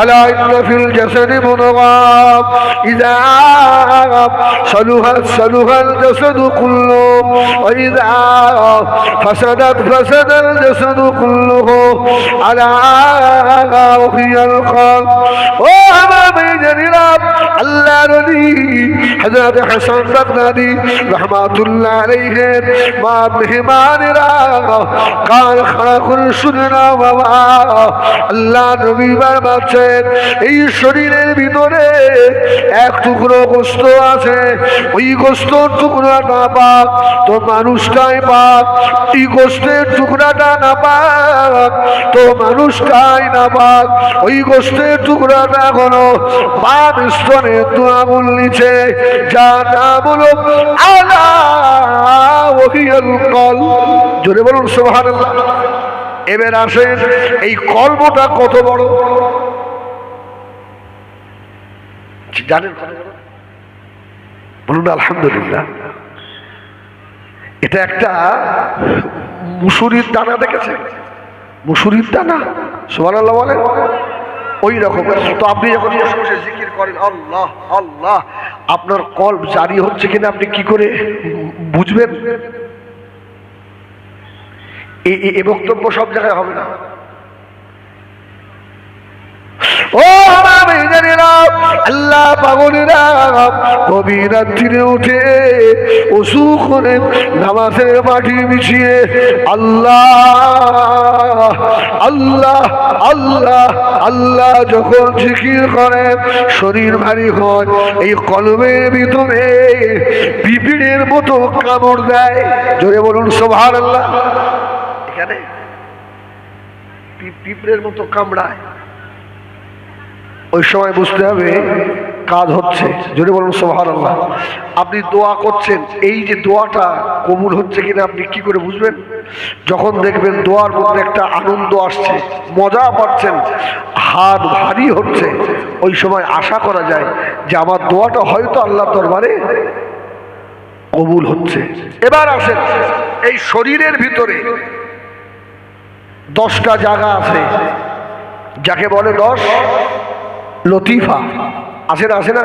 আলা ইন্না ফিল জাসাদি মুদগাহ ইযা সালুহাল জাসাদু কুল্লু ওয়া ইযা ফাসাদাত ফাসাদাল জাসাদু কুল্লুহু আলা ওয়াহিয়াল কলব। ও আমার ভাইজানেরা, আল্লাহ নবী হযরত হাসান বাগদাদী রাহমাতুল্লাহ আলাইহির মা মেহমানেরা কান খাড়া করে শুনে না বাবা, আল্লাহ নবী বলছেন এই শরীরের ভিতরে এক টুকরো গোশত আছে, ওই গোশতের টুকরাটা পাক তো মানুষটাই পাক, এই গোশতের টুকরাটা না পাক তো মানুষটাই না পাক। ওই গোশতের টুকরাটা হলো বাম স্তনে আঙুল নিচে, যার নাম হলো আলা ওয়াহিয়াল কলব। জোরে বলুন সুবহানাল্লাহ। এবার আসেন এই কলবটা কত বড় জানেন? বলুন আলহামদুলিল্লাহ। এটা একটা মুসুরির দানা, দেখেছেন মুসুরির দানা? সুবহানাল্লাহ বলেন। ওই রকম তো আপনি যখন বসে জিকির করেন আল্লাহ আল্লাহ, আপনার কলব জারি হচ্ছে কিনা আপনি কি করে বুঝবেন? এই বক্তব্য সব জায়গায় হবে না। ও আল্লাহ পাগলেরা গভীর রাত্রিরে উঠে ওযু করে নামাজের মাটি বিছিয়ে আল্লাহ আল্লাহ আল্লাহ আল্লাহ যখন জিকির করে শরীর ভারী হয়, এই কলবের ভিতরে পিঁপড়ের মতো কামড় দেয়। জোরে বলুন সুবহানাল্লাহ। এখানে পিঁপড়ের মতো কামড়ায়, ওই সময় বুঝতে হবে কাজ হচ্ছে। যদি বলুন সুবহানাল্লাহ। আপনি দোয়া করছেন, এই যে দোয়াটা কবুল হচ্ছে কিনা আপনি কি করে বুঝবেন? যখন দেখবেন দোয়ার মধ্যে একটা আনন্দ আসছে, মজা পাচ্ছেন, হাত ভারী হচ্ছে, ওই সময় আশা করা যায় যে আমার দোয়াটা হয়তো আল্লাহর দরবারে কবুল হচ্ছে। এবার আসেন, এই শরীরের ভিতরে 10টা জায়গা আছে, যাকে বলে 10 লতিফা। আছে না? আছে না?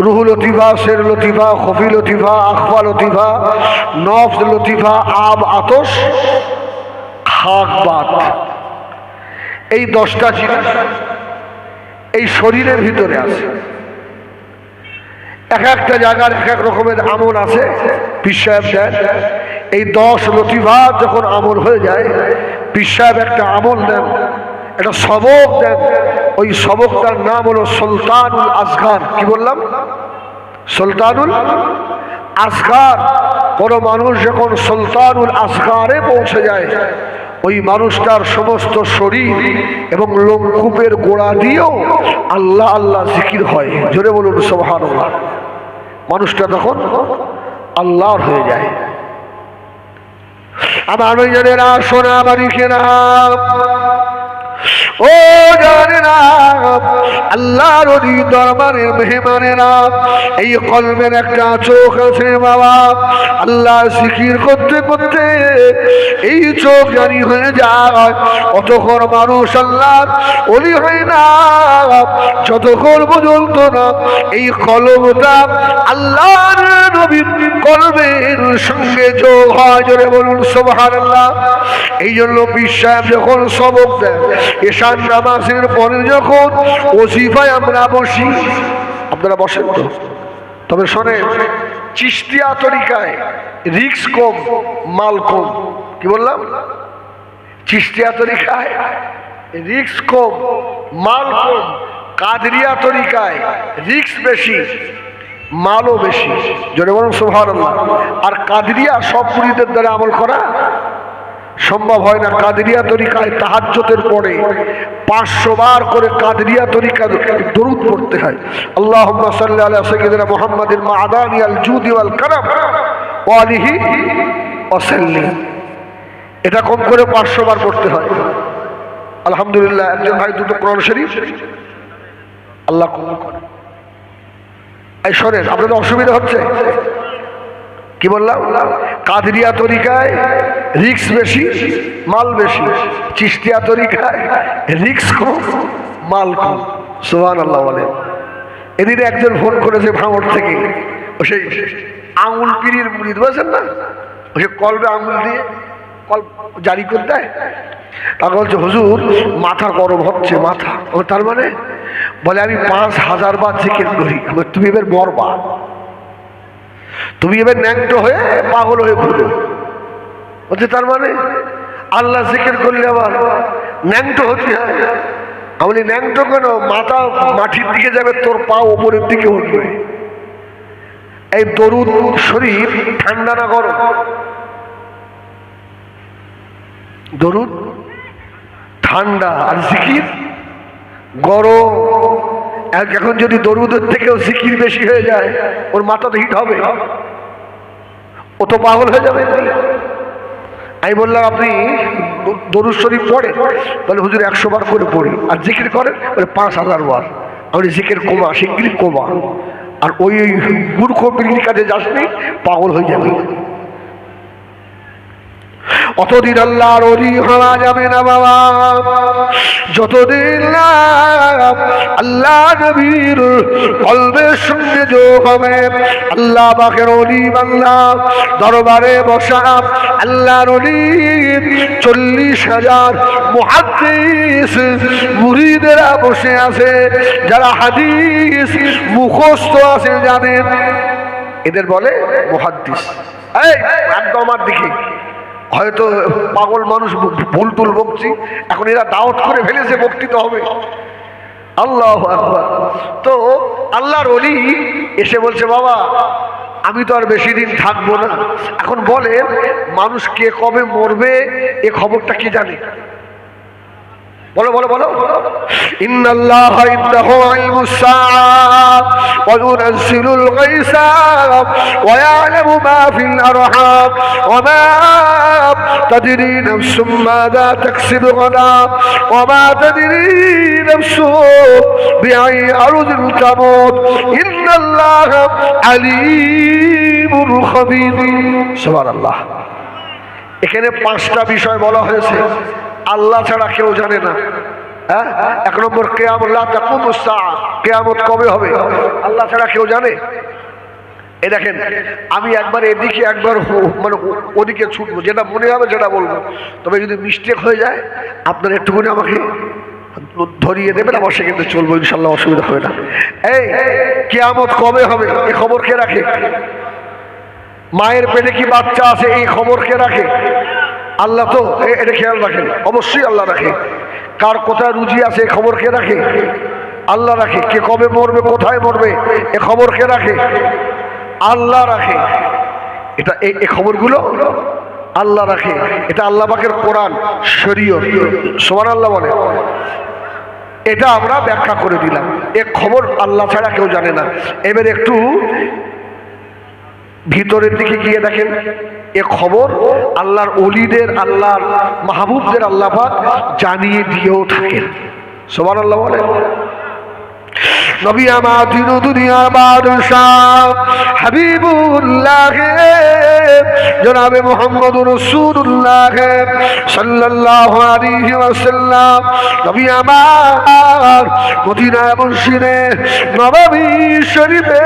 রুহ লতিফা, শের লতিফা, খফি লতিফা, আখফা লতিফা, নফস লতিফা, আব আতস, খাক বাত। এই 10টা জিনিস এই শরীরের ভিতরে আছে। এক একটা জায়গার এক এক রকমের আমল আছে। পীর সাহেব দেন এই 10 লতিফা যখন আমল হয়ে যায়, পীর সাহেব একটা আমল দেন, একটা সবক দেন। ওই সবকটার নাম হলো সুলতানুল আসগার। কি বললাম? সুলতানুল আসগার। কোনো মানুষ যখন সুলতানুল আসগারে পৌঁছে যায়, ওই মানুষটার সমস্ত শরীর এবং লোমকূপের গোড়া দিয়েও আল্লাহ আল্লাহ জিকির হয়। জোরে বলুন সুবহানাল্লাহ। মানুষটা তখন আল্লাহর হয়ে যায়। আমার ভাইজানেরা, সোনা বাড়িকেরা, ও জানেরা, আল্লাহর ওই দরবারের মেহমানেরা, এই কলবের একটা চোখ আছে বাবা। আল্লাহ জিকির করতে করতে এই চোখ জানি হয়ে যায়। অতক্ষণ মানুষ আল্লাহ ওলি হয় না যতক্ষণ পর্যন্ত না এই কলবটা আল্লাহর নবীর কলবের সঙ্গে যোগ হয়। জোরে বলুন সুবহানাল্লাহ। এই জন্য পীর সাহেব যখন সবক দেন, এশার নামাজের পরে যখন ওজিফায় আমরা বসি, আপনারা বসেন তো? তবে শোনেন, চিশতিয়া তরিকায় রিক্স কম, মাল কম। কি বললাম? চিশতিয়া তরিকায় রিক্স কম, মাল কম। কাদরিয়া তরিকায় রিক্স বেশি, মালও বেশি। জোরে বলুন সুবহানাল্লাহ। আর কাদরিয়া সব মুরিদের দ্বারা আমল করা সম্ভব হয় না। কাদরিয়া তরিকায় তাহাজ্জুদের পরে 500 বার করে কাদরিয়া তরিকা দরুদ পড়তে হয়। আল্লাহুম্মা সাল্লি আলা সাইয়্যিদিনা মুহাম্মাদিন মা'আদানি আল জুদি ওয়াল কারাম ওয়া আলিহি ওয়া সাল্লিম। এটা কম করে 500 বার পড়তে হয়। আলহামদুলিল্লাহ, একজন ভাই দুটো কোরআন শরীফ আল্লাহ কবুল করে। এই শোনেন, আপনাদের অসুবিধা হচ্ছে? কি বললাম? কাদরিয়া তরিকায় রিক্স বেশি, মাল বেশি। চিশতিয়া তরিকায় রিক্স কম, মালকুম। সুবহানাল্লাহ বলেন। এদিন একজন ফোন করেছে ভাঙড় থেকে, ও সেই আঙুল পিড়ির মুড়িদ বলছেন না, ও সে কলবে আঙুল দিয়ে কল জারি করে দেয়। তাকে বলছে হুজুর মাথা গরম হচ্ছে মাথা। ও তার মানে বলে আমি 5000 বার জিকির করি। তুমি এবার মরবা, তুমি এবার ন্যাংটো হয়ে পাগল হয়ে ঘুরো। বলছে তার মানে আল্লাহ জিকির করলে আবার ন্যাংটো হতে হয়? আমি বলি ন্যাংটো কেন, মাথা মাটির দিকে যাবে, তোর পা ওপরের দিকে উঠবে। এই দরুদ শরীফ ঠান্ডা না গরম? দরুদ ঠান্ডা আর জিকির গরম। এখন যদি দরুদের থেকেও জিকির বেশি হয়ে যায়, ওর মাথা তো হিট হবে, ও তো পাগল হয়ে যাবে। আমি বললাম আপনি দরুদ শরীফ পড়েন? বলে হুজুর 100 বার করে পড়ি। আর জিকির করেন? বলে 5000 বার। আমি জিকির কমা, শিগগিরই কমা। আর ওই মূর্খ বিড়ির কাছে যাসনি, পাগল হয়ে যাবে। অতদিন আল্লাহর ওলি হওয়া যাবে না বাবা, যতদিন না আল্লাহ নবীর কলবের সঙ্গে যোগ হবে। আল্লাহ পাকের ওলি বান্দা দরবারে বসা আল্লাহর ওলি 40,000 মুহাদ্দিস মুরিদেরা বসে আছে, যারা হাদিস মুখস্থ আছে জানেন, এদের বলে মুহাদ্দিস। এই একদম আমার দিকে হয়তো পাগল মানুষ ভুল টুল বকছি, এখন এরা দাওয়াত করে ফেলেছে বক্তৃতা হবে। আল্লাহু আকবার। তো আল্লাহর ওলি এসে বলছে বাবা আমি তো আর বেশি দিন থাকবো না, এখন বলে মানুষ কে কবে মরবে এ খবরটা কি জানে? বলো বলো বলো। ইন্নাল্লাহা ইনদাহু ইলমুস সাআহ ওয়া ইউনাজ্জিলুল গায়সা ওয়া ইয়ালামু মা ফিল আরহাম ওয়া মা তাদরি নাফসুম মাযা তাকসিবু গাদা ওয়া মা তাদরি নাফসুম বিআই আরদিন তামুত ইন্নাল্লাহা আলীমুল খাবীর। সুবহানাল্লাহ। এখানে 5টা বিষয় বলা হয়েছে আল্লাহ ছাড়া কেউ জানে না। হ্যাঁ, 1 নম্বর কিয়ামত কবে হবে আল্লাহ ছাড়া কেউ জানে? এই দেখেন আমি একবার এদিকে একবার মানে ওদিকে ছুটবো, যেটা মনে হবে সেটা বলবো, তবে যদি মিস্টেক হয়ে যায় আপনার একটুখানি আমাকে ধরিয়ে দেবেন, আমার সেখানে চলবো ইনশাল্লাহ, অসুবিধা হবে না। এই কিয়ামত কবে হবে এ খবর কে রাখে? মায়ের পেটে কি বাচ্চা আছে এই খবর কে রাখে? আল্লাহ। তো এটা খেয়াল রাখেন, অবশ্যই আল্লাহ রাখে। কার কোথায় রুজি আছে এ খবর কে রাখে? আল্লাহ রাখে। কে কবে মরবে কোথায় মরবে এ খবর কে রাখে? আল্লাহ রাখে। এটা এই খবরগুলো আল্লাহ রাখে। এটা আল্লাহ পাকের কোরআন শরীয়ত। সুবহানাল্লাহ বলে। এটা আমরা ব্যাখ্যা করে দিলাম। এ খবর আল্লাহ ছাড়া কেউ জানে না। এবার একটু ভিতরের দিকে গিয়ে দেখেন, এ খবর আল্লাহর ওলিদের আল্লাহর মাহবুবদের আল্লাহ পাক জানিয়ে দিয়েও থাকেন। সুবহানাল্লাহ বলে। নবী আমার দিন দুনিয়ার বাদশাহ হাবিবুল্লাহ জনাবে মুহাম্মদুর রাসূলুল্লাহ সাল্লাল্লাহু আলাইহি ওয়াসাল্লাম নবী আমার মদিনা মসজিদে নববী শরীফে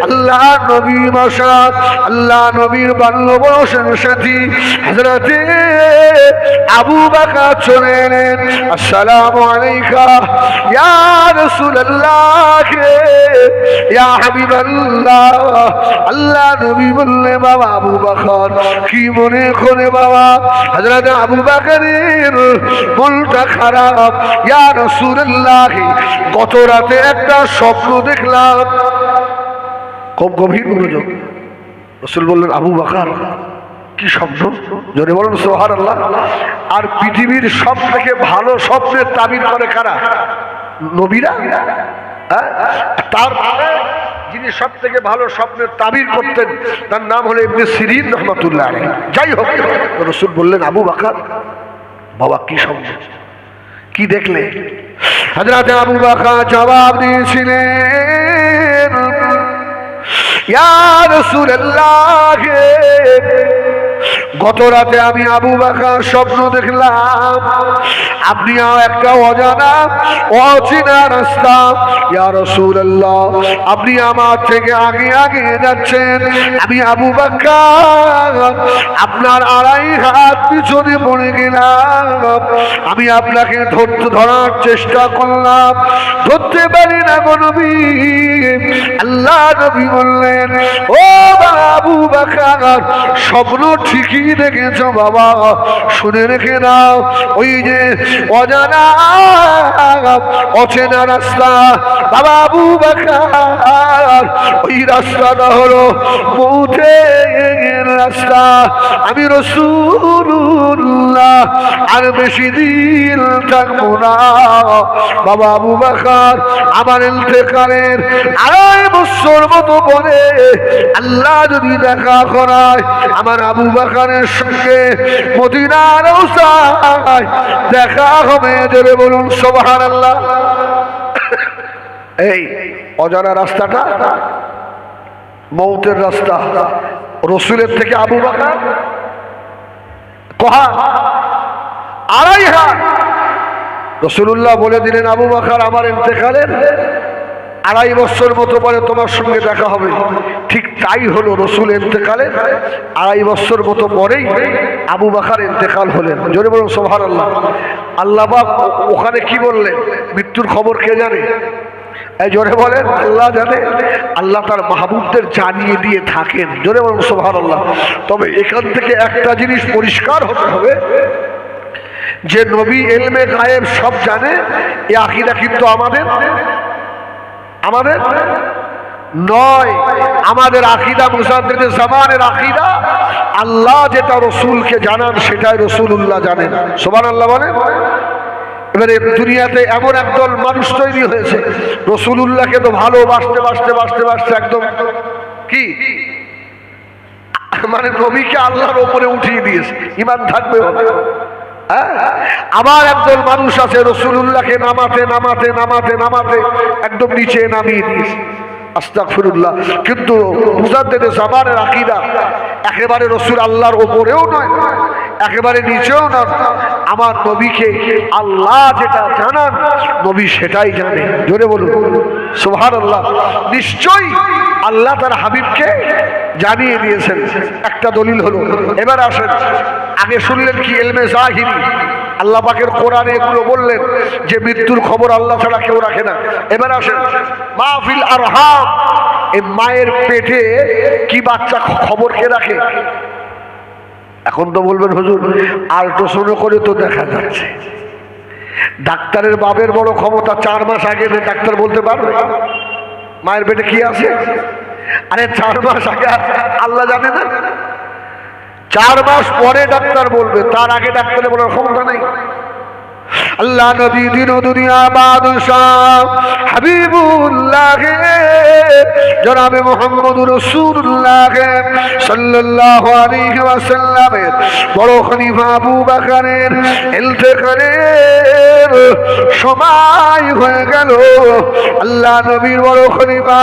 আল্লাহ নবী মাশাআ আল্লাহ নবীর বাল্যবয়সের সাথী হযরতে আবু বকর চলে এলেন। আসসালামু আলাইকা ইয়া রাসূলুল্লাহ ইয়া হাবিবাল্লাহ। আল্লাহ নবী বললে বাবা আবু বকর কি মনে করে বাবা? হযরত আবু বকরের মনটা খারাপ। ইয়া রাসূলুল্লাহ গত রাতে একটা স্বপ্ন দেখলাম। খুব গভীর মনোযোগ। রাসূল বললেন আবু বকর কি স্বপ্ন? জোরে বলুন সুবহানাল্লাহ। আর পৃথিবীর সব থেকে ভালো স্বপ্নের তাবির করে কারা? নবীরা। তার যিনি সব থেকে ভালো স্বপ্নের তাবির করতেন তার নাম হলো ইবনে সিরিন রাহমাতুল্লাহ আলাইহি। যাই হোক, রাসূল বললেন আবু বকর বাবা কি স্বপ্ন, কি দেখলে? হযরত আবু বকর জবাব দিয়েছিলেন ইয়া রাসূলুল্লাহ গত রাতে আমি আবু বকর স্বপ্ন দেখলাম আপনি একটা অজানা অচেনা রাস্তা, ইয়া রাসূলুল্লাহ আপনি আমার থেকে আগে আগে যাচ্ছেন। আমি আবু বকর আপনার আড়াই হাত পিছনে পড়ে গেলাম। আমি আপনাকে ধরার চেষ্টা করলাম, ধরতে পারি না গো নবী। আল্লাহ নবী বললেন, ও আবু বকর স্বপ্ন ঠিকই দেখেছো বাবা, শুনে রেখে নাও, ওই যে অজানা অচেনা রাস্তা বাবা আবু বকর, ওই রাস্তাটা হলো মৌতের রাস্তা। আমি রাসূলুল্লাহ আর বেশি দিন থাকবো না বাবা আবু বকর। আমার ইন্তেকালের 2.5 বছর মতো পরে আল্লাহ যদি দেখা করায় আমার আবু বকরের সঙ্গে মদিনার রওজায় দেখা হবে। জোরে বলুন সুবহানাল্লাহ। এই অজানা রাস্তাটা মৌতের রাস্তা, রসুলের থেকে আবু বকর কহা 2.5 হাত। রাসূলুল্লাহ বলে দিলেন, আবু বকর আমার ইন্তেকালের 2.5 বছর মতো পরে তোমার সঙ্গে দেখা হবে। ঠিক তাই হলো, রসুল ইন্তেকালের 2.5 বছর মতো পরেই আবু বকর ইন্তেকাল হলেন। জোরে বলুন সুবহানাল্লাহ। আল্লাহ পাক ওখানে কি বললেন, মৃত্যুর খবর কে জানে? এই জোরে বলেন, আল্লাহ জানে। আল্লাহ তার মাহবুবদের জানিয়ে দিয়ে থাকেন। জোরে বলুন সুবহানাল্লাহ। তবে এখান থেকে একটা জিনিস পরিষ্কার হতে হবে যে নবী ইলমে গায়েব সব জানে, এই আকীদা কিন্তু আমাদের নয়। আমাদের আকীদা মুজাদ্দিদে জামানের আকীদা, আল্লাহ যেটা রসুলকে জানান সেটাই রসুলুল্লাহ জানেন। সুবহানাল্লাহ বলেন। এবারে দুনিয়াতে এমন একদল মানুষ তৈরি হয়েছে, রসুলুল্লাহকে তো ভালোবাসতে বাসতে বাসতে বাসতে একদম কি মানে নবীকে আল্লাহর ওপরে উঠিয়ে দিয়েছে, ইমান থাকবে হবে। আবার একদল মানুষ আছে রসুলুল্লাহকে নামাতে নামাতে নামাতে নামাতে একদম নিচে নামিয়ে দিয়েছে। আস্তাগফিরুল্লাহ। কিন্তু মুজাদ্দিদে জামানের আকীদা একেবারে রসুল আল্লাহর ওপরেও নয়, একেবারে নিচেও না। আমার নবীকে আল্লাহ যেটা জানান নবী সেটাই জানে। জোরে বলুন সুবহানাল্লাহ। নিশ্চয়ই আল্লাহ তার হাবিবকে জানিয়ে দিয়েছেন। একটা দলিল হলো, এবার আসেন, আগে শুনলেন কি ইলমে জাহিরি, আল্লাহ পাকের কোরআনে এগুলো বললেন যে মৃত্যুর খবর আল্লাহ ছাড়া কেউ রাখে না। এবার আসেন মাহফিল আরহাম, এই মায়ের পেটে কি বাচ্চা খবর কে রাখে? এখন তো বলবেন হুজুর আল্ট্রাসাউন্ড করে তো দেখা যাচ্ছে। ডাক্তারের বাপের বড় ক্ষমতা, 4 মাস আগে ডাক্তার বলতে পারবে মায়ের পেটে কি আছে। আরে 4 মাস আগে আল্লাহ জানে না? 4 মাস পরে ডাক্তার বলবে, তার আগে ডাক্তারে বলার ক্ষমতা নেই। আল্লাহ নবী দিন ও দুনিয়া বাদশাহ হাবিবুল্লাহ জনাবে মুহাম্মদুর রাসূলুল্লাহ সাল্লাল্লাহু আলাইহি ওয়াসাল্লামের বড় খলিফা আবু বকরের ইন্তেকালের সময় হয়ে গেল। আল্লাহ নবীর বড় খলিফা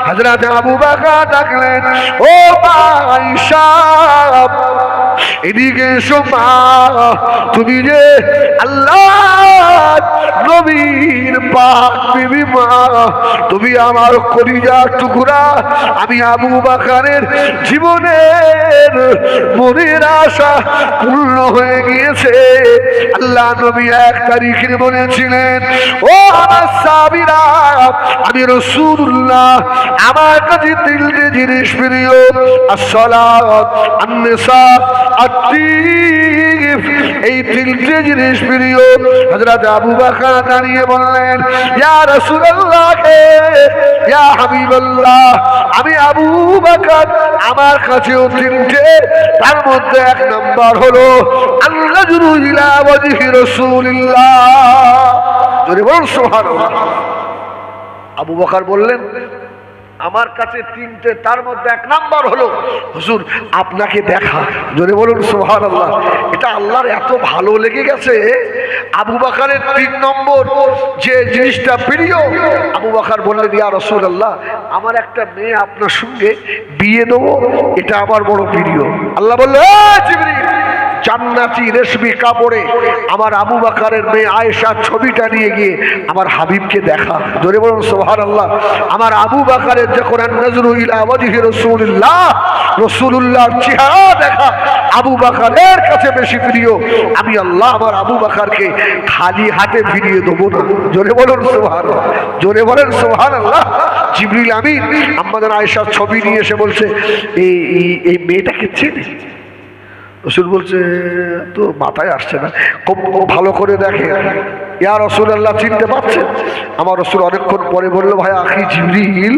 হযরত আবু বকর ডাকলেন, ও আয়েশা এদিকে এসো মা, তুমি যে আল্লাহ নবীর পাক বিবি মা, তুমি আমার কলিজার টুকরা। আমি আবু বকরের জীবনের মনের আশা পূর্ণ হয়ে গিয়েছে। আল্লাহ নবী 1 তারিখে বলেছিলেন, ও আমার সাহাবীরা, আমি রাসূলুল্লাহ আমার কাছে 3টে জিনিস প্রিয়, আসসালাত, আন-নিসা, আত-তিব, এই 3টে জিনিস প্রিয়। হযরত আবু বকর দাঁড়িয়ে বললেন, ইয়া রাসূলুল্লাহ, ইয়া হাবিবাল্লাহ, আমি আবু বকর আমার কাছেও 3টে, তার মধ্যে 1 নাম্বার হলো আন-নাজরু ইলা ওয়াজহি রাসূলিল্লাহ। জোরে বলুন সুবহানাল্লাহ। আবু বকর বললেন, আমার কাছে 3টে, তার মধ্যে 1 নাম্বার হলো হুজুর আপনাকে দেখা। জোরে বলুন সুবহানাল্লাহ। এটা আল্লাহর এত ভালো লেগে গেছে, আবু বকরের 3 নম্বর যে জিনিসটা প্রিয়, আবু বকর বললেন ইয়া রাসূলুল্লাহ, আমার একটা মেয়ে আপনার সঙ্গে বিয়ে দেবো, এটা আমার বড় প্রিয়। আল্লাহ বলল, জিবরিল, জান্নাতি রেশমি কাপড়ে আমার আবু বকরের মেয়ে আয়েশার ছবিটা নিয়ে গিয়ে আমার হাবিবকে দেখা। জোরে বলুন সুবহানাল্লাহ। আমার আবু বকরের যখন নজরু ইলা ওয়াজহি রাসূলুল্লাহ, রাসূলুল্লাহর চেহারা দেখা আবু বকরের কাছে বেশি প্রিয়। আমি আল্লাহ আমার আবু বকরকে খালি হাতে ফিরিয়ে দেবো না। জোরে বলুন সুবহানাল্লাহ, জোরে বলেন সুবহানাল্লাহ। জিবরিল আমিন আমাদের আয়েশার ছবি নিয়ে এসে বলছে, এই মেয়েটাকে চেনে? রসুল বলছে তো মাথায় আসছে না, খুব ভালো করে দেখে। ইয়া রাসূলুল্লাহ, চিনতে পারছেন? আমার রসুল অনেকক্ষণ পরে বললো, ভাই আখি জিবরিল,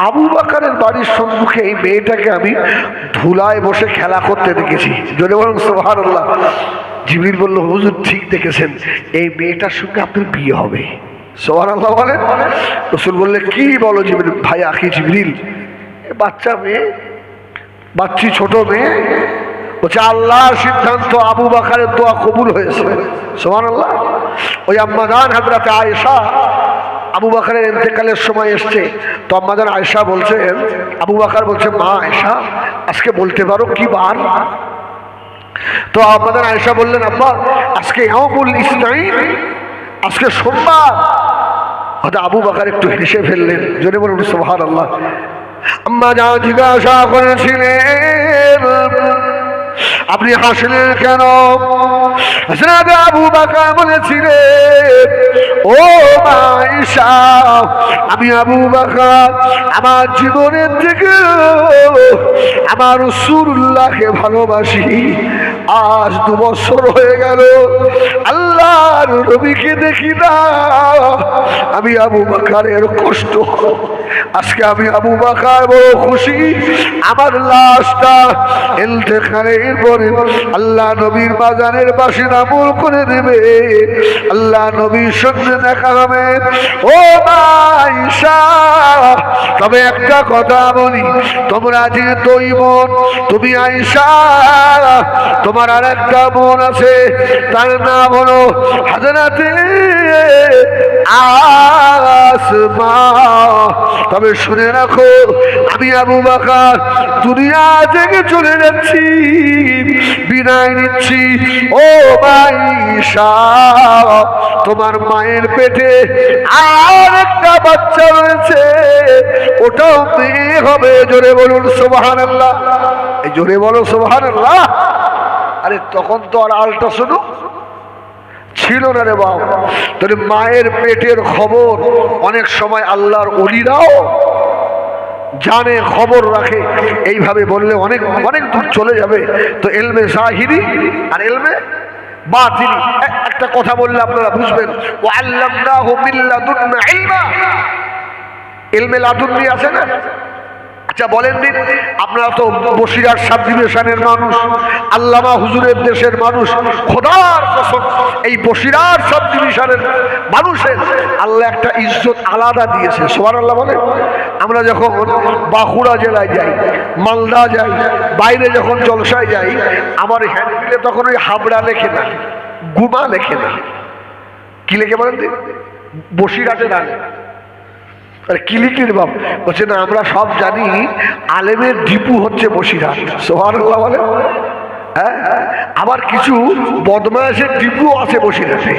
আবু বকরের বাড়ির সম্মুখে এই মেয়েটাকে আমি ধুলায় বসে খেলা করতে দেখেছি। জোরে বলুন সুবহানাল্লাহ। জিবরিল বলল, হুজুর ঠিক দেখেছেন, এই মেয়েটার সঙ্গে আপনার বিয়ে হবে। সুবহানাল্লাহ বলেন। রসুল বললে, কি বলো জিবরিল? ভাই আখি জিবরিল, বাচ্চা মেয়ে, বাচ্চি ছোট মেয়ে, বলছে আল্লাহর সিদ্ধান্ত, আবু বকরের দোয়া কবুল হয়েছে। সুবহানাল্লাহ। ওই আম্মা জান হযরত আয়েশা, আবু বকরের ইন্তেকালের সময় এসছে, তো আম্মা জান আয়েশা বলছেন, আবু বকর বলছে, মা আয়েশা, আজকে বলতে পারো কি বার? তো আম্মা জান আয়েশা বললেন, আব্বা আজকে ইয়াউমুল ইসনাইন, আজকে সোমবার। আবু বকর একটু হেসে ফেললেন। জোরে বলুন সুবহানাল্লাহ। আম্মা জান জিজ্ঞাসা করেছিলেন, আপনি হাসলেন কেন? আবু বকর বলেছিলেন, ও আয়েশা, আমি আবু বকর আমার জীবনের থেকে আমার রাসূলুল্লাহকে ভালোবাসি। আজ 2 বছর হয়ে গেল আল্লাহর নবীকে দেখি না। আমি আবু বকরের কষ্ট, আজকে আমি আবু বকর বড় খুশি। আমার লাশটা ইন্তেকালের পরে আল্লাহ নবীর বাজারের পাশে নামল করে দেবে, আল্লাহ নবীর সঙ্গে দেখা হবে। ও আয়েশা, তবে একটা কথা বলি, তোমরা যে 2 বোন, তুমি আয়েশা, তোমার আর একটা বোন আছে, তার নাম হলো হযরতে আসমা। তবে শুনে রাখো, আমি আবু বকর দুনিয়া থেকে চলে যাচ্ছি, বিদায় নিচ্ছি। ও আয়েশা, তোমার মায়ের পেটে আর একটা বাচ্চা রয়েছে, ওটাও মেয়ে হবে। জোরে বলুন সুবহানাল্লাহ। এই জোরে বলো সুবহানাল্লাহ। আরে তখন তো আর আল্ট্রাসাউন্ড ছিল না রে বাবা। তাহলে মায়ের পেটের খবর অনেক সময় আল্লাহর ওলিরাও জানে, খবর রাখে। এইভাবে বললে অনেক অনেক দূর চলে যাবে। তো ইলমে জাহিরি আর ইলমে বাতিনি, একটা কথা বললে আপনারা বুঝবেন। ওয়া আল্লামনাহু মিন লাদুন্না ইলমা, ইলমে লাদুন্নি আছে না? আচ্ছা বলেন দিন, আপনারা তো বসিরহাট সাব ডিভিশনের মানুষ, আল্লামা হুজুরের দেশের মানুষ। খোদার কসম, এই বসিরহাট সাব ডিভিশনের মানুষের আল্লাহ একটা ইজ্জত আলাদা দিয়েছে। সুবহানাল্লাহ বলে। আমরা যখন বাঁকুড়া জেলায় যাই, মালদা যাই, বাইরে যখন জলসায় যাই, আমার হ্যান্ডবিলে তখন ওই হাবড়া লেখে না, গুমা লেখে না, কি লেখে বলেন দিন? বসিরহাটের আলে কিলিকির বাপ বলছে না, আমরা সব জানি আলেমের ডিপু হচ্ছে বসিরহাট। সুবহানাল্লাহ বলে। হ্যাঁ, আবার কিছু বদমায়েশের ডিপু আছে বসিরহাটে,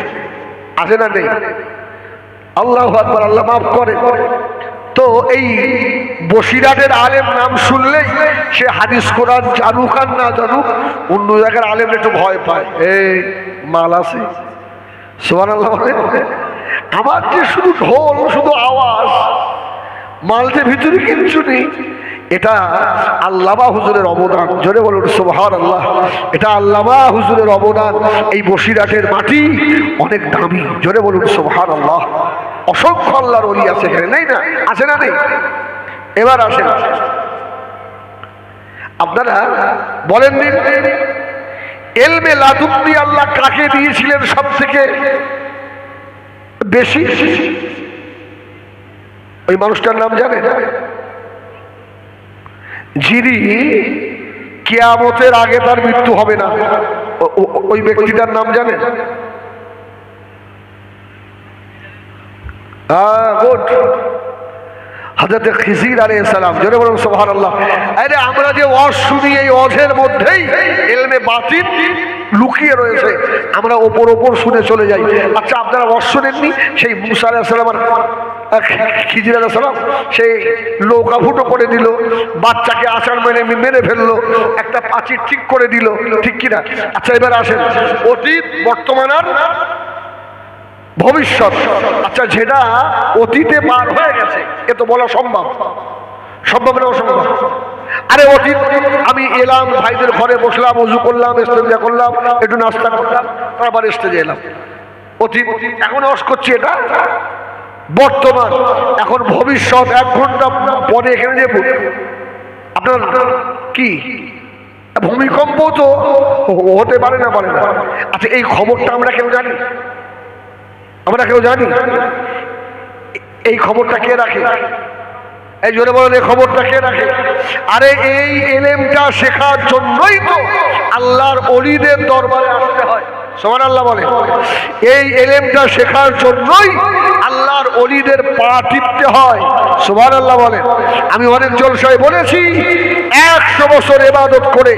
আছে না নেই? আল্লাহু আকবার, আল্লাহ মাফ করে। তো এই বসিরহাটের আলেম নাম শুনলেই সে হাদিস কোরআন জানুক আর না জানুক, অন্য জায়গার আলেম একটু ভয় পায়, এই মাল আছে। সুবহানাল্লাহ বলে। আমার যে শুধু ঢোল, শুধু আওয়াজ, মালদের ভিতরে কিচ্ছু নেই। এটা আল্লামা হুজুরের অবদান। জোরে বলুন সুবহানাল্লাহ। এটা আল্লামা হুজুরের অবদান। এই বসিরহাটের মাটি অনেক দামি। জোরে বলুন সুবহানাল্লাহ। অসংখ্য আল্লাহর ওলি আছে এখানে, নেই না? আছে না নেই? এবার আসেন, আপনারা বলেন দিন, ইলমে লাদুন্নি আল্লাহ কাকে দিয়েছিলেন সব থেকে বেশি? ওই মানুষটার নাম জানেন? যিনি কিয়ামতের আগে তার মৃত্যু হবে না, ওই ব্যক্তিটার নাম জানেন? গুড। হযরত খিজির আলাইহিস সালাম, জোরে বলুন সুবহানাল্লাহ। আরে আমরা যে ওয়াজ শুনি, এই ওয়াজের মধ্যেই ইলমে বাতিন লুকিয়ে রয়েছে, আমরা ওপর ওপর শুনে চলে যাই। আচ্ছা, আপনারা ওয়াজ শুনেননি সেই মুসা আলাইহিস সালাম আর খিজির আলাইহিস সালাম সেই নৌকা ফুটো করে দিল, বাচ্চাকে আছাড় মেরে ফেললো, একটা প্রাচীর ঠিক করে দিল, ঠিক কিনা? আচ্ছা, এবার আসেন অতীত, বর্তমান আর ভবিষ্যৎ। আচ্ছা, যেটা অতীতে পার হয়ে গেছে এ তো বলা সম্ভব? সম্ভব না অসম্ভব? আরে অতীত, আমি এলাম, ভাইদের ঘরে বসলাম, ওযু করলাম, ইস্তেঞ্জা করলাম, একটু নাস্তা করলাম, তারপর স্টেজে এলাম, অতীত। এখন ওয়াজ করছি, এটা বর্তমান। এখন ভবিষ্যৎ, 1 ঘন্টা পরে এখানে যে আপনার কি ভূমিকম্প তো হতে পারে না, পারে না। আচ্ছা, এই খবরটা আমরা কেউ জানি? আমরা কেউ জানি? এই খবরটা কে রাখে? এই জোরে বলেন, এই খবরটা কে রাখে? আরে এই ইলমটা শেখার জন্যই তো আল্লাহর ওলিদের দরবারে আসতে হয়। সুবহানাল্লাহ বলে। এই ইলমটা শেখার জন্যই আল্লাহর ওলিদের পা টিপতে হয়। সুবহানাল্লাহ বলে। আমি অনেক জলসায় বলেছি, 100 বছর ইবাদত করে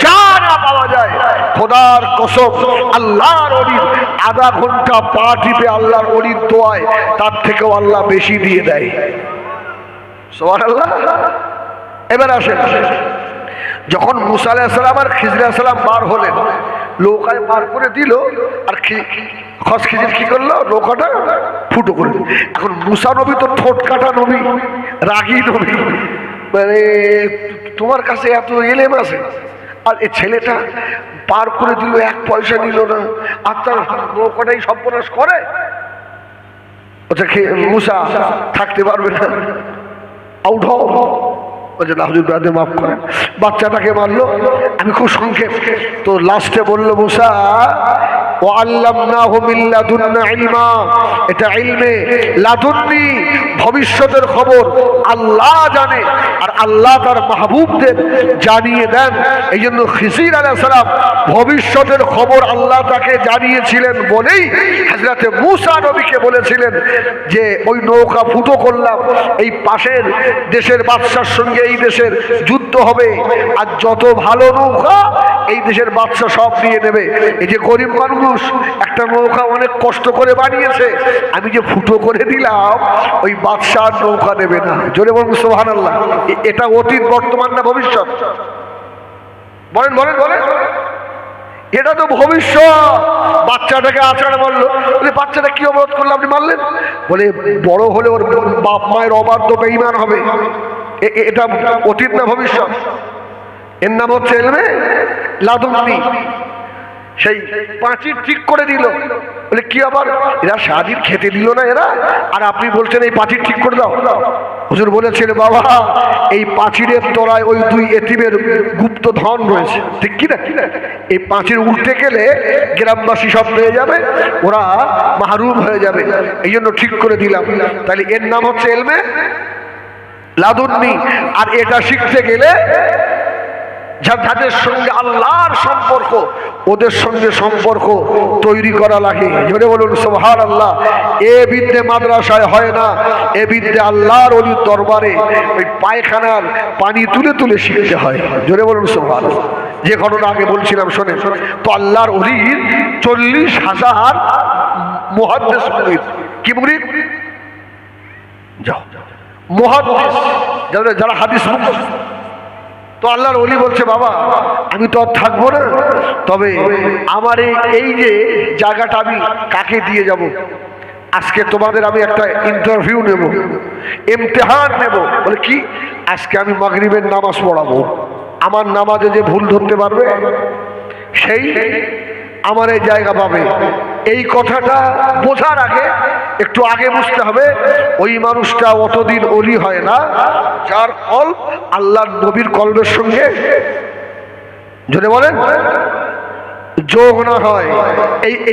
যা না পাওয়া যায়, খোদার কসম আল্লাহর ওলির আধা ঘন্টা পা টিপে আল্লাহর ওলির দোয়ায় তার থেকেও আল্লাহ বেশি দিয়ে দেয়। সুবহানাল্লাহ। এবার আসেন, যখন মুসা আলাইহিস সালাম আর খিজির আলাইহিস সালাম পার হলেন, নৌকায় পার করে দিল, আর খিজির কি করলো? নৌকাটা ফুটো করে দিল। এখন মুসা নবী তো ঠোঁট কাটা নবী, রাগী নবী, মানে তোমার কাছে এত ইলম আছে, আর এই ছেলেটা পার করে দিল, 1 পয়সা নিল না, আর তার নৌকাটাই সর্বনাশ করে। মুসা থাকতে পারবে না, আউট হও। মাফ করেন, বাচ্চাটাকে মারলো। আমি খুব সংক্ষেপ তো লাস্টে বললো, মুসা ওয়াল্লামনাহু মিন লাদুন্না ইলমা, এটা ইলমে লাদুন্নি, ভবিষ্যতের খবর আল্লাহ জানে, আর আল্লাহ তার মাহবুবদের জানিয়ে দেন। এই জন্য খিজির আলাইহিস সালাম ভবিষ্যতের খবর আল্লাহ তাকে জানিয়েছিলেন বলেই হযরতে মুসা নবীকে বলেছিলেন যে ওই নৌকা ফুটো করলাম, এই পাশের দেশের বাদশার সঙ্গে এই দেশের যুদ্ধ হবে, আর যত ভালো নৌকা এই দেশের বাদশা সব নিয়ে নেবে। এই যে গরিব মানুষ একটা নৌকা অনেক কষ্ট করে বানিয়েছে, আমি যে ফুটো করে দিলাম, ওই বাদশার নৌকা নেবে না। জোরে বলুন সুবহানাল্লাহ। এটা অতীত, বর্তমান না ভবিষ্যৎ? বলেন বলেন বলেন। এটা তো ভবিষ্যৎ। বাচ্চাটাকে আছাড় মারলো, বলে বাচ্চাটা কি অপরাধ করলো আপনি মারলেন? বলে বড় হলে ওর বাপ মায়ের অবাধ্য বেঈমান হবে। এটা অতীত না ভবিষ্যৎ? এর নাম হচ্ছে ইলমে লাদুন্নি। সেই পাঁচির ঠিক করে দিল, বলে কি আবার এরা সারাদিন খেতে দিল না এরা, আর আপনি বলছেন এই পাঁচির ঠিক করে দাও? হুজুর বলেছেন, বাবা এই পাঁচিরের তলায় ওই 2 এতিমের গুপ্ত ধন রয়েছে, ঠিক কি না? এই পাঁচির উল্টে গেলে গ্রামবাসী সব পেয়ে যাবে, ওরা মাহরুম হয়ে যাবে, এই জন্য ঠিক করে দিলাম। তাহলে এর নাম হচ্ছে ইলমে লাদুন্নি। আর এটা শিখতে গেলে যাদের সঙ্গে আল্লাহর সম্পর্ক, ওদের সঙ্গে সম্পর্ক তৈরি করা লাগে। জোরে বলুন সুবহানাল্লাহ। এ বিদ্যে মাদ্রাসায় হয় না, এ বিদ্যে আল্লাহর ওলির দরবারে ওই পায়খানার পানি তুলে তুলে শিখতে হয়। জোরে বলুন সুবহানাল্লাহ। যে ঘটনা আগে বলছিলাম শোনেন তো, আল্লাহর ওলির 40,000 মুহাদ্দিস মুরিদ। কি মুরিদ? যাও মুহাদ্দিস, যারা হাদিস মুখস্থ। তো আল্লাহর ওলি বলছে, বাবা আমি তো আর থাকবো না, তবে আমার এই যে জায়গাটা আমি কাকে দিয়ে যাব? আজকে তোমাদের আমি একটা ইন্টারভিউ নেব, ইমতিহান নেব। বলে কি? আজকে আমি মাগরিবের নামাজ পড়াবো, আমার নামাজে যে ভুল ধরতে পারবে সেই আমার এই জায়গা পাবে। এই কথাটা বোঝার আগে একটু আগে বুঝতে হবে, ওই মানুষটা অতদিন ওলি হয় না যার কল আল্লাহর নবীর কলবের সঙ্গে, যদি বলেন, যোগ না হয়।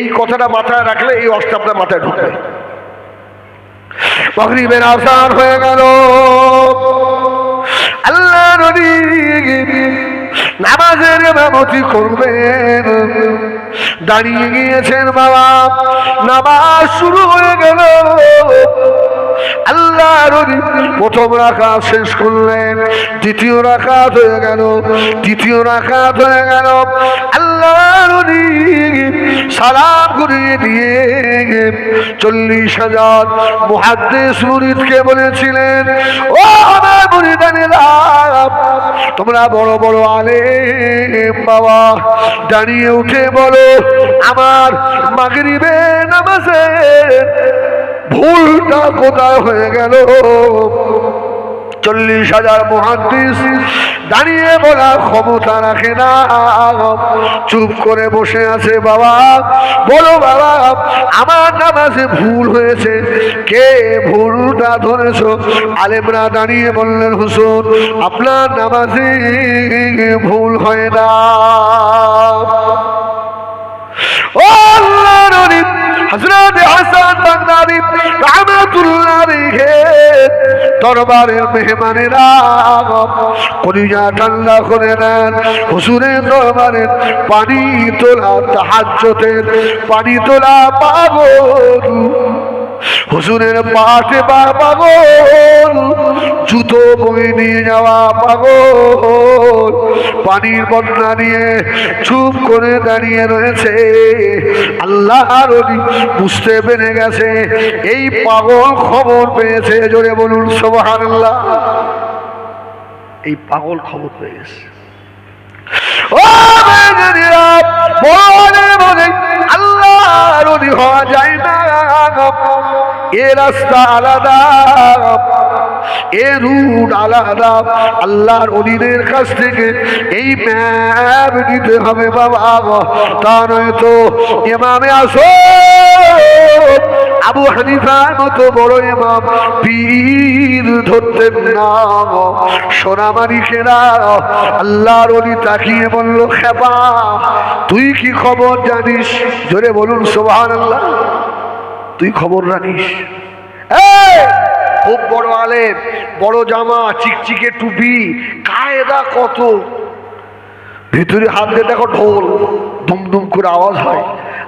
এই কথাটা মাথায় রাখলে এই অবস্থা আপনার মাথায় ঢুকবে। মাগরিবের আযান হয়ে গেল, আল্লাহ নবী নামাজের ইমামতি করবেন, দাঁড়িয়ে গিয়েছেন। বাবা নামাজ শুরু হয়ে গেল, প্রথম রাকাত শেষ করলেন, দ্বিতীয় রাকাত হয়ে গেল, তৃতীয় রাকাত হয়ে গেল। আল্লাহ সালাম ঘুরিয়ে দিয়ে 40,000 মুহাদ্দিস মুরিদকে বলেছিলেন, ও আমার মুরিদানেরা, তোমরা বড় বড় আলেম বাবা, দাঁড়িয়ে উঠে বলো আমার মাগরিবের নামাজে ভুলটা কোথায় হয়ে গেল। 40,000 মুহাদ্দিস দাঁড়িয়ে বলার ক্ষমতা রাখে না, চুপ করে বসে আছে। বাবা বলো বাবা, আমার নামাজে ভুল হয়েছে, কে ভুলটা ধরেছো? আলেমরা দাঁড়িয়ে বললেন, হুজুর আপনার নামাজে ভুল হয় না। ও আল্লাহর নবী হযরত হাসান বাগদাদী রাহমাতুল্লাহ আলাইহি দরবারের মেহমানেরা কলিজা ঠান্ডা করে নেন। হুজুরের দরবারের পানি তোলা, তাহাজ্জুদের পানি তোলা পাগল, হুজুরের পাটে পাগল, জুতো বয়ে নিয়ে যাওয়া পাগল, পানির বন্যা নিয়ে চুপ করে দাঁড়িয়ে রয়েছে। আল্লাহর ওলি বুঝতে পেরে গেছে এই পাগল খবর পেয়েছে। জোরে বলুন সুবহানাল্লাহ। এই পাগল খবর পেয়ে গেছে। ও মেয়েরা বলে বলে আল্লাহর ওলি হওয়া যায় না, এ রাস্তা আলাদা, এ রুট আলাদা। আল্লাহর ওলিদের কাছ থেকে এই ম্যাপ নিতে হবে বাবা, তা নয়তো ইমামে আযম আবু হানিফার মতো বড় ইমাম পীর ধরতেন না। সোনামানিকেরা আল্লাহর ওলি তাকিয়ে বলল, খেপা তুই কি খবর জানিস? জোরে বলুন সুবহানাল্লাহ। তুই খবর জানিস? খুব বড় আলেম, বড় জামা, চিকচিকে টুপি, কায়দা কত, ভিতরে হাত দিয়ে দেখো ঢোল দুমদুম করে আওয়াজ হয়,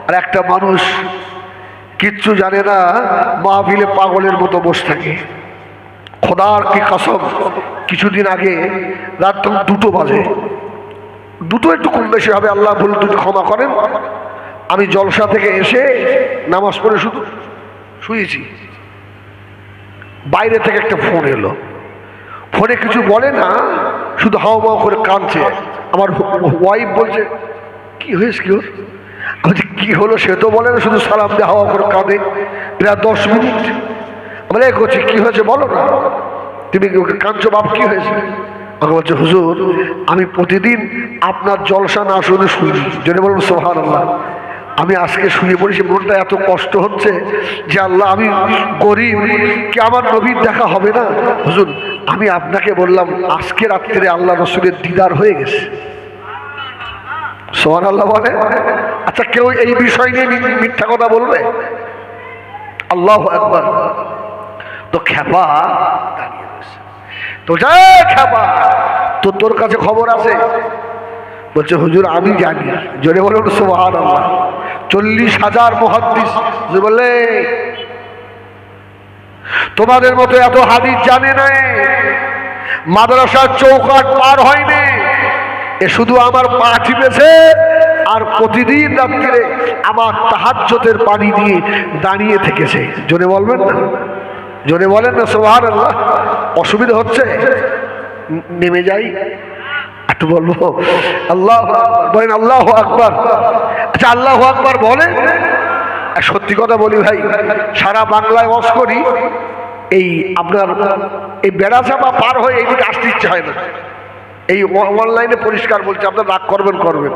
আর একটা মানুষ কিচ্ছু জানে না, মাহফিলে পাগলের মতো বসে থাকে। খোদার কি কসম, কিছুদিন আগে রাত তখন 2টো বাজে, 2টো একটু কম বেশি হবে, আল্লাহ ভুল দুটো ক্ষমা করেন। আমি জলসা থেকে এসে নামাজ পড়ে শুধু শুয়েছি, বাইরে থেকে একটা ফোন এলো। ফোনে কিছু বলে না, শুধু হাওয়া হাওয়া করে কাঁদছে। আমার ওয়াইফ বলছে, কি হয়েছে কি ওর? বলছি কি হলো সে তো বলে না, শুধু সালাম দিয়ে হাওয়া করে কাঁদে। প্রায় 10 মিনিট আমরা করছি, কি হয়েছে বলো না, তুমি কাঁদছো বাপ, কি হয়েছে? আমাকে বলছে, হুজুর আমি প্রতিদিন আপনার জলসা না শুনে শুনি। জেনে বলুন সুবহানাল্লাহ। আমি আজকে শুয়ে পড়েছি, মনটা এত কষ্ট হচ্ছে যে আল্লাহ আমি গরিব, কি আমার নবীর দেখা হবে না? হুজুর আমি আপনাকে বললাম আজকে রাত্রে আল্লাহ রসুলের দিদার হয়ে গেছে। সুবহানাল্লাহ বলে। আচ্ছা কেউ এই বিষয় নিয়ে মিথ্যা কথা বলবে? আল্লাহু আকবার। তো খেপা দাঁড়িয়ে রয়েছে, তো যাই খেপা, তো তোর কাছে খবর আছে? বলছে হুজুর আমি জানি। জোরে বলুন সুবহানাল্লাহ। 40,000 মুহাদ্দিস বলে তোমাদের মতো এত হাদিস জানে না, মাদ্রাসার চৌকাট পার হয়নি, এ শুধু আমার পা টিপেছে আর প্রতিদিন রাত্রে আমার তাহাজ্জুদের পানি দিয়ে দাঁড়িয়ে থেকেছে। জোরে বলবেন না? জোরে বলেন না সুবহানাল্লাহ। অসুবিধা হচ্ছে? নেমে যাই একটু বলবো আল্লাহ বলেন, আল্লাহু আকবার। আচ্ছা আল্লাহু আকবার বলেন। সত্যি কথা বলি ভাই, সারা বাংলায় ওয়াজ করি, এই আপনার এই বেড়াচাপা পার হয়ে এইদিকে আসতে ইচ্ছে হয় না। এই অনলাইনে পরিষ্কার বলছে, আপনার রাগ করবেন করবেন,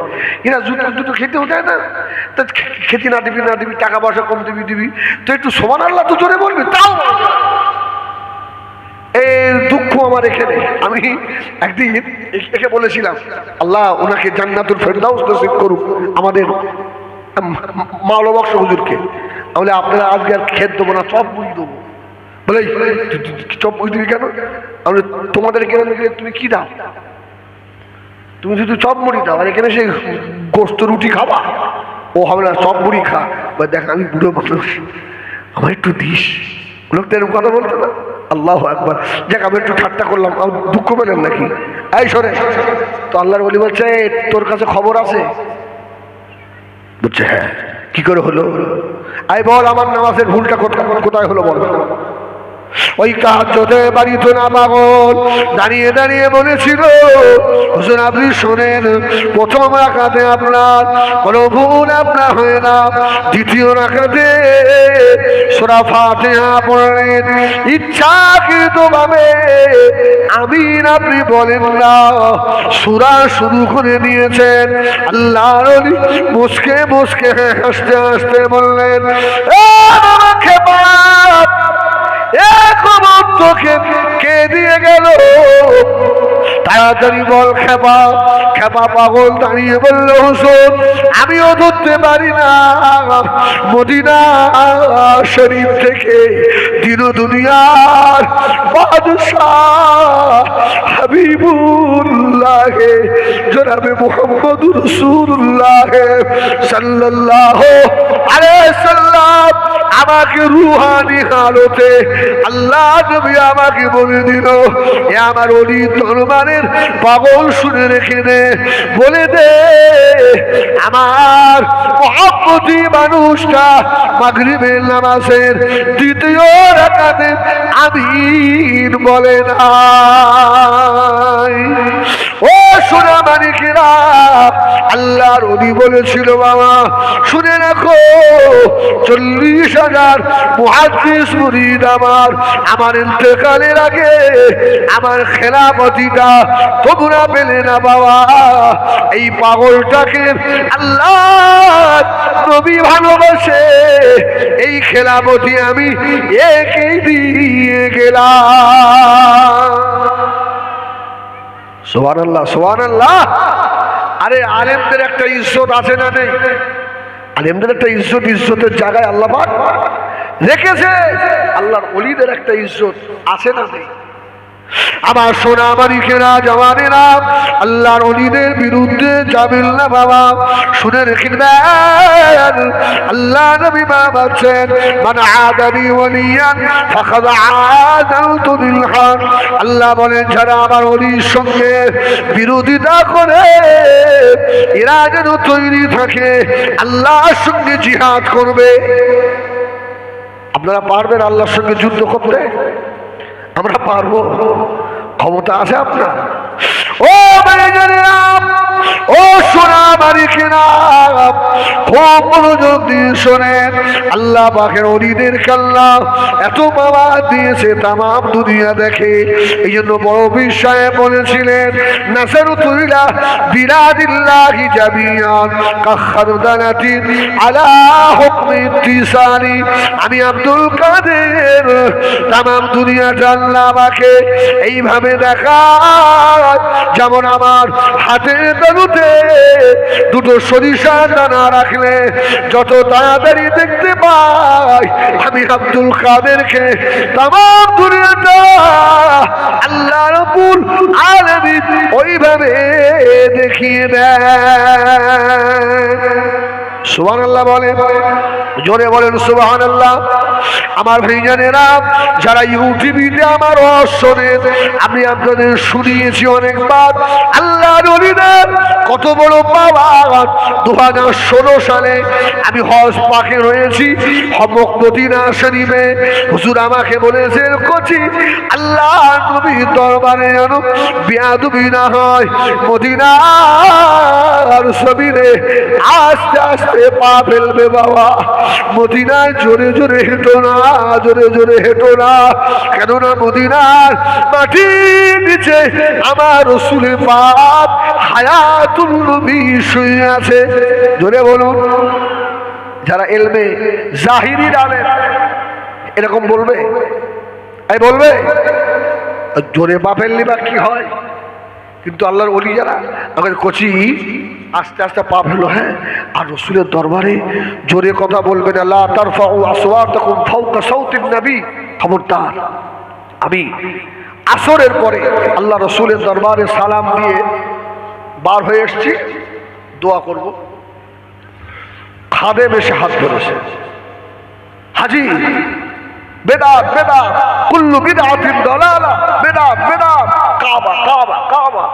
এরা দুটো খেতে উঠায় না, তা খেতে না দিবি না দিবি, টাকা পয়সা কম দিবি, তো একটু সুবহানাল্লাহ তো জোরে বলবি, তাও এর দুঃখ আমার এখানে। আমি একদিন একে বলেছিলাম, আল্লাহ ওনাকে জান্নাতুল ফেরদাউস নসিব করুক, আমাদের মাওলানা বক্স হুজুরকে। বলে আপনারা আজকে আর খেত দেবো না, চপ মুড়ি দেবো। বলে চপ মুড়ি দিবি কেন? আমি তোমাদের এখানে তুমি কি দাও? তুমি শুধু চপ মুড়ি দাও, আর এখানে সেই গোস্ত রুটি খাবা? ও হবে না, চপ মুড়ি খা। দেখ আমি বুড়ো মানুষ, আমার একটু দিস। লোকটা এরকম কথা বলতো না। আল্লাহু আকবার। যাক, আমি একটু ঠাট্টা করলাম, দুঃখ পেলেন নাকি? এই শোনে, তো আল্লাহর ওলি বলছে তোর কাছে খবর আছে? বলছে হ্যাঁ। কি করে হলো? আই বল, আমার নামাজের ভুলটা কোথায় হলো বল। ওই কাহাজ্জুদের বাড়িতে না পাগল দাঁড়িয়ে দাঁড়িয়ে বলেছিল, হুজুর আপনি শোনেন, প্রথম রাকাতে আপনার কোনো ভুল আপনার হয় না, দ্বিতীয় রাকাতে সূরা ফাতিহা পড়লেন, ইচ্ছাকৃতভাবে আমিন আপনি বলেন না, সূরা শুরু করে দিয়েছেন। আল্লাহর ওলি মুস্কে মুস্কে হাসতে হাসতে বললেন, এ বাবা খেপা, তোকে কে দিয়ে গেল? তাড়াতাড়ি বল খেপা। খেপা পাগল দাঁড়িয়ে বলল, হুজুর আমিও ধরতে পারি না, মদিনা শরীফ থেকে দিন দুনিয়ার বাদশাহ হাবিবুল্লাহ জনাবে মুহাম্মদুর রাসূলুল্লাহ সাল্লাল্লাহু আলাইহি সাল্লাম আমাকে রুহানি হালতে আল্লাহ নবী আমাকে বলে দিল, এ আমার ওলি দরবারের পাগল শুনে রেখে দে, বলে দে আমার মুহাম্মদি মানুষটা মাগরিবের নামাজের দ্বিতীয় রাকাতে আমিন বলে নাই। ও সোনা মানিকেরা, আল্লাহর ওলি বলেছিল, বাবা শুনে রাখো, 40,000 মুহাদ্দিস মুরিদ আমার ইন্তেকালের আগে আমার খেলাফতিটা তোমরা পেলে না বাবা। এই পাগলটাকে আল্লাহ নবী ভালোবাসে, এই খেলাফতি আমি একেই দিয়ে গেলাম। সুবহানাল্লাহ, সুবহানাল্লাহ। আরে আলেমদের একটা ইজ্জত আছে না নেই? আলেমদের একটা ইজ্জতের জায়গায় আল্লাহ পাক রেখেছে। আল্লাহর ওলিদের একটা ইজ্জত আছে না নেই? আমার সোনা মানিকেরা, জওয়ানেরা, আল্লাহর ওলিদের বিরুদ্ধে যাবেন না বাবা। শুনে রেখেন, আল্লাহ নবী বলেছেন, মান আদানি ওয়ালিয়ান ফাকাদ আযালতু বিল হক। আল্লাহ বলেন, যারা আমার ওলির সঙ্গে বিরোধিতা করে এরা যেন তৈরি থাকে আল্লাহর সঙ্গে জিহাদ করবে। আপনারা পারবেন আল্লাহর সঙ্গে যুদ্ধ করতে? আমরা পারবো? ক্ষমতা আছে আপনার? ও ভাইজানেরা, ও সোনা মানিকেরা, খুব মনোযোগ দিয়ে শোনেন। আল্লাহ পাকের ওলিদের আল্লাহ এত বাবা দিয়েছে, তামাম দুনিয়া দেখে। এই জন্য বড় পীর সাহেব বলেছিলেন, নাসারুতুল্লাহ বিরাদিল্লাহি জামিয়ান কাখারদানাতিন আলা হুকমি ইত্তিসালি। আমি আব্দুল কাদের তামাম দুনিয়াটা আল্লাহ আমাকে এইভাবে দেখায়, যেমন আমার হাতের তালুতে দুটো সরিষার দানা রাখলে যত তাড়াতাড়ি দেখতে পাই, আমি আব্দুল কাদেরকে তামাম দুনিয়াটা আল্লাহ রাব্বুল আলামিন ওইভাবে দেখিয়ে দেন। সুবহানাল্লাহ বলেন, জোরে বলেন সুবহানাল্লাহ। আমার ভাইজানেরা, যারা ইউটিউবে আমার শোনেন, আমি আপনাদের শুনিয়েছি অনেকবার আল্লাহর ওলিদের কত বড় পাওয়া। 2016 সালে আমি হজ পাকে রয়েছি, হমক মদিনা শরীফে। হুজুর আমাকে বলেছেন, কচি আল্লাহ নবীর দরবারে যেন বেয়াদবি না হয়, মদিনার জমিনে আস্তে আস্তে পা ফেলবে বাবা। মদিনায় জোরে জোরে হেঁটো না, জোরে জোরে হেঁটো না, কেননা মদিনার মাটির নিচে আমার রাসূলের পাক হায়াতুল নবী শুয়ে আছে। জোরে বলুন। যারা এলমে জাহিরির আলেম এরকম বলবে, এই বলবে জোরে পা ফেললে বা কি হয়? কিন্তু আল্লাহর ওলি যারা আমাদের কচি আস্তে আস্তে পা ফেলো, হ্যাঁ, আর রসুলের দরবারে জোরে কথা বলবেন, লা তারফাউ আসওয়াতাকুম ফাওকা সাউতিন নবী। খবরদার, আমি আসরের পরে আল্লাহ রসুলের দরবারে সালাম দিয়ে বার হয়ে এসছি, দোয়া করব। খাদেম এসে হাত ধরেছে, হাজি বেদাত বেদাত, কুল্লু বিদআতিন দালালা, বেদাত বেদাত, কাবা কাবা কাবা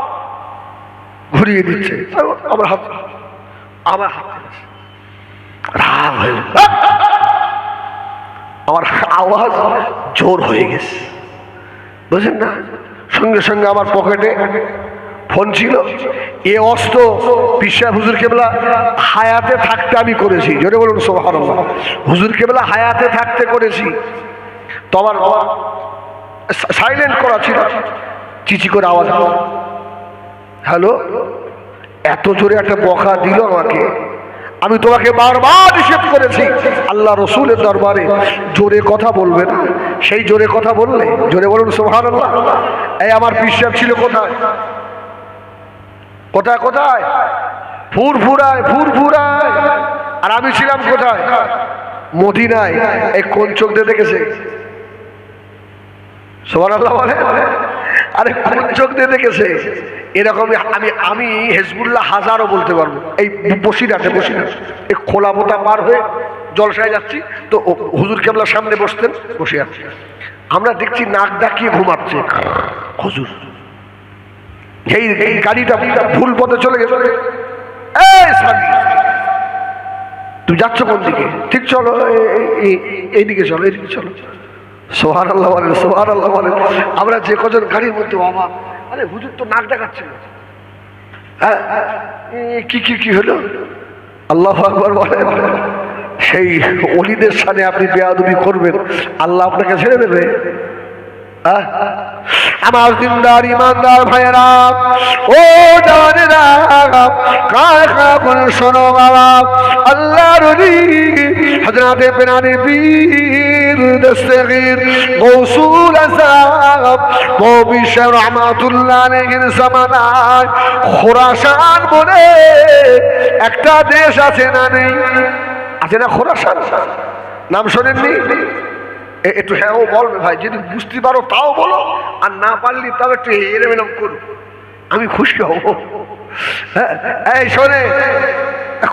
ঘুরিয়ে দিচ্ছে। আমার হাত রাগ হয়ে আমার আওয়াজ জোর হয়ে গেছে, বুঝলেন না? সঙ্গে সঙ্গে আমার পকেটে ফোন ছিল। এ অস্ত্র পীর সাহেব হুজুর কেবলা হায়াতে থাকতে আমি করেছি, জোরে বলুন সুবহানাল্লাহ। হুজুর কেবলা হায়াতে থাকতে করেছি। তো আমার সাইলেন্ট করা ছিল, চিচি করে আওয়াজ, হ্যালো, এত জোরে একটা বকা দিল আমাকে। আমি তোমাকে বারবার নিষেধ করেছি আল্লাহ রসুলের দরবারে জোরে কথা বলবে না। সেই জোরে কথা বললে, জোরে বলুন সুবহানাল্লাহ। এই আমার পীর সাহেব ছিল কোথায় কোথায় কোথায়? ফুরফুরায় ফুরফুরায়। আর আমি ছিলাম কোথায়? মদিনায়। এই কোন চোখ দিয়ে দেখেছে? সুবহানাল্লাহ বলে। আরে কোন চোখ দিয়ে দেখেছে? এরকমই আমি হিজবুল্লাহ হাজারও বলতে পারবো। এই বসিরহাট এই খোলাপোতা পার হয়ে জলসায় যাচ্ছি, তো হুজুর কেবলার সামনে বসতেন, বসে আছে। আমরা দেখছি নাক ডাকিয়ে ঘুমাচ্ছে হুজুর। এই গাড়িটা ভুল পথে চলে গেছে। এই সামি, তুমি যাচ্ছ কোন দিকে? ঠিক চলো, এইদিকে চলো, এইদিকে চলো। সুবহানাল্লাহ বলেন, সুবহানাল্লাহ বলেন। আমরা যে কজন গাড়ির মধ্যে, বাবা, আরে হুজুর তো নাক ডাকাচ্ছিল। কি কি কি হলো? আল্লাহু আকবার বলেন। সেই ওলিদের সামনে আপনি বেয়াদবি করবেন, আল্লাহ আপনাকে ছেড়ে দেবে? আমার দিনদার ইমানদার ভাইয়েরা, ও জানেরা, শোনো বাবা, আল্লাহর ওলি হযরতে পেরানে পীর দস্তগীর গৌসুল আযম নবী শাহ রাহমাতুল্লাহ আলাইহির জামানায় খোরাসান বলে একটা দেশ আছে, না নেই? আছে না খোরাসান? নাম শোনেননি? একটু হ্যাঁ ও বলবে ভাই, যদি বুঝতে পারো তাও বলো, আর না পারলি তাও একটু এরমেলাম করো, আমি খুশি হব। এই শোনে,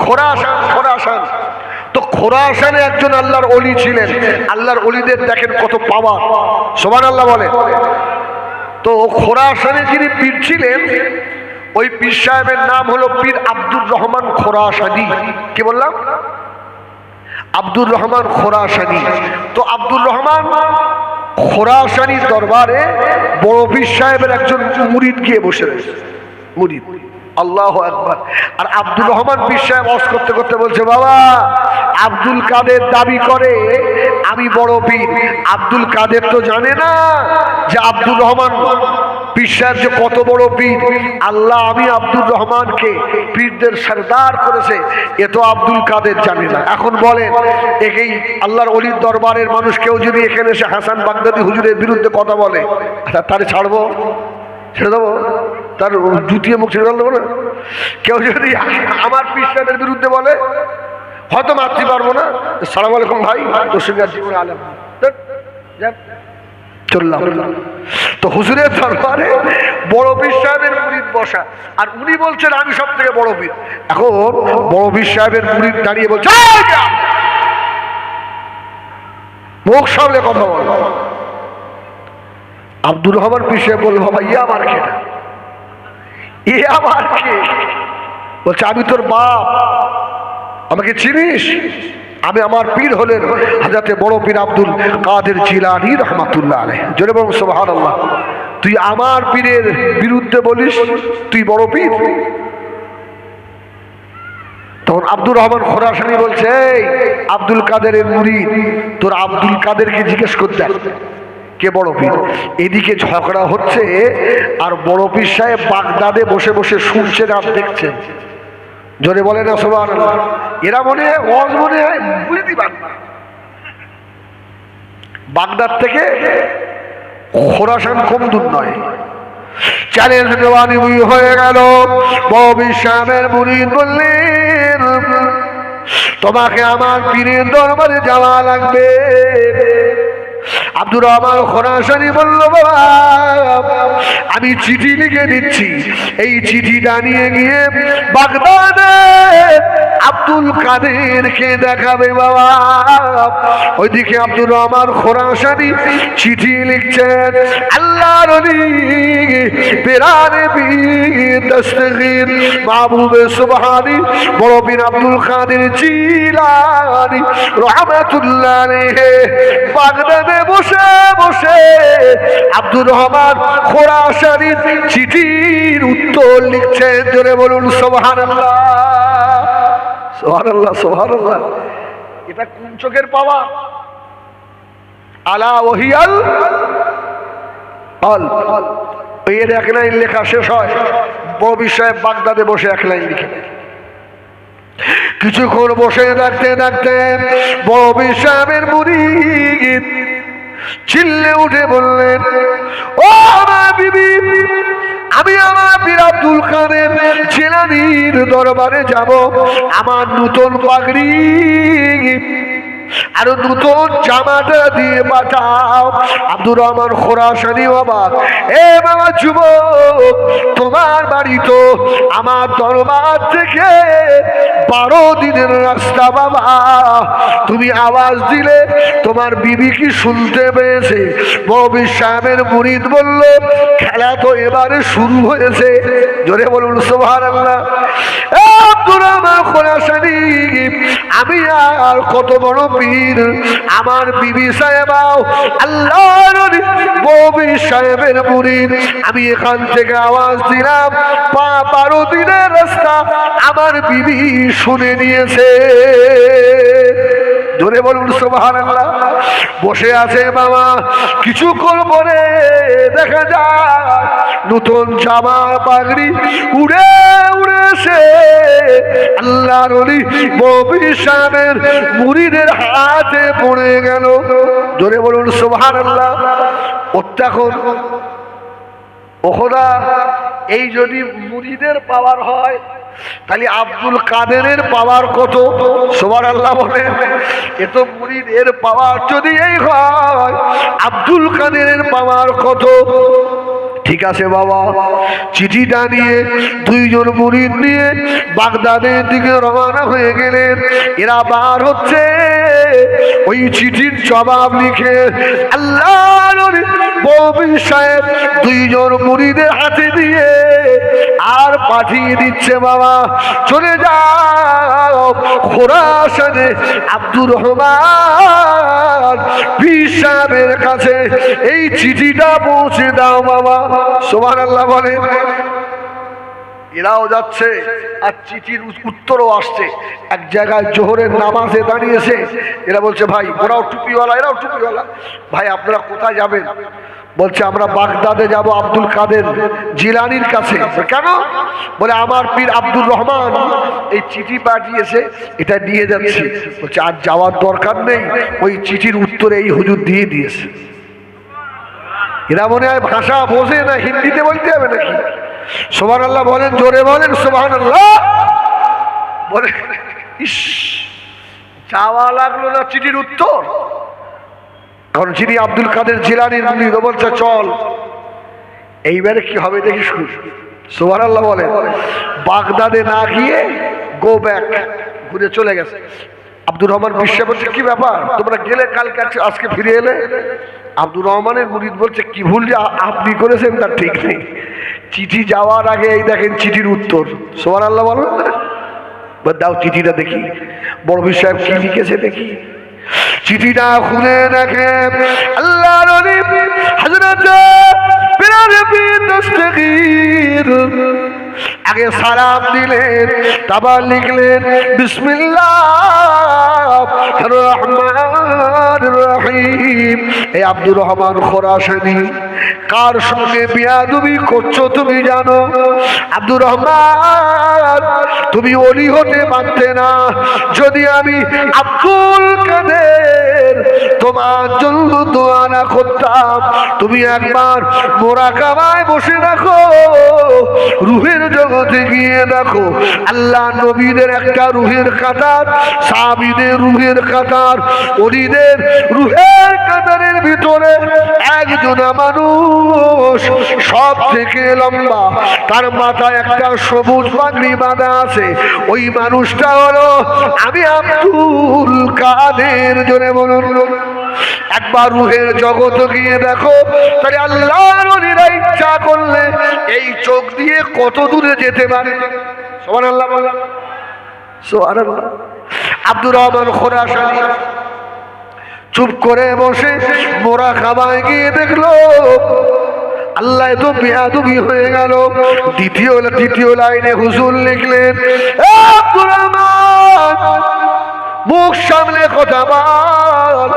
খোরাসান, খোরাসান। তো খোরাসানে একজন আল্লাহর ওলি ছিলেন। আল্লাহর ওলিদের দেখেন কত পাওয়ার, সুবহানাল্লাহ বলে। তো খোরাসানে যিনি পীর ছিলেন, ওই পীর সাহেবের নাম হলো পীর আব্দুর রহমান খোরাসানি। কি বললাম? আব্দুর রহমান খোরাসানি। তো আব্দুর রহমান খোরাসানির দরবারে বড় পীর সাহেবের একজন মুরিদ গিয়ে বসে রয়েছে, মুরিদ। আল্লাহু আকবার। আর আব্দুর রহমান পীর সাহেব ওয়াজ করতে করতে বলছে, বাবা, আব্দুল কাদের দাবি করে আমি বড় পীর। আব্দুল কাদের তো জানে না যে আব্দুর রহমান পীর সাহেব যে কত বড় পীর। আল্লাহ আমি আব্দুর রহমানকে পীরদের সরদার করেছে, এ তো আব্দুল কাদের জানে না। এখন বলেন, এই আল্লাহর ওলির দরবারের মানুষ কেউ যদি এখানে এসে হাসান বাগদাদি হুজুরের বিরুদ্ধে কথা বলে, তারে ছাড়বো? ছেড়ে দেবো? তার জুতিয়ে মুখ ছেড়ে দেবো না? কেউ যদি আমার পীর সাহেবের বিরুদ্ধে বলে, হয়তো মারতে পারবো না, সালাম আলাইকুম ভাই, তোর সঙ্গে জীবনে আলেম চললাম। তো হুজুরের দরবারে বড় পীর সাহেবের মুরিদ বসা, আর উনি বলছেন আমি সব থেকে বড় পীর। এখন বড় পীর সাহেবের মুরিদ দাঁড়িয়ে বলছে, মুখ সামলে কথা বল। আব্দুর রহমান পীর সাহেব বলল, বাবা, ইয়ে আমার কে? ইয়ে আমার কে? বলছে, আমি তোর বাপ, আমাকে চিনিস? আমি, আমার পীর হলেন হযরতে বড় পীর আব্দুল কাদের জিলানী রাহমাতুল্লাহ আলাইহি। জোরে বলুন সুবহানাল্লাহ। তুই আমার পীরের বিরুদ্ধে বলিস তুই বড় পীর? তখন আব্দুর রহমান খোরাসানি বলছে, এই আব্দুল কাদেরের মুরিদ, তোর আব্দুল কাদেরকে জিজ্ঞেস করতে কে বড় পীর। এদিকে ঝগড়া হচ্ছে, আর বড় পীর সাহেব বাগদাদে বসে বসে শুনছেন আর দেখছেন। জোরে বলে না সুবহানাল্লাহ। এরা মনে হয় ওয়াজ মনে হয় বুঝতে পারে না। বাগদাদ থেকে খোরাসান কম দূর নয়। চ্যালেঞ্জ দেওয়ানি হয়ে গেল। বড় পীর সাহেবের মুরিদ বললেন, তোমাকে আমার পীরের দরবারে যাওয়া লাগবে। আব্দুর রহমান খোরাসানি বলল, বাবা আমি চিঠি লিখে দিচ্ছি, এই চিঠিটা নিয়ে গিয়ে বাগদাদে আব্দুল কাদেরকে দেখাবে বাবা। ওইদিকে আব্দুর রহমান খোরাসানি চিঠি লিখছেন, আল্লাহর ওলি পেরানে বীর দস্তগীর মাহবুবে সুবহানী বড় পীর আব্দুল কাদের জিলানী রাহমাতুল্লাহ আলাইহি বাগদাদে বসে বসে আব্দুর রহমান খোরাসানির চিঠির উত্তর লিখছেন। জোরে বলুন সুবহানাল্লাহ, সুবহানাল্লাহ, সুবহানাল্লাহ। এটা কোন চোখের পাওয়া? আলা ওহিয়াল আল। এর এক লাইন লেখা শেষ হয়, বড় সাহেব বাগদাদে বসে এক লাইন লিখে। কিছুক্ষণ বসে থাকতে থাকতে বড় সাহেবের মুরিদ চিল্লে উঠে বললেন, ও আমার বিবি, আমি আমার পীর আব্দুল কাদের জিলানীর দরবারে যাব, আমার নতুন পাগড়ি আর নতুন জামাটা দিয়ে পাঠাও। আব্দুর রহমান খোরাসানি বাবা, এ বাবা যুবক, তোমার বাড়ি তো আমার দরবার থেকে 12 দিনের রাস্তা বাবা, তুমি আওয়াজ দিলে তোমার বিবি কি শুনতে পেয়েছে? ববির সাহেবের মুরিদ বলল, খেলা তো এবারে শুরু হয়েছে। জোরে বলুন সুবহানাল্লাহ। আব্দুর রহমান খোরাসানি, আমি আর কত বড় পীর, আমার বিবি সাহেবাও আল্লাহর ববির সাহেবের মুরিদ, আমি এখান থেকে আওয়াজ দিলাম, 12 দিনের রাস্তা আমার বিবি শুনে নিয়েছে। জোরে বলুন সুবহানাল্লাহ। বসে আছে বাবা, কিছুক্ষণ পরে দেখা যায় নতুন জামা পাগড়ি উড়ে উড়েছে আল্লাহর ওলি ববির সাহেবের মুরিদের হাতে পড়ে গেল। জোরে বলুন সুবহানাল্লাহ। তখন ও খোদা, এই যদি মুরিদের পাওয়ার হয় তাহলে আব্দুল কাদেরের পাওয়ার কত? সুবহানাল্লাহ বলেন। এ তো মুরিদের পাওয়ার যদি এই হয়, আব্দুল কাদেরের পাওয়ার কত? ঠিক আছে বাবা, চিঠিটা নিয়ে 2 জন মুরিদ নিয়ে বাগদাদের দিকে রওনা হয়ে গেলেন। এরা বার হচ্ছে ওই চিঠির জবাব লিখে আল্লাহর ববির সাহেব 2 জন মুরিদের হাতে দিয়ে আর পাঠিয়ে দিচ্ছে, বাবা চলে যাও খোরাসানে আব্দুর রহমান পীর সাহেবের কাছে এই চিঠিটা পৌঁছে দাও বাবা। সুবহানাল্লাহ বলেন। এরাও যাচ্ছে আর চিঠির উত্তরও আসছে। এক জায়গায় জোহরের নামাজে দাঁড়িয়েছে, এরা বলছে, ভাই ওরাও টুপিওয়ালা এরাও টুপিওয়ালা, ভাই আপনারা কোথায় যাবেন? বলছে আমরা বাগদাদে যাব আব্দুল কাদের জিলানীর কাছে। কেন? বলে আমার পীর আব্দুর রহমান এই চিঠি পাঠিয়েছে, এটা নিয়ে যাচ্ছি। বলছে আর যাওয়ার দরকার নেই, ওই চিঠির উত্তরে এই হুজুর দিয়ে দিয়েছে। এরা মনে হয় ভাষা বোঝে না, হিন্দিতে বলতে হবে নাকি? সুবহানাল্লাহ বলেন, জোরে বলেন সুবহানাল্লাহ। বলে ইস, যাওয়া লাগলো না চিঠির উত্তর। কারণ যিনি আব্দুল কাদের জিলানীর মুরিদ, বলছে চল এইবারে কি হবে দেখিস। সুবহানাল্লাহ বলেন। বাগদাদে না গিয়ে গো ব্যাক, ঘুরে চলে গেছে। আব্দুর রহমান বিশ্বাস বলছে, কি ব্যাপার তোমরা গেলে কালকে আজকে ফিরে এলে? আব্দুর রহমানের মুরিদ বলছে, কি ভুল যে আপনি করেছেন তার ঠিক নেই, চিঠি যাওয়ার আগে এই দেখেন চিঠির উত্তর। সুবহানাল্লাহ বলেন। দাও চিঠিটা দেখি, বড় পীর সাহেব কি লিখেছে দেখি। চিঠিটা খুলে দেখে আল্লাহর ওলি হযরত পীর দস্তগীর আগে সালাম দিলেন, তারপর লিখলেন বিসমিল্লাহির রহমানির রহিম। এই আব্দুর রহমান খোরাসানি কার সঙ্গে বিয়াদবি করছো তুমি জানো? আব্দুর রহমান, তুমি ওলি হতে পারতে না যদি আমি আব্দুল কাদের তোমার জন্য দোয়া না করতাম। তুমি একবার মোরাকাবায় বসে রাখো, রুহের জগতে গিয়ে দেখো আল্লাহ নবীদের একটা রুহের কাতার, সাহাবীদের রুহের কাতার, ওলিদের রুহের কাতারের ভিতরে একজন মানুষ সব থেকে লম্বা, তার মাথায় একটা সবুজ পাগড়ি বাঁধা আছে। ওই মানুষটা হলো আমি আব্দুল কাদের। জোরে বলুন। একবার রুহের জগৎ গিয়ে দেখো, তাহলে আল্লাহর ওলিরা ইচ্ছা করলে এই চোখ দিয়ে কত দূরে যেতে পারে। সুবহানাল্লাহ বলেন, সুবহানাল্লাহ। আব্দুর রহমান খোরাসানি চুপ করে বসে মোরাকাবায় গিয়ে দেখলো আল্লাহ তো বেয়াদবি হয়ে গেল। দ্বিতীয় লাইনে হুজুর লিখলেন, আব্দুর রহমান মুখ সামলে কথা বল।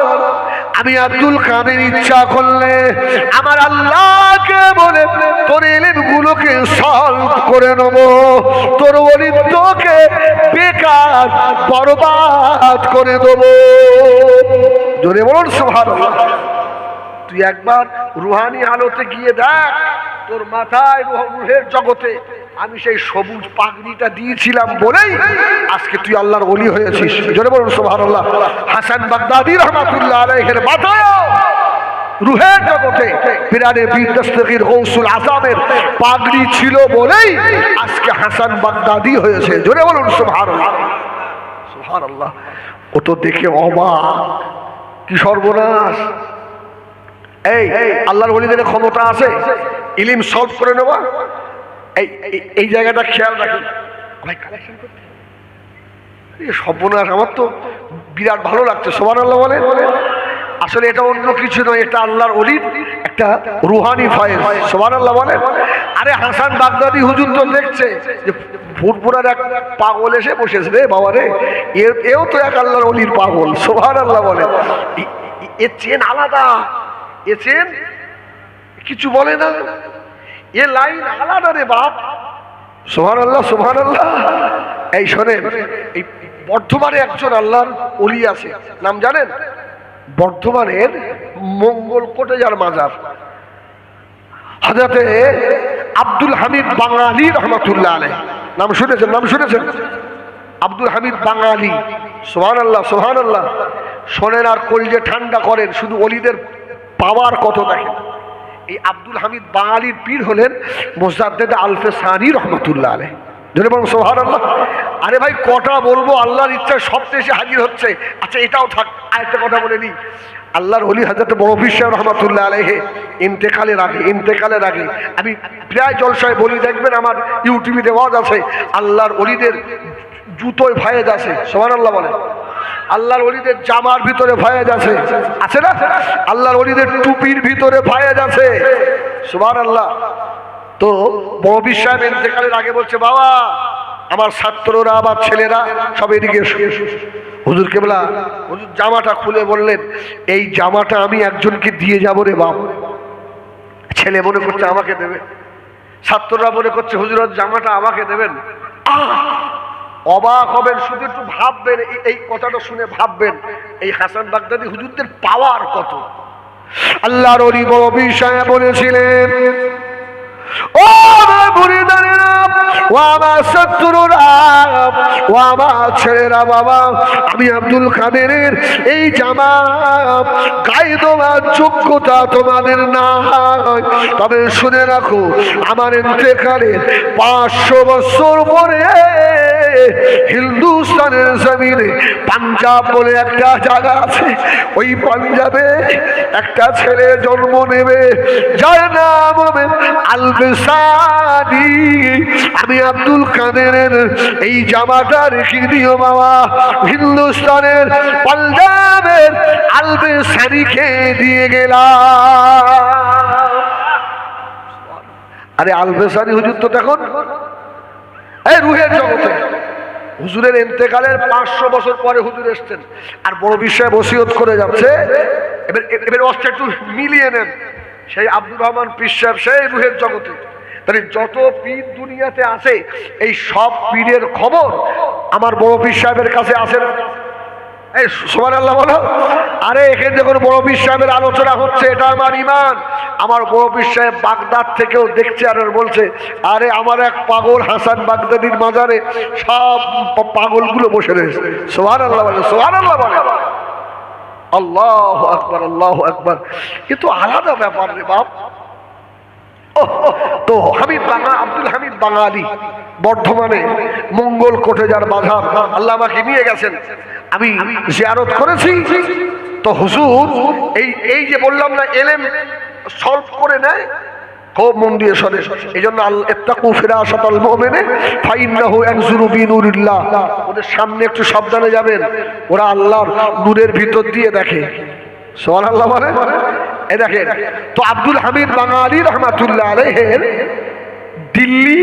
আমি আব্দুল কাদের ইচ্ছা করলে আমার আল্লাহকে বলে তোর ইলম গুলোকে সলভ করে নেব, তোর ওলিত্বকে বেকার বরবাদ করে দেব। জোরে বলুন সুবহানাল্লাহ। তুই একবার রুহানি হালতে গিয়ে দেখ, তোর মাথায় রুহের জগতে আমি সেই সবুজ পাগড়িটা দিয়েছিলাম বলেই আজকে তুই আল্লাহর ওলি হয়েছিস। জোরে বলুন সুবহানাল্লাহ। হাসান বাগদাদি রাহমাতুল্লাহ আলাইহির মাথায় রুহের জগতে পিরানে বীর দস্তগীর গৌসুল আজমের পাগড়ি ছিল বলেই আজকে হাসান বাগদাদি হয়েছে। জোরে বলুন সুবহানাল্লাহ, সুবহানাল্লাহ। ও তো দেখে অবাক, কি সর্বনাশ। এই আল্লাহর ওলিদের ক্ষমতা আছে ইলম সলভ করে নেওয়া। এই জায়গাটা খেয়াল রাখুন ভাই, কালেকশন করতে সর্বনাশ। আমার তো বিরাট ভালো লাগছে। সুবহানাল্লাহ বলে। আসলে এটা অন্য কিছু নয়, এটা আল্লাহর ওলির একটা রুহানি ফয়েজ। সুবহানাল্লাহ বলে। আরে হাসান বাগদাদি হুজুর তো দেখছে যে ফুরফুরার এক পাগল এসে বসেছে রে বাবা রে, এও তো এক আল্লাহর ওলির পাগল। সুবহানাল্লাহ বলে। এ চেন আলাদা, এ চেন কিছু বলে না, এ লাইন আলাদা রে বাপ। সুবহানাল্লাহ, সুবহানাল্লাহ। এই শোনেন, এই বর্ধমানে একজন আল্লাহর ওলি আছে, নাম জানেন? বর্ধমানের মঙ্গলকোটে যার মাজার, হযরতে আব্দুল হামিদ বাঙালি রহমাতুল্লাহ আলাইহি। নাম শুনেছেন? নাম শুনেছেন? আব্দুল হামিদ বাঙালি। সুবহানাল্লাহ, সুবহানাল্লাহ। শোনেন আর কলিজে ঠান্ডা করেন, শুধু ওলিদের পাওয়ার কত দেখেন। এই আব্দুল হামিদ বাঙালির পীর হলেন মুজাদ্দেদ আলফে সানি রহমাতুল্লাহ আলাইহি। ধরে বলুন সুবহানাল্লাহ। আরে ভাই কটা বলবো, আল্লাহর ইচ্ছা সব এসে হাজির হচ্ছে। আচ্ছা এটাও থাক, আরেকটা কথা বলে নিই। আল্লাহর ওলি হযরত বড়পীর সাহেব রহমাতুল্লাহ আলাইহি ইন্তেকালের আগে আমি প্রায় জলসায় বলি, দেখবেন আমার ইউটিউবে দেওয়া আছে, আল্লাহর ওলিদের জুতোয় ফায়েজ আছে। সুবহানাল্লাহ বলে। আল্লাহর ওলিদের জামার ভিতরে ফায়েজ আছে, আছে না? আল্লাহর ওলিদের টুপির ভিতরে ফায়েজ আছে। সুবহানাল্লাহ। তো বড়পীর সাহেব ইন্তেকালের আগে বলছে, বাবা আমার ছাত্ররা, আমার ছেলেরা সব এদিকে এসো। হুজুর কেবলা, হুজুর জামাটা খুলে বললেন, এই জামাটা আমি একজনকে দিয়ে যাবো রে বাপ। ছেলে মনে করছে আমাকে দেবে, ছাত্ররা মনে করছে হুজুর জামাটা আমাকে দেবেন। অবাক হবেন, শুধু একটু ভাববেন, এই কথাটা শুনে ভাববেন এই হাসান বাগদাদি হুজুরদের পাওয়ার কত। আল্লাহর ওলি বড়পীর সাহেব বলেছিলেন, ও আমার মুরিদানেরা, ও আমার ছাত্ররা, ও আমার ছেলেরা, বাবা আমি আব্দুল কাদেরের এই জামা গায়ে দেওয়ার যোগ্যতা তোমাদের নাই, তবে শুনে রাখো আমার ইন্তেকালের 500 বছর পরে হিন্দুস্তানের জমিনে পাঞ্জাব বলে একটা জায়গা আছে, ওই পাঞ্জাবে একটা ছেলে জন্ম নেবে যার নাম হবে আলবেসানি। আমি আব্দুল কাদেরের এই জামাটা রেখে দিও বাবা, হিন্দুস্তানের পাঞ্জাবের আলবেসানিকে দিয়ে গেলাম। আরে আলবেসানি হুজুর তো তখন এই রুহের জগতে, হুজুরের ইন্তেকালের 500 বছর পরে হুজুর এসছেন, আর বড় বিষয়ে ওসিয়ত করে যাচ্ছে। এবার অস্ত্র একটু মিলিয়ে নেন, সেই আব্দুর রহমান পীর সাহেব সেই রুহের জগতে। তাহলে যত পীর দুনিয়াতে আছে এই সব পীরের খবর আমার বড় পীর সাহেবের কাছে আছে না? এই সুবহানাল্লাহ বলো। আরে এখানে যখন বড় পীর সাহেবের আলোচনা হচ্ছে এটা আমার ঈমান। আমার বড় পীর সাহেব বাগদাদ থেকেও দেখছে আর বলছে, আরে আমার এক পাগল হাসান বাগদাদির মাজারে সব পাগলগুলো বসে রয়েছে। সুবহানাল্লাহ বলে, সুবহানাল্লাহ বলে। আল্লাহু আকবার, আল্লাহু আকবার। কিন্তু আলাদা ব্যাপার রে বাপ। তো আব্দুল হামিদ বাঙালি বর্ধমানে মঙ্গল কোটে যার বাজার, আল্লাহ আমাকে নিয়ে গেছেন, আমি জিয়ারত করেছি। তো হুজুর এই যে বললাম না এলেম সলভ করে নেয়, খুব মন দিয়ে শোনে। এই জন্য ইত্তাকু ফিরাসাতাল মুমিনে ফাইন্নাহু ইয়ানজুরু বিনুরিল্লাহ। ওদের সামনে একটু সাবধানে যাবেন, ওরা আল্লাহর নূরের ভিতর দিয়ে দেখে। সুবহানাল্লাহ বলে। এই দেখেন তো আব্দুল হামিদ বাঙালি রহমাতুল্লাহ আলাইহির দিল্লি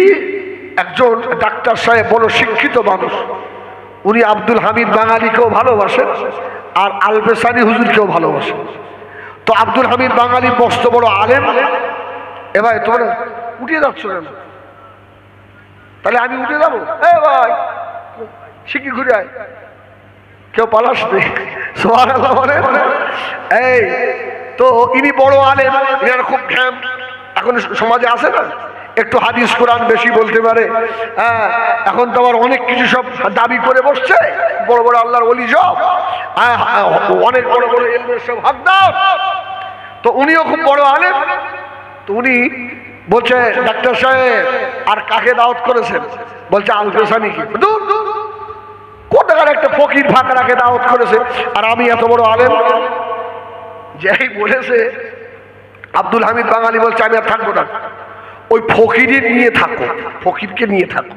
একজন ডাক্তার সাহেব, বড় শিক্ষিত মানুষ। উনি আব্দুল হামিদ বাঙালিকেও ভালোবাসেন আর আলবেসানি হুজুরকেও ভালোবাসেন। তো আব্দুল হামিদ বাঙালি মস্ত বড় আলেম। এবার তোমরা উঠে যাচ্ছ কেন? তাহলে আমি উঠে যাবো? এ ভাই শিখি ঘুরে আয়, কেউ পালাস নেই। সুবহানাল্লাহ বলে। এই তো ইনি বড় আলেম, এনার খুব ঘ্যাম। এখন সমাজে আছে না একটু হাদিস কোরআন বেশি বলতে পারে। হ্যাঁ, এখন তো আবার অনেক কিছু সব দাবি করে বসছে, বড় বড় আল্লাহর ওলি সব, অনেক বড় বড় ইলমের সব হকদার। তো উনিও খুব বড় আলেম। তো উনি বলছে, ডাক্তার সাহেব আর কাকে দাওয়াত করেছেন? বলছে আলফেসানিকে। কোথাকার একটা ফকির ফাঁকরাকে দাওয়াত করেছে, আর আমি এত বড় আলেম। যেই বলেছে আব্দুল হামিদ বাঙালি বলছে, আমি আর থাকবো না, ওই ফকিরের নিয়ে থাকো, ফকিরকে নিয়ে থাকো।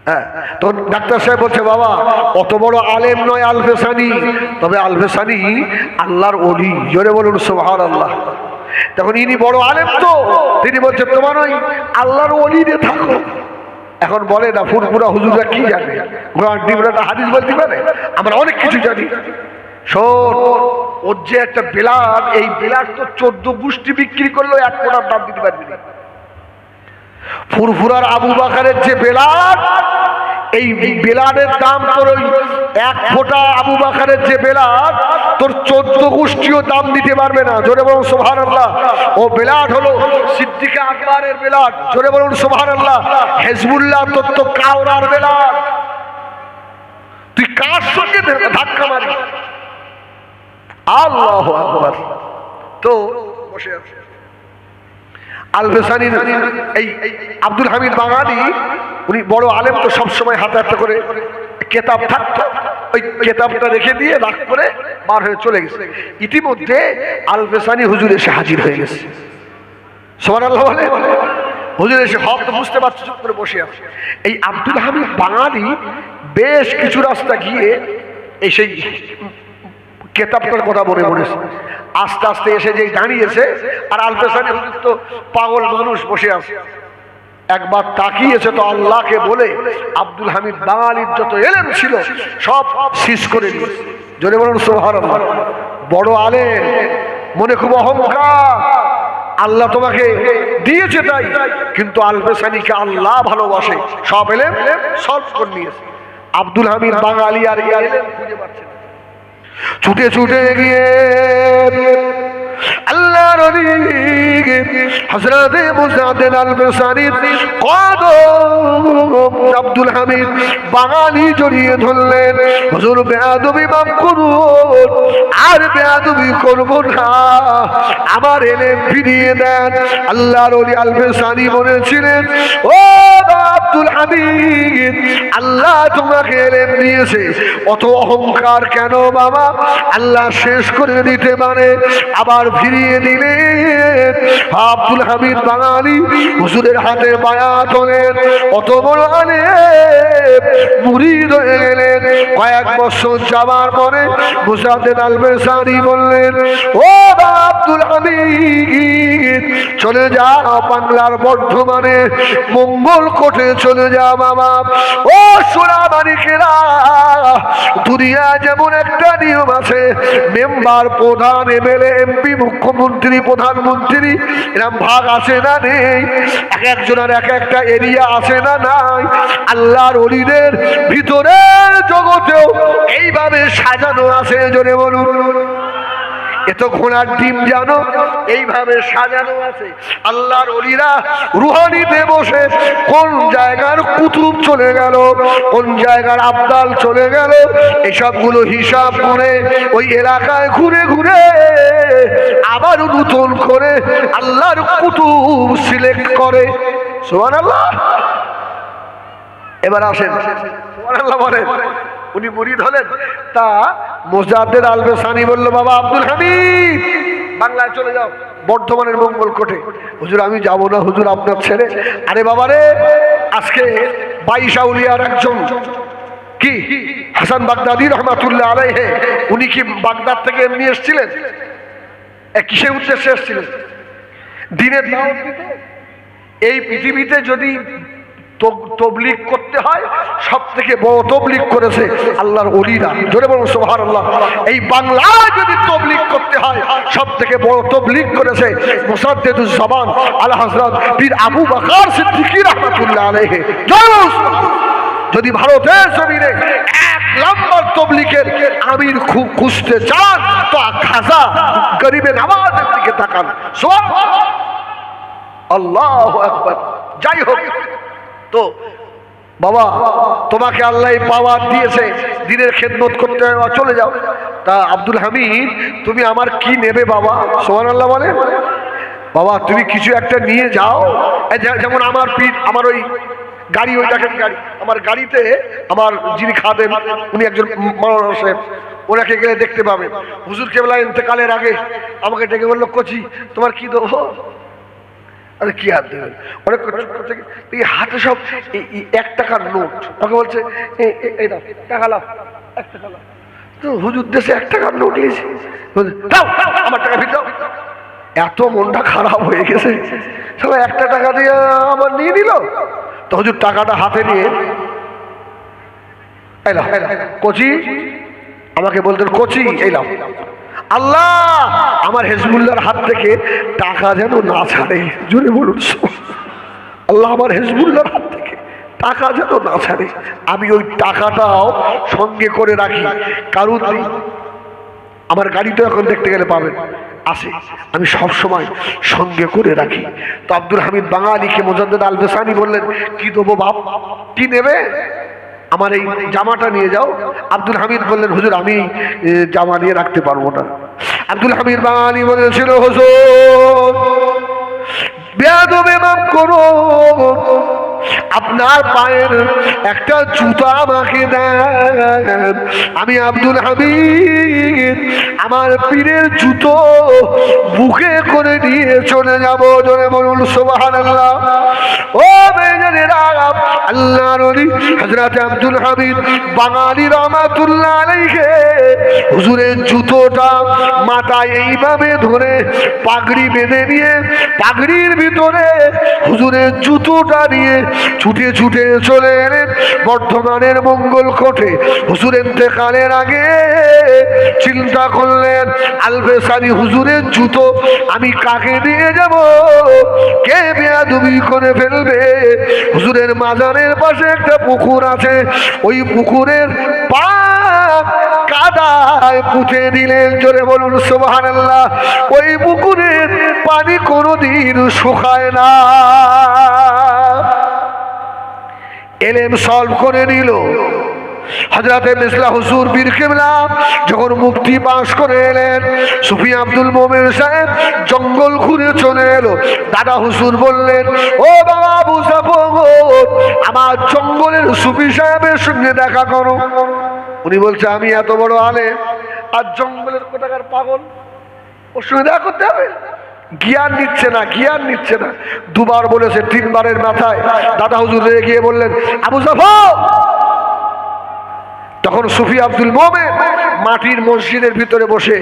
হ্যাঁ, তখন ডাক্তার সাহেব বলছে, বাবা অত বড় আলেম নয় আলফেসানি, তবে আলফেসানি আল্লাহর ওলি। জোরে বলুন সুবহানাল্লাহ। তখন ইনি বড় আলেম, তো তিনি বলছে তোমার ওই আল্লাহর ওলি নিয়ে থাকো। এখন বলে না ফুরফুরা হুজুররা কি জানে, কোরআন ডিমরাটা হাদিস বলতে পারে, আমরা অনেক কিছু জানি। শোন, ওর যে একটা বেলাট, এই বেলাট তো 14 গোষ্ঠী বিক্রি করলেও 1 কোটার দাম দিতে পারবি না। ফুরফুরার আবু বাকারের যে বেলাট, এই বেলাটের দাম তোর ওই 1 ফোঁটা আবু বাকারের যে বেলাট তোর 14 গোষ্ঠীও দাম দিতে পারবে না। জোরে বলুন সুবহানাল্লাহ। ও বেলাট হলো সিদ্দিক আকবরের বেলাট। জোরে বলুন সুবহানাল্লাহ। হিজবুল্লাহ তোর তো কাওরার বেলাট। তুই কার সঙ্গে ধাক্কা মারিস? আল্লাহু আকবার। তো বসে আছে আলবেসানি, এই আব্দুল হামিদ বাঙালি, উনি বড় আলেম, তো সবসময় হাতে হাতে করে কেতাব থাকতো, ওই কেতাবটা রেখে দিয়ে রাগ করে বার হয়ে চলে গেছে। ইতিমধ্যে আলবেসানি হুজুর এসে হাজির হয়ে গেছে। সুবহানাল্লাহ বলে। হুজুর এসে হক তো বুঝতে পারছে, চুপ করে বসে আছে। এই আব্দুল হামিদ বাঙালি বেশ কিছু রাস্তা গিয়ে এই সেই কেতাবটার কথা মনে পড়েছে। আস্তে আস্তে এসে যে দাঁড়িয়েছে, আর আলফেসানি হুজুর তো পাগল মানুষ বসে আছে। একবার তাকিয়েছে তো আল্লাহকে বলে আব্দুল হামিদ বাঙালির যত এলেম ছিল সব শেষ করে দিয়েছে। জোরে বলুন সুবহানাল্লাহ। বড় আলেম, মনে খুব অহংকার, আল্লাহ তোমাকে দিয়েছে তাই, কিন্তু আলফেসানিকে আল্লাহ ভালোবাসে, সব এলেম সলভ করে নিয়েছে। আব্দুল হামিদ বাঙালি আর এলেম খুঁজে পাচ্ছে না। ছুটে ছুটে গিয়ে আল্লাহর ওলি হযরত মুজাদ্দিদ আলবেসানির কদম আব্দুল হামিদ বাঙালি জড়িয়ে ধরলেন। হুজুর বেয়াদবি মাফ করুন, আর বেয়াদবি করব না, আমার এলেম ফিরিয়ে দেন। আল্লাহর ওলি আলবেসানি বলেছিলেন, ও আব্দুল হামিদ, আল্লাহ তোমাকে এলেম দিয়েছে, অত অহংকার কেন বাবা? আল্লাহ শেষ করে দিতে পারে, আবার ফিরিয়ে দিলেন। আব্দুল হামিদ বাঙালি হুজুরের হাতে বায়াত হলেন, অত বড় আলেম মুরিদ হয়ে গেলেন। কয়েক বছর যাবার পরে মুজাদ্দিদ আলবেসানি বললেন, ও আব্দুল হামিদ, চলে যাও বাংলার বর্ধমানে মঙ্গল কোটে চলে যাও বাবা। ও সোনামানিকেরা, দুনিয়া যেমন একটা নিয়ম আছে, মেম্বার, প্রধান, এমএলএ, এমপি, মুখ্যমন্ত্রী, প্রধানমন্ত্রী, এরকম ভাগ আছে না নেই? এক একজনের এক একটা এরিয়া আছে না নাই? আল্লাহর ওলিদের ভিতরের জগতেও এইভাবে সাজানো আছে, জোরে বলুন। এত ঘোড়ার ডিম জানো এইভাবে সাজানো আছে। আল্লাহর ওলিরা রুহানিতে বসে কোন জায়গার কুতুব চলে গেল, কোন জায়গার আবদাল চলে গেল, এসবগুলো হিসাব করে ওই এলাকায় ঘুরে ঘুরে আবার নতুন করে আল্লাহর কুতুব সিলেক্ট করে। সুবহানাল্লাহ। এবার আসেন, সুবহানাল্লাহ বলেন। উনি মুরিদ হলেন, তা মোজাদ্দেদ আলবেসানি বলল, বাবা আব্দুল হামিদ বাংলায় চলে যাও, বর্ধমানের মঙ্গল কোটে। হুজুর আমি যাব না হুজুর আপনার ছেড়ে। আরে বাবা রে, আজকে 22 আউলিয়ার একজন কি হাসান বাগদাদি রহমাতুল্লাহ আলাইহি, উনি কি বাগদাদ থেকে এমনি এসেছিলেন? কিসের উদ্দেশ্যে এসেছিলেন? দিনের দাওয়াত দিতে। এই পৃথিবীতে যদি তবলিগ করতে হয়, সব থেকে বড় তবলিগ করেছে আল্লাহর ওলিরা, জোরে বলুন সুবহানাল্লাহ। এই বাংলায় যদি তবলিগ করতে হয়, সব থেকে বড় তবলিগ করেছে মুসাদ্দেদুজ জামান আলা হযরত পীর আবু বকর সিদ্দিকী রাহমাতুল্লাহ আলাইহি। যদি ভারতের জমিনে 1 নম্বর তবলিগের আমির খুঁজতে চান, তো খাজা গরিবে নওয়াজের দিকে তাকান। সুবহানাল্লাহ, আল্লাহু আকবার। যাই হোক, তো বাবা তোমাকে আল্লাহ পাওয়ার দিয়েছে, দিনের খেদমত করতে চলে যাও। তা আব্দুল হামিদ তুমি আমার কি নেবে বাবা? সুবহানাল্লাহ বলে। বাবা তুমি কিছু একটা নিয়ে যাও। যেমন আমার পীর, আমার ওই গাড়ি, ওই দেখেন গাড়ি, আমার গাড়িতে আমার যিনি খাদেম উনি একজন মাওলানা সাহেব, ওনাকে গেলে দেখতে পাবে। হুজুর কেবলা ইন্তেকালের আগে আমাকে ডেকে বললো, কোচি তোমার কি দেবো? আরে কি হাত দেবেন? অনেক এই হাতে সব 1 টাকার নোট। আমাকে বলছে এই দাও টাকা লাও, 1 টাকা লাও। তো হুজুর দেশে 1 টাকার নোট নিয়েছি, দাও আমার টাকা ফিরে দাও। এত মনটা খারাপ হয়ে গেছে, সবাই 1 টাকা দিয়ে আমার নিয়ে নিল। তো হুজুর টাকাটা হাতে নিয়ে এলাম, কোচি আমাকে বলতেন, কোচি এলাম, আল্লাহ আমার হেজবুল্লাহর হাত থেকে টাকা যেন না ছাড়ে, জোরে বলুন। আল্লাহ আমার হেজবুল্লাহর হাত থেকে টাকা যেন না ছাড়ে। আমি ওই টাকাটাও সঙ্গে করে রাখি, কারণ আমার গাড়িতে এখন দেখতে গেলে পাবেন আছে, আমি সব সময় সঙ্গে করে রাখি। তো আব্দুল হামিদ বাঙালিকে মুজাদ্দেদ আলবেসানি বললেন, কি দেবো বাপ, কি নেবে? আমার এই জামাটা নিয়ে যাও। আব্দুল হামিদ বললেন, হুজুর আমি জামা নিয়ে রাখতে পারবো না। আব্দুল হামিদ বাঙালি বলেছিল, হুজুর বেয়াদবি মাফ করো, আপনার পায়ের একটা জুতা আমাকে দেন। আমি আব্দুল হামিদ আমার পীরের জুতো বুকে করে নিয়ে চলে যাব, জোরে বলুন সুবহানাল্লাহ। ও বেজানেরা, আল্লাহর ওলি হযরত আব্দুল হামিদ বাঙালি রহমাতুল্লাহ আলাইহি হুজুরের জুতোটা মাথায় এইভাবে ধরে পাগড়ি বেঁধে নিয়ে, পাগড়ির ভিতরে হুজুরের জুতোটা নিয়ে ছুটে ছুটে চলে এলেন বর্ধমানের মঙ্গল কোটে। হুজুর ইন্তেকালের আগে চিন্তা করলেন, আলবেসানি হুজুরের জুতো আমি কাকে দিয়ে যাব, কে বেয়াদবি করে ফেলবে। হুজুরের মাজারের পাশে একটা পুকুর আছে, ওই পুকুরের পা কাদায় পুঁতে দিলেন, জোরে বলুন সুবহানাল্লাহ। ওই পুকুরের পানি কোনোদিন শুকায় না। এলেম সলভ করে নিল। হযরতে মিসলা হুজুর পীর কিবলা যখন মুফতি পাশ করে এলেন, সুফি আব্দুল মোমেন সাহেব জঙ্গল ঘুরে চলে এলো। দাদা হুজুর বললেন, ও বাবা আবু জাফর, আমার জঙ্গলের সুফি সাহেবের সঙ্গে দেখা করো। উনি বলছে, আমি এত বড় আলেম আর জঙ্গলের কোথাকার পাগল, ওর সঙ্গে দেখা করতে হবে? জ্ঞান নিচ্ছে না, জ্ঞান নিচ্ছে না। দুবার বলেছে, 3 বারের মাথায় দাদা হুজুর গিয়ে বললেন, আবু জাফর। তখন সুফি আব্দুল মোমেন মাটির মসজিদের ভিতরে বসে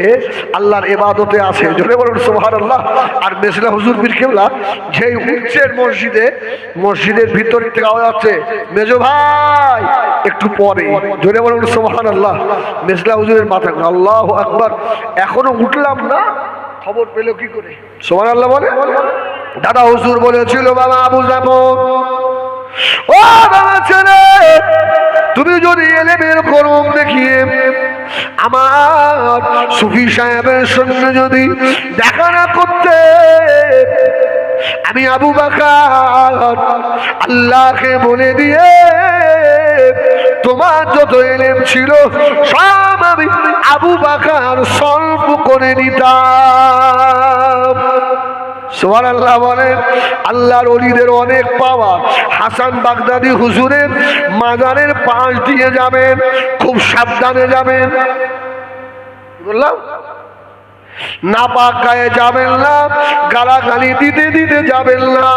আল্লাহর ইবাদতে আছে, জোরে বলুন সুবহানাল্লাহ। আর মেজলা হুজুর পীর কেবলা যেই উচ্চের মসজিদের ভিতর থেকে আওয়াজ হচ্ছে, মেজো ভাই একটু পরে, জোরে বলুন সুবহানাল্লাহ। মেজলা হুজুরের মাথা, আল্লাহু আকবার, এখনো উঠলাম না, খবর পেল কি করে? সুবহানাল্লাহ বলে। দাদা হুজুর বলেছিল, বাবা আবু জাফর, ও বাবা ছেলে, তুমি যদি এলেমের করম দেখিয়ে আমার সুফি সাহেবের সঙ্গে যদি দেখা না করতে, আমি আবু বকর আল্লাহকে বলে দিয়ে তোমার যত এলেম ছিল সব আমি আবু বকর সলভ করে নিতাম। সুবহানাল্লাহ বলেন। আল্লাহর ওলিদের অনেক পাওয়া। হাসান বাগদাদি হুজুরের মাজারের পাশ দিয়ে যাবেন, খুব সাবধানে যাবেন, বললাম নাপাক গায়ে যাবেন না, গালাগালি দিতে দিতে যাবেন না।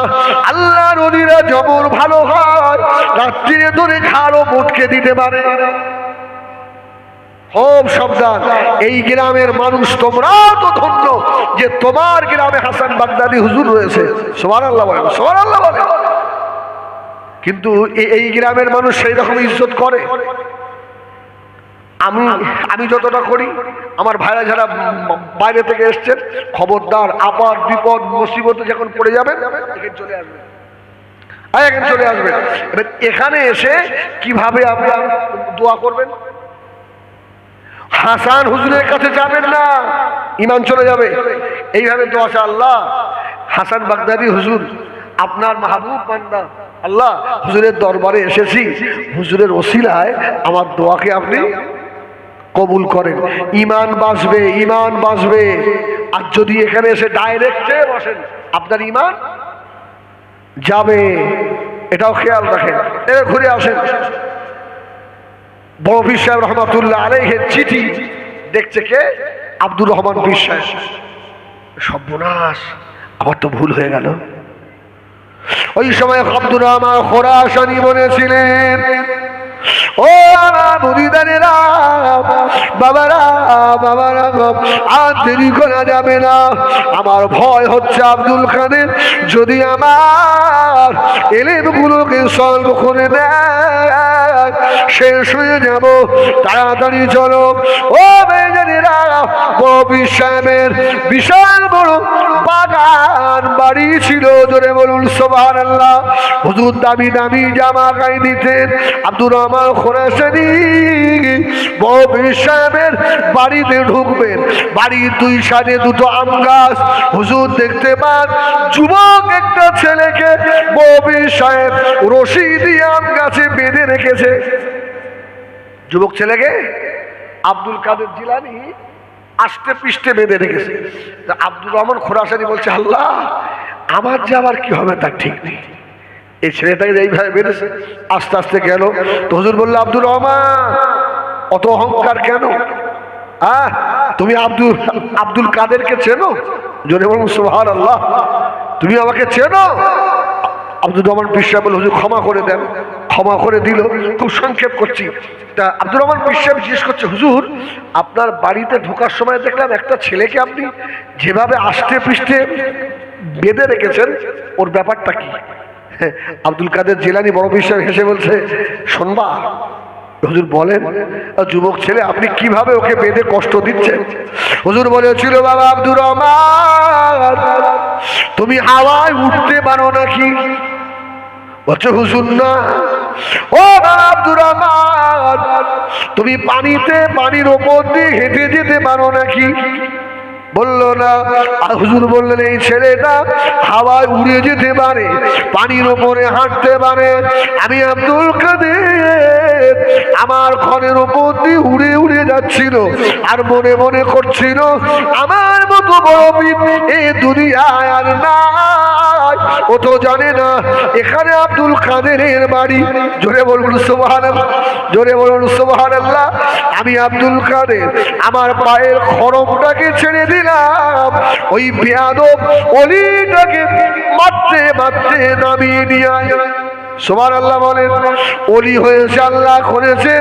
আল্লাহর ওলিরা যেমন ভালো হয়, রাত্রিরে ধরে ঘাড়ও মুটকে দিতে পারে। খুব সাবধান। এই গ্রামের মানুষ তোমরা তো ধন্য যে তোমার গ্রামে হাসান বাগদাদি হুজুর রয়েছে। সুবহানাল্লাহ বলেন, সুবহানাল্লাহ বলেন। কিন্তু এই গ্রামের মানুষ সেই রকম ইজ্জত করে। আমি যতটা করি, আমার ভাইরা যারা বাইরে থেকে এসছেন, খবরদার, আপাত বিপদ মুসিবতে যখন পড়ে যাবেন এখানে চলে আসবেন, এখানে চলে আসবেন। এখানে এসে কিভাবে আপনারা দোয়া করবেন? হাসান হুজুরের কাছে যাবেন না, ঈমান চলে যাবে। এইভাবে দোয়া, আল্লাহ হাসান বাগদাদি হুজুর আপনার মাহবুব বান্দা, আল্লাহ হুজুরের দরবারে এসেছি, হুজুরের ওসিলায় আমার দোয়াকে আপনি কবুল করেন। ঈমান বাঁচবে, ঈমান বাঁচবে। আর যদি এখানে এসে ডাইরেক্ট বসেন, আপনার ঈমান যাবে, এটাও খেয়াল রাখেন। এবার ঘুরে আসেন। বড় পীর সাহেব রহমাতুল্লাহ আলাইহির চিঠি দেখছে কে? আব্দুর রহমান পীর সাহেব। সর্বনাশ, আমার তো ভুল হয়ে গেল। ওই সময় আব্দুর রহমান খোরাসানি বলেছিলেন, ও আমার মুরিদানেরা, বাবারা, আর দেরি করা যাবে না। আমার ভয় হচ্ছে আব্দুল কাদের যদি আমার এলেমগুলোকে সলভ করে দেয়, শেষ হয়ে যাব। তাড়াতাড়ি চলো। ও বেজানেরা, বড় পীর সাহেবের বিশাল বড় বাগান বাড়ি ছিল, জোরে বলুন সুবহানাল্লাহ। হুজুর দামি দামি জামা গায়ে দিতেন। আব্দুর রহমান খোরাসানি বড় পীর সাহেবের বাড়িতে ঢুকবেন, বাড়ির দুই সাইডে দুটো আম গাছ। হুজুর দেখতে পান যুবক একটা ছেলেকে বড় পীর সাহেব রশি দিয়ে আম গাছে বেঁধে রেখেছে। যুবক ছেলেকে আব্দুল কাদের জিলানী আষ্টে পৃষ্ঠে বেঁধে রেখেছে। আব্দুর রহমান খোরাসানি বলছে, আল্লাহ আমার যে আবার কি হবে তার ঠিক নেই। এই ছেলেটাকে এইভাবে বেঁধেছে। আস্তে আস্তে গেল। তো হুজুর বললো, আব্দুর রহমান অত অহংকার কেন? তুমি আব্দুল কাদেরকে চেনো? জোরে বলুন সুবহানাল্লাহ। তুমি আমাকে চেনো? আব্দুর রহমান পীর সাহেব বলল, হুজুর ক্ষমা করে দেন। ক্ষমা করে দিল। খুব সংক্ষেপ করছি। তা আব্দুর রহমান পীর সাহেব জিজ্ঞেস করছে, হুজুর আপনার বাড়িতে ঢোকার সময় দেখলাম একটা ছেলেকে আপনি যেভাবে আষ্টে পৃষ্ঠে বেঁধে রেখেছেন, ওর ব্যাপারটা কি? আব্দুল কাদের জিলানী বড় পীর সাহেব হেসে বলছে, শোনবা? হুজুর বলেন। যুবক ছেলে, আপনি কিভাবে ওকে বেঁধে কষ্ট দিচ্ছেন? হুজুর বলেছিল, বাবা আব্দুর রহমান তুমি হাওয়ায় উঠতে পারো নাকি? বলছে, হুজুর না। ও বাবা আব্দুর রহমান তুমি পানির ওপর দিয়ে হেঁটে যেতে পারো নাকি? বললো না। হুজুর বললেন, এই ছেলেটা হাওয়ায় উড়ে যেতে পারে, পানির ওপরে হাঁটতে পারে। আমি আব্দুল কাদের আমার ঘরের ওপর দিয়ে উড়ে উড়ে যাচ্ছিল, আর মনে মনে করছিল আমার মতো বড় পীর এই দুনিয়ায় আর নাই। ও তো জানে না এখানে আব্দুল কাদেরের বাড়ি। জোরে বলুন সুবহানাল্লাহ, জোরে বলুন সুবহানাল্লাহ। আমি আব্দুল কাদের আমার পায়ের খড়মটাকে ছেড়ে দিলাম, ওই বেয়াদব ওলিটাকে মারতে মারতে নামিয়ে নিয়ে আয়। সুবহানাল্লাহ বলেন। ওলি হয়েছে, আল্লাহ করেছে,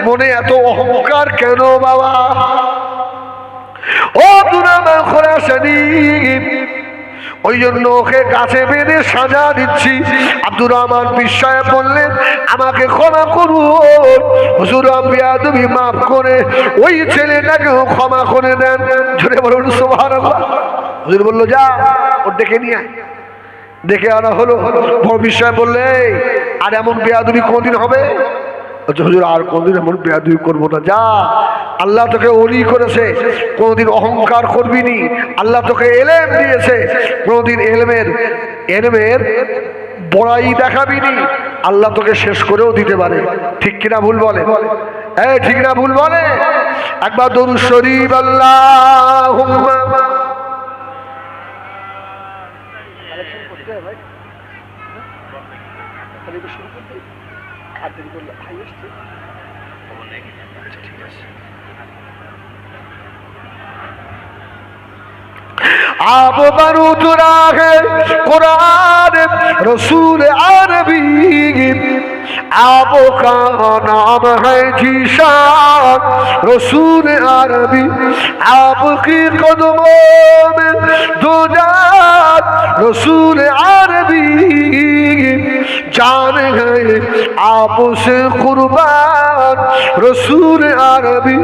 মনে এত অহংকার কেন বাবা? ও দুরামা খোরাসানি, ওই জন্য ওকে কাছে বেঁধে সাজা দিচ্ছি। আব্দুর রহমান বিস্ময়ে বললেন, আমাকে ক্ষমা করুন হুজুর, বেয়াদবি মাফ করে ওই ছেলেটাকেও ক্ষমা করে দেন। জোরে বলুন সুবহানাল্লাহ। হুজুর বলল, যা ওর ডেকে নিয়ে আয়। ডেকে আনা হলো। বড় বিস্ময়ে বললে, আর এমন বেয়াদবি কোনদিন হবে? হুজুর আর কোনদিন এমন বেয়াদবি করবো না। যা, আল্লাহ তোকে ওলি করেছে, কোনদিন অহংকার করবি নি। আল্লাহ তোকে এলেম দিয়েছে, কোনদিন এলেমের বড়াই দেখাবি নি। আল্লাহ তোকে শেষ করেও দিতে পারে। ঠিক কিনা ভুল বলে? এই ঠিক না ভুল বলে? একবার দরুদ শরীফ আল্লাহুম্মা आप बारूद राहे कुरान रसूल अरबी, आपका नाम है जीशान रसूल अरबी, आपकी कदमों में दो जात रसूल अरबी, जान है आपसे कुर्बान रसूल अरबी,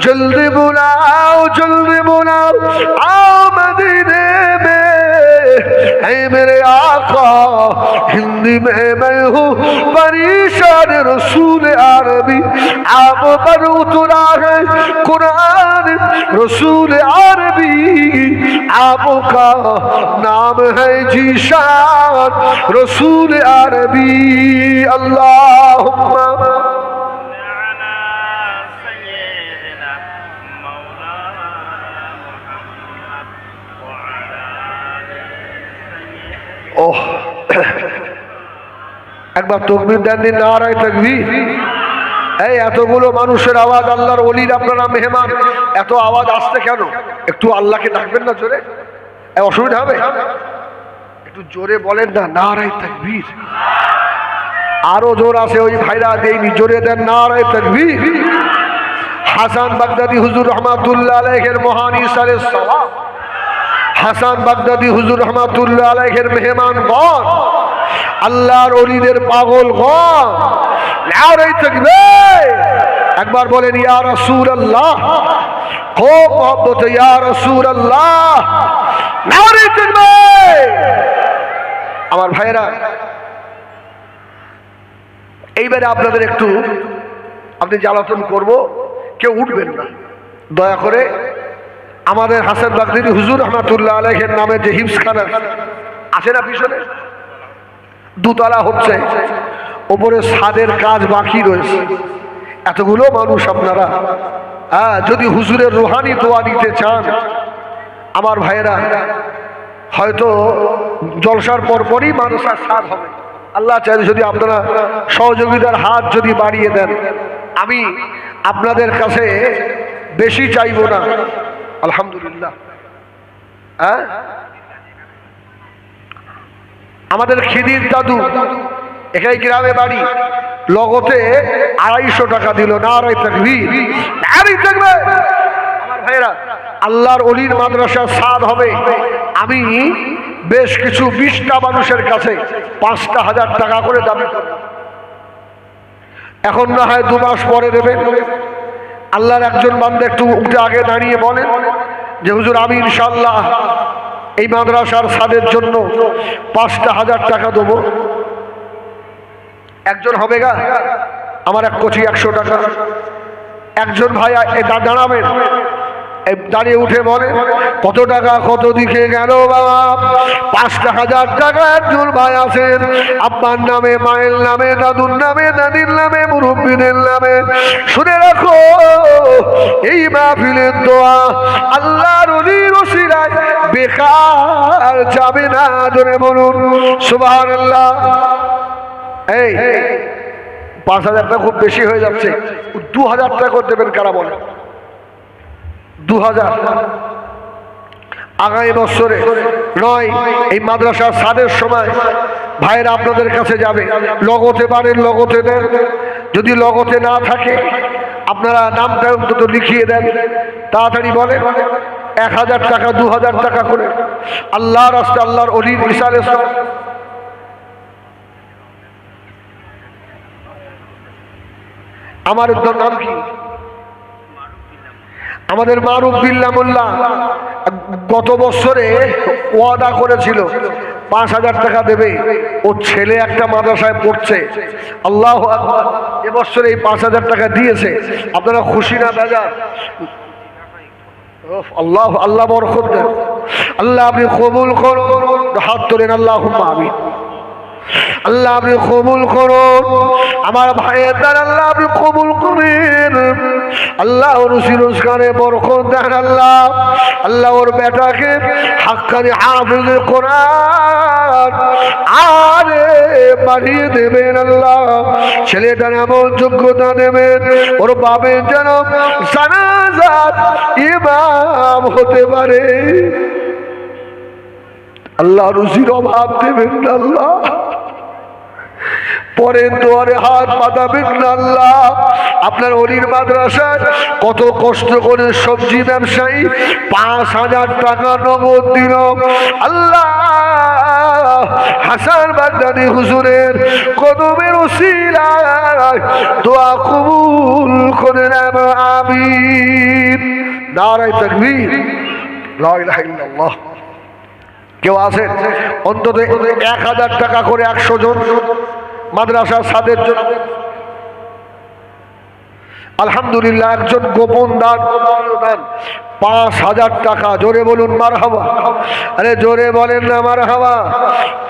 जल्दी बुलाओ आओ मदीने में, है मेरे आका हिंदी में मैं हूँ परेशान रसूल अरबी, आप पर उतरा है कुरान रसूल अरबी, आपका नाम है जीशान रसूल अरबी। अल्लाहुम्मा ওহ, একবার তাকবীর দেন দিন, নারায়ে তাকবীর। এই এতগুলো মানুষের আওয়াজ, আল্লাহর ওলির আপনারা মেহমান, এত আওয়াজ আসছে কেন? একটু আল্লাহকে ডাকবেন না জোরে? অসুবিধা হবে? একটু জোরে বলেন না, নারায়ে তাকবীর। আরো জোর আছে, ওই ভাইরা দেয়নি, জোরে দেন নারায়ে তাকবীর। হাসান বাগদাদি হুজুর রহমাতুল্লাহ আলাইহির মহান ইসারে সওয়াব, হাসান বাগদাদি হুজুর রহমাতুল্লাহ আলাইহির মেহমানগণ, আল্লাহর ওলিদের পাগলগণ, নারায়ে তাকবীর। একবার বলেন ইয়া রাসূলুল্লাহ, খুব মহব্বত, ইয়া রাসূলুল্লাহ, নারায়ে তাকবীর। আমার ভাইরা, এইবারে আপনাদের একটু আপনি জ্বালাতন করব, কেউ উঠবেন না দয়া করে। আমাদের হাসান বাগদাদি হুজুর রহমাতুল্লাহ আলাইহির নামে যে হিফজখানা আছে না পিছনে, দুতলা হচ্ছে, ওপরে ছাদের কাজ বাকি রয়েছে। এতগুলো মানুষ আপনারা যদি হুজুরের রুহানি দোয়া নিতে চান, আমার ভাইয়েরা, হয়তো জলসার পরপরই মাদ্রাসার সাদ হবে। আল্লাহ চাইলে যদি আপনারা সহযোগিতার হাত যদি বাড়িয়ে দেন, আমি আপনাদের কাছে বেশি চাইব না। আলহামদুলিল্লাহ। আমাদের খিদির দাদু এখানে গ্রামে বাড়ি, লগতে 250 টাকা দিল। নারায়ে তাকবীর, নারায়ে তাকবীর। আমার ভাইরা, আল্লাহর ওলির মাদ্রাসার সাদ হবে। আমি বেশ কিছু 20টা মানুষের কাছে 5,000 টাকা করে দাবি করলাম। এখন না হয় 2 মাস পরে দেবেন। আল্লাহর একজন বান্দা একটু উঠে আগে দাঁড়িয়ে বলেন যে হুজুর, আমি ইনশাআল্লাহ এই মাদ্রাসার সাদের জন্য 5,000 টাকা দেবো। একজন হবে গা? আমার এক কোটি 100 টাকা। একজন ভাই দাঁড়াবেন, দাঁড়িয়ে উঠে বলে কত টাকা কত দিকে গেল বাবা? 5,000 টাকা। একজন ভাই আছেন, আব্বার নামে, মায়ের নামে, দাদুর নামে, দাদির নামে, মুরব্বীদের নামে। শুনে রাখো, এই মাহফিলের দোয়া আল্লাহর ওলির ওসিলায় বেকার যাবে না। জোরে বলুন সুবহানাল্লাহ। এই 5,000 টাকা খুব বেশি হয়ে যাচ্ছে, 2,000 টাকা করে দেবেন কারা বলে? 2,000 আগামী বছরে নয়, এই মাদ্রাসার সাদের সময় ভাইরা আপনাদের কাছে যাবে, লগতে পারেন লগতে দেন, যদি লগতে না থাকে আপনারা নামটা অন্তত লিখিয়ে দেন, তাড়াতাড়ি বলেন। 1000 টাকা 2000 টাকা করে আল্লাহর রাস্তায় আল্লাহর ওলির ইসারে। আমার নাম কি? আমাদের মারুফ বিল্লাহ মোল্লা গত বছরে ওয়াদা করেছিল 5000 টাকা দেবে, ও ছেলে একটা মাদ্রাসায় পড়ছে। আল্লাহু আকবার, এবছরে এই 5000 টাকা দিয়েছে। আপনারা খুশি না বেজার? আল্লাহ আল্লাহ বরকত দেন, আল্লাহ আপনি কবুল করুন, হাত তোলেন আল্লাহুম্মা আমিন। আল্লাহ আপনি কবুল করুন আমার ভাইয়ের দ্বারা, আল্লাহ আপনি কবুল করেন। আল্লাহ রুজি রোজগারে বরকত দেন। আল্লাহ আল্লাহ ওর বেটাকে হাক্কানি হাফেজ কোরআন আরে বাড়িয়ে দেবেন। আল্লাহ ছেলেটার এমন যোগ্যতা দেবেন, ওর বাবের যেন জানাজার ইমাম হতে পারে। আল্লাহ রুজির অভাব দেবেন না, আল্লাহ পরের দুয়ারে হাত পাতাবেন না। আল্লাহ আপনার অলির মাদ্রাসায় কত কষ্ট করে সবজি ব্যবসায়ী 5000 টাকা নগদ দিল। আল্লাহ হাসান বাগদাদি হুজুরের কদমের উসিলায় দোয়া কবুল করে নেন, আমিন। নারায়ে তাকবীর, লা ইলাহা ইল্লাল্লাহ। কেউ আছেন অন্তত 1000 টাকা করে 100 জন মাদ্রাসার সাদের জন্য? আলহামদুলিল্লাহ, একজন গোপন দান 5000 টাকা। জোরে বলুন মারহাবা। আরে জোরে বলেন না মারহাবা।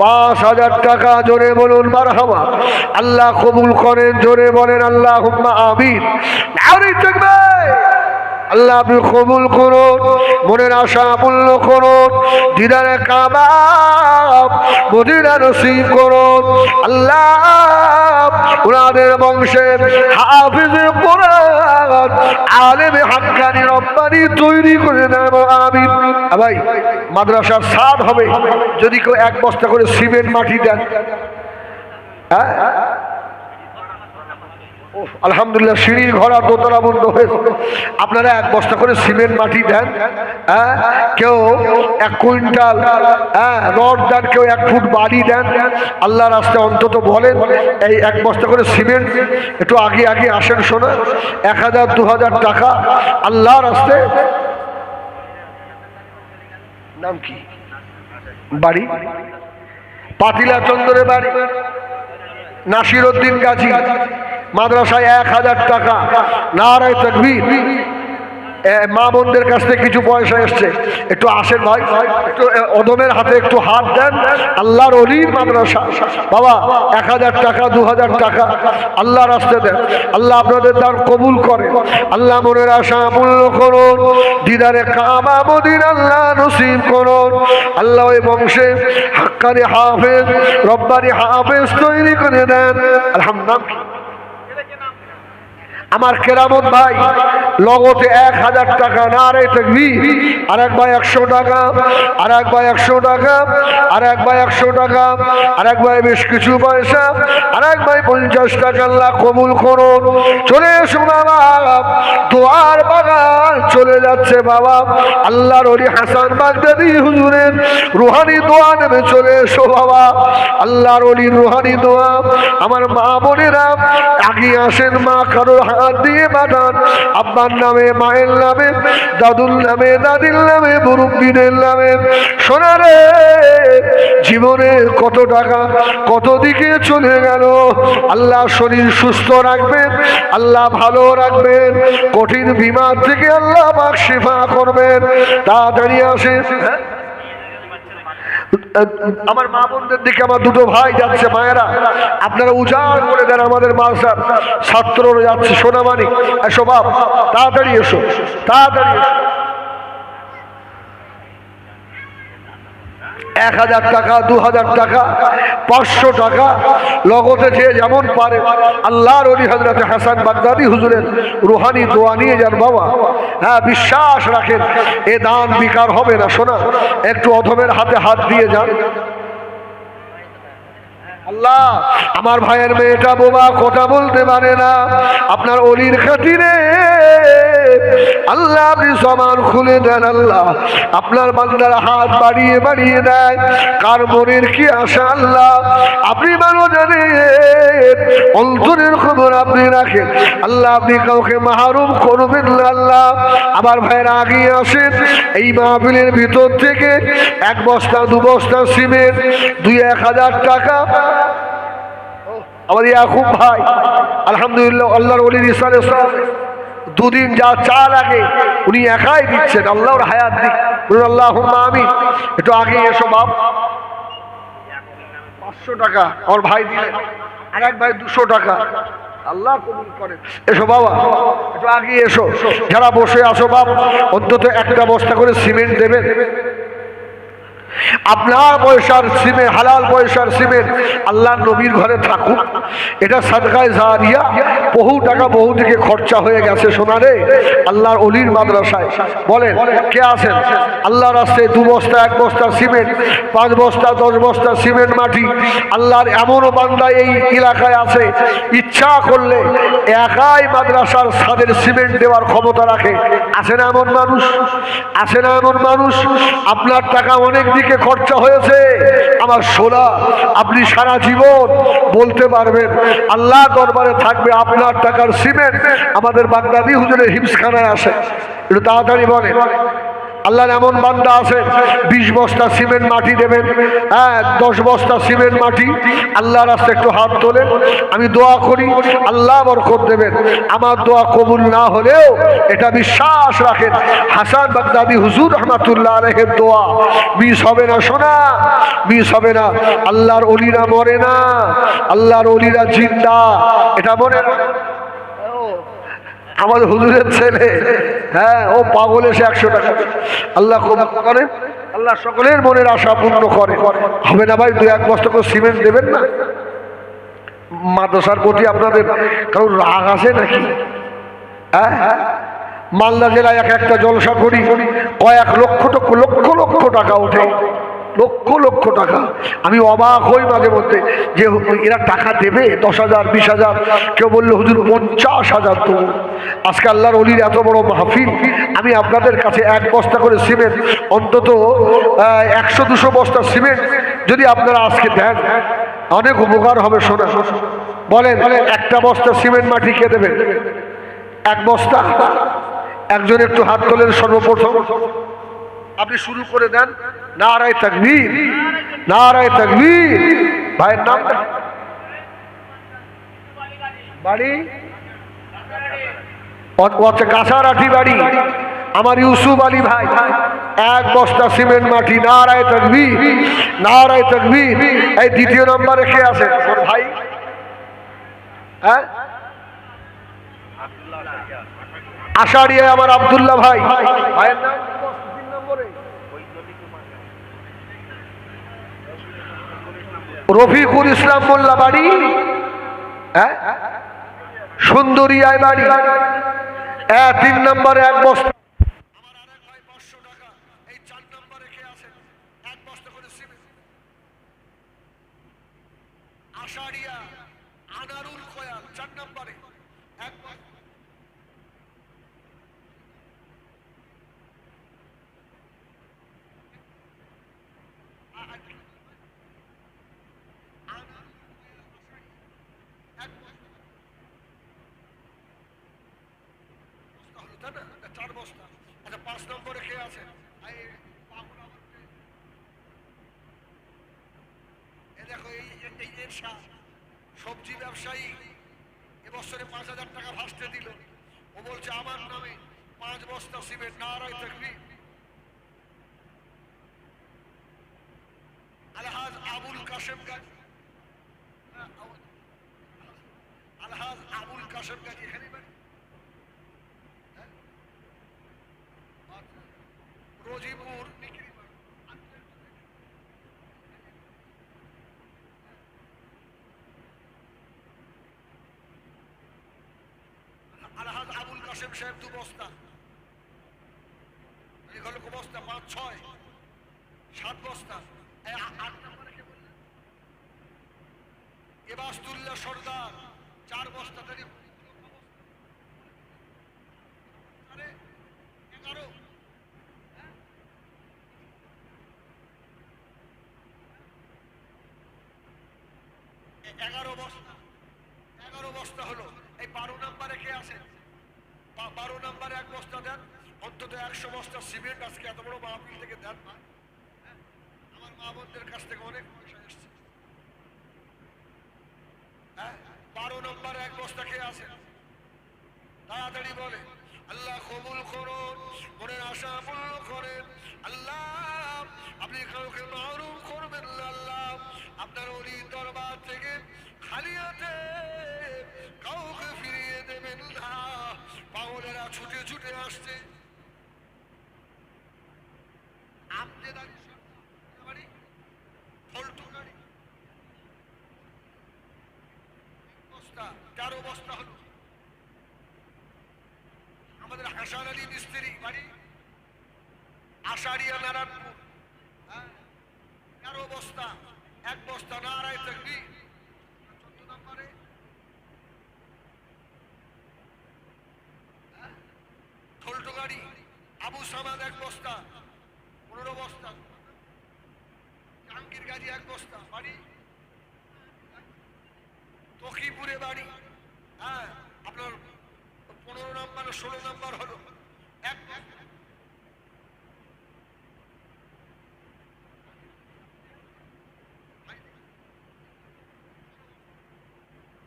5000 টাকা, জোরে বলুন মারহাবা। আল্লাহ কবুল করেন, জোরে বলেন আল্লাহুম্মা আমিন। নারে তাকবীর। আল্লাহ আপনি কবুল করুন, মনের আশা পূর্ণ করুন, দিদারে কাবা মদিনা নসিব করুন। আল্লাহ ওনাদের বংশের হাফিজে কোরআন আলেমে হাক্কানি রব্বানি তৈরি করে দেন, আমিন। ভাই মাদ্রাসার ছাদ হবে, যদি কেউ 1 বস্তা করে সিমেন্ট মাটি দেন। হ্যাঁ আলহামদুলিল্লাহ, সিঁড়ির ঘোড়া দোতলা বন্ধ হয়েছে। আপনারা 1 বস্তা করে সিমেন্ট মাটি দেন, কেউ 1 কুইন্টাল রড দেন, কেউ 1 ফুট বাড়ি দেন। আল্লাহ রাস্তায় অন্তত বলেন এই 1 বস্তা করে সিমেন্ট। একটু আগে আগে আসেন শোনা, 1000 2000 টাকা আল্লাহ রাস্তায়। নাম কি? বাড়ি পাতিলা চন্দ্রের বাড়ি, নাসির উদ্দিন গাজী মাদ্রাসায় 1000 টাকা। নারায়ে তাকবীর। মা বোনদের কাছ থেকে কিছু পয়সা এসছে, একটু আসেন ভাই, একটু অদমের হাতে একটু হাত দেন। আল্লাহর ওলির মাদ্রাসা বাবা, 1000 টাকা 2000 টাকা আল্লাহ রাস্তায় দেন। আল্লাহ আপনাদের দান কবুল করে। আল্লাহ মনের আশা পূর্ণ করুন, দিদারে কাবা মদিনা আল্লাহ নসিব করুন। আল্লাহ ওই বংশে হাক্কানি হাফেজ রব্বানি হাফেজ তৈরি করে দেন। আলহামদুলিল্লাহ। আমার কেরামত ভাই লগতে 1000 টাকা। নারায়ে তাকবীর। আর এক ভাই 100 টাকা, আর এক ভাই 100 টাকা, আর এক ভাই 100 টাকা, আর এক ভাই বেশ কিছু পয়সা, আর এক ভাই 50 টাকা। আল্লাহ কবুল করুন। চলে এসো বাবা, দোয়ার বাগান চলে যাচ্ছে বাবা। আল্লাহর ওলি হাসান বাগদাদি হুজুরের রুহানি দোয়া নেমে চলে এসো বাবা। আল্লাহর ওলির রুহানি দোয়া। আমার মা বোনেরা আগে আসেন, মা কারোর হাত দিয়ে বানান। আব্বার নামে, মায়ের নামে, দাদুর নামে, দাদির নামে, মুরব্বিদের নামে। সোনারে জীবনে কত টাকা কত দিকে চলে গেল। আল্লাহ শরীর সুস্থ রাখবেন, আল্লাহ ভালো রাখবেন, কঠিন বিমার থেকে আল্লাহ পাক শিফা করবেন। তাড়াতাড়ি আসেন। আমার মা বোনদের দিকে আমার 2 ভাই যাচ্ছে, মায়েরা আপনারা উজাড় করে দেন। আমাদের মাদ্রাসার ছাত্ররা যাচ্ছে, সোনামানিক এসো বাপ, তাড়াতাড়ি এসো, তাড়াতাড়ি এসো। 1000 টাকা 2000 টাকা 500 টাকা লগতে যে যেমন পারে। আল্লাহর ওলি হযরত হাসান বাগদাদি হুজুরের রুহানি দোয়া নিয়ে যান বাবা। হ্যাঁ, বিশ্বাস রাখেন এ দান বিকার হবে না। শোনা, একটু অধমের হাতে হাত দিয়ে যান। আল্লাহ আমার ভাইয়ের মেয়েটা বোবা, কথা বলতে পারে না, আপনার অলির খাতিরে আল্লাহ আপনি জবান খুলে দেন। আল্লাহ আপনার বান্দার হাত বাড়িয়ে বাড়িয়ে দেয়, কার মনের কি আশা আল্লাহ আপনি ভালো জানেন, অন্তরের খবর আপনি রাখেন। আল্লাহ আপনি কাউকে মাহরুম করবেন না। আল্লাহ আমার ভাইয়ের আগে আসেন, এই মাহফিলের ভিতর থেকে 1 বস্তা 2 বস্তা সিমেন্ট 2-1000 টাকা আমার ইয়াকুব ভাই আলহামদুলিল্লাহ আল্লাহর ওলির ইসালে সব 2 দিন যা চা লাগে উনি একাই দিচ্ছেন। আল্লাহর হায়াত দিক, আল্লাহুম্মা আমিন। একটু আগে এসো বাপ, 500 টাকা আমার ভাই দিলেন, আরেক ভাই 200 টাকা, আল্লাহ কবুল করেন। এসো বাবা একটু আগে এসো, যারা বসে আসো বাপ অন্তত 1টা বস্তা করে সিমেন্ট দেবেন। আপনার পয়সার সিমেন্ট, হালাল পয়সার সিমেন্ট আল্লাহর নবীর ঘরে থাকুক, এটা সাদকায়ে জারিয়া। বহু টাকা বহু দিকে খরচা হয়ে গেছে সোনারে আল্লাহর অলির মাদ্রাসায়। বলেন কে আছেন আল্লাহর রাস্তায় 2 বস্তা 1 বস্তা সিমেন্ট, 5 বস্তা 10 বস্তা সিমেন্ট মাটি। আল্লাহর এমনও বান্দা এই এলাকায় আছে ইচ্ছা করলে একাই মাদ্রাসার ছাদের সিমেন্ট দেওয়ার ক্ষমতা রাখে। আছে না এমন মানুষ? আছে না এমন মানুষ? আপনার টাকা অনেক দিকে খরচা হয়েছে আমার সোনা, আপনি সারা জীবন বলতে পারবেন আল্লাহ দরবারে থাকবে আপনার টাকার সিমেন্ট আমাদের বাগদাদি হুজুরের হিফজখানায় আসে। একটু তাড়াতাড়ি বলে আল্লাহর এমন বান্দা আছে 20 বস্তা সিমেন্ট মাটি দেবেন, 10 বস্তা সিমেন্ট মাটি আল্লাহর রাস্তায় একটু হাত তোলেন। আমি দোয়া করি আল্লাহ বরকত দেবেন। আমার দোয়া কবুল না হলেও এটা বিশ্বাস রাখেন হাসান বাগদাদি হুজুর রহমাতুল্লাহ আলাইহির দোয়া মিস হবে না সোনা, মিস হবে না। আল্লাহর ওলিরা মরে না, আল্লাহর ওলিরা জিন্দা, এটা মনে আমাদের হুজুরের ছেলে, হ্যাঁ ও পাগল এসে 100 টাকা আল্লাহ কবুল করে, আল্লাহ সকলের মনের আশা পূর্ণ করে। হবে না ভাই 2-1 বস্তা করে সিমেন্ট দেবেন না? মাদ্রাসার প্রতি আপনাদের কারণ রাগ আছে নাকি? হ্যাঁ মালদা জেলায় একটা জলসা করি, কয়েক লক্ষ লক্ষ টাকা ওঠে, লক্ষ লক্ষ টাকা। আমি অবাক হই মাঝে মধ্যে যে এরা টাকা দেবে 10,000 20,000, কেউ বললো হুজুর 50,000 তো। আজকে আল্লাহর ওলির এত বড় মাহফিল, আমি আপনাদের কাছে 1 বস্তা করে সিমেন্ট অন্তত 100-200 বস্তা সিমেন্ট যদি আপনারা আজকে দেন অনেক উপকার হবে সোনা। বলেন 1টা বস্তা সিমেন্ট মাটি কে দেবেন? 1 বস্তা একজন একটু হাত তোলেন সর্বপ্রথম। আপনি শুরু করে দেন নারায়ে তাকবীর, নারায়ে তাকবীর। ভাইয়ের নাম বাড়ি কাছারাঠি বাড়ি আমার ইউসুফ আলী ভাই, 1 বস্তা সিমেন্ট মাটি। নারায়ে তাকবীর, নারায়ে তাকবীর। এই 2য় নম্বরে কে আছেন ভাই? হ্যাঁ আষাঢ়িয়ায় আমার আব্দুল্লাহ ভাই, ভাইয়ের নাম 3 নম্বরে রফিকুল ইসলাম মোল্লা বাড়ি, হ্যাঁ সুন্দরিয়ায় বাড়ি। 3 নম্বরে 1 বস্তা। আমার আরেক ভাই 500 টাকা। এই 4 নম্বরে কে আছেন? 1 বস্তা করে সিমেন্ট। আষাঢ়িয়া আনারুল খয়াল 4 নম্বরে 1 বস্তা। আচ্ছা 5 নম্বরে কে আছে? দেখো এই সবজি ব্যবসায়ী এবছরে 5,000 টাকা ভাসতে দিল। ও বলছে আমার নামে 5 বস্তা সিমেন্ট। নারায়ে তাকবীর। আলহাজ আবুল কাশেম গাজী, আলহাজ আবুল কাশেম গাজী এখানে বাড়ি, রোজিপুর নিকিরি বাড়ি। আলহাজ আবুল কাশেম সাহেব 2 বস্তা। এগুলো কো বস্তা? 5, 6, 7 বস্তা। 8 নম্বরে কে বললেন? এবাস্তুল্লাহ সর্দার 4 বস্তা তারি 11 বস্তা হলো। এই 12 নম্বরে কে আছেন? 12 নম্বরে 1 বস্তা দেন, অন্তত 100 বস্তা সিমেন্ট আজকে এত বড় মাহফিল থেকে দেন। আমার মা বোনদের কাছ থেকে অনেক পয়সা এসছে। 12 নম্বরে 1 বস্তা কে আছেন? তাড়াতাড়ি বলে। আল্লাহ কবুল করুন, মনের আশা পূর্ণ করেন। আল্লাহ আপনি কাউকে মাহরুম করবেন না। আল্লাহ আপনার ওলি দরবার থেকে খালি হাতে কাউকে ফিরিয়ে দেবেন না। পাগলেরা ছুটে ছুটে আসছে। আপনি বাড়ি ফল্টু গাড়ি বস্তা 13 বস্তা হলো। আমাদের হাসান আলী মিস্ত্রি বাড়ি আশারিয়া নারায়ণপুর 13 বস্তা 1 বস্তা নারায় তাকবীর। 14 নম্বরে ঠোলটো গাড়ি আবু সামাদ 1 বস্তা 15 বস্তা। জাহাঙ্গীর গাজী 1 বস্তা বাড়ি তকিপুরে বাড়ি। আপনার 15 নম্বর 16 নম্বর হলো 1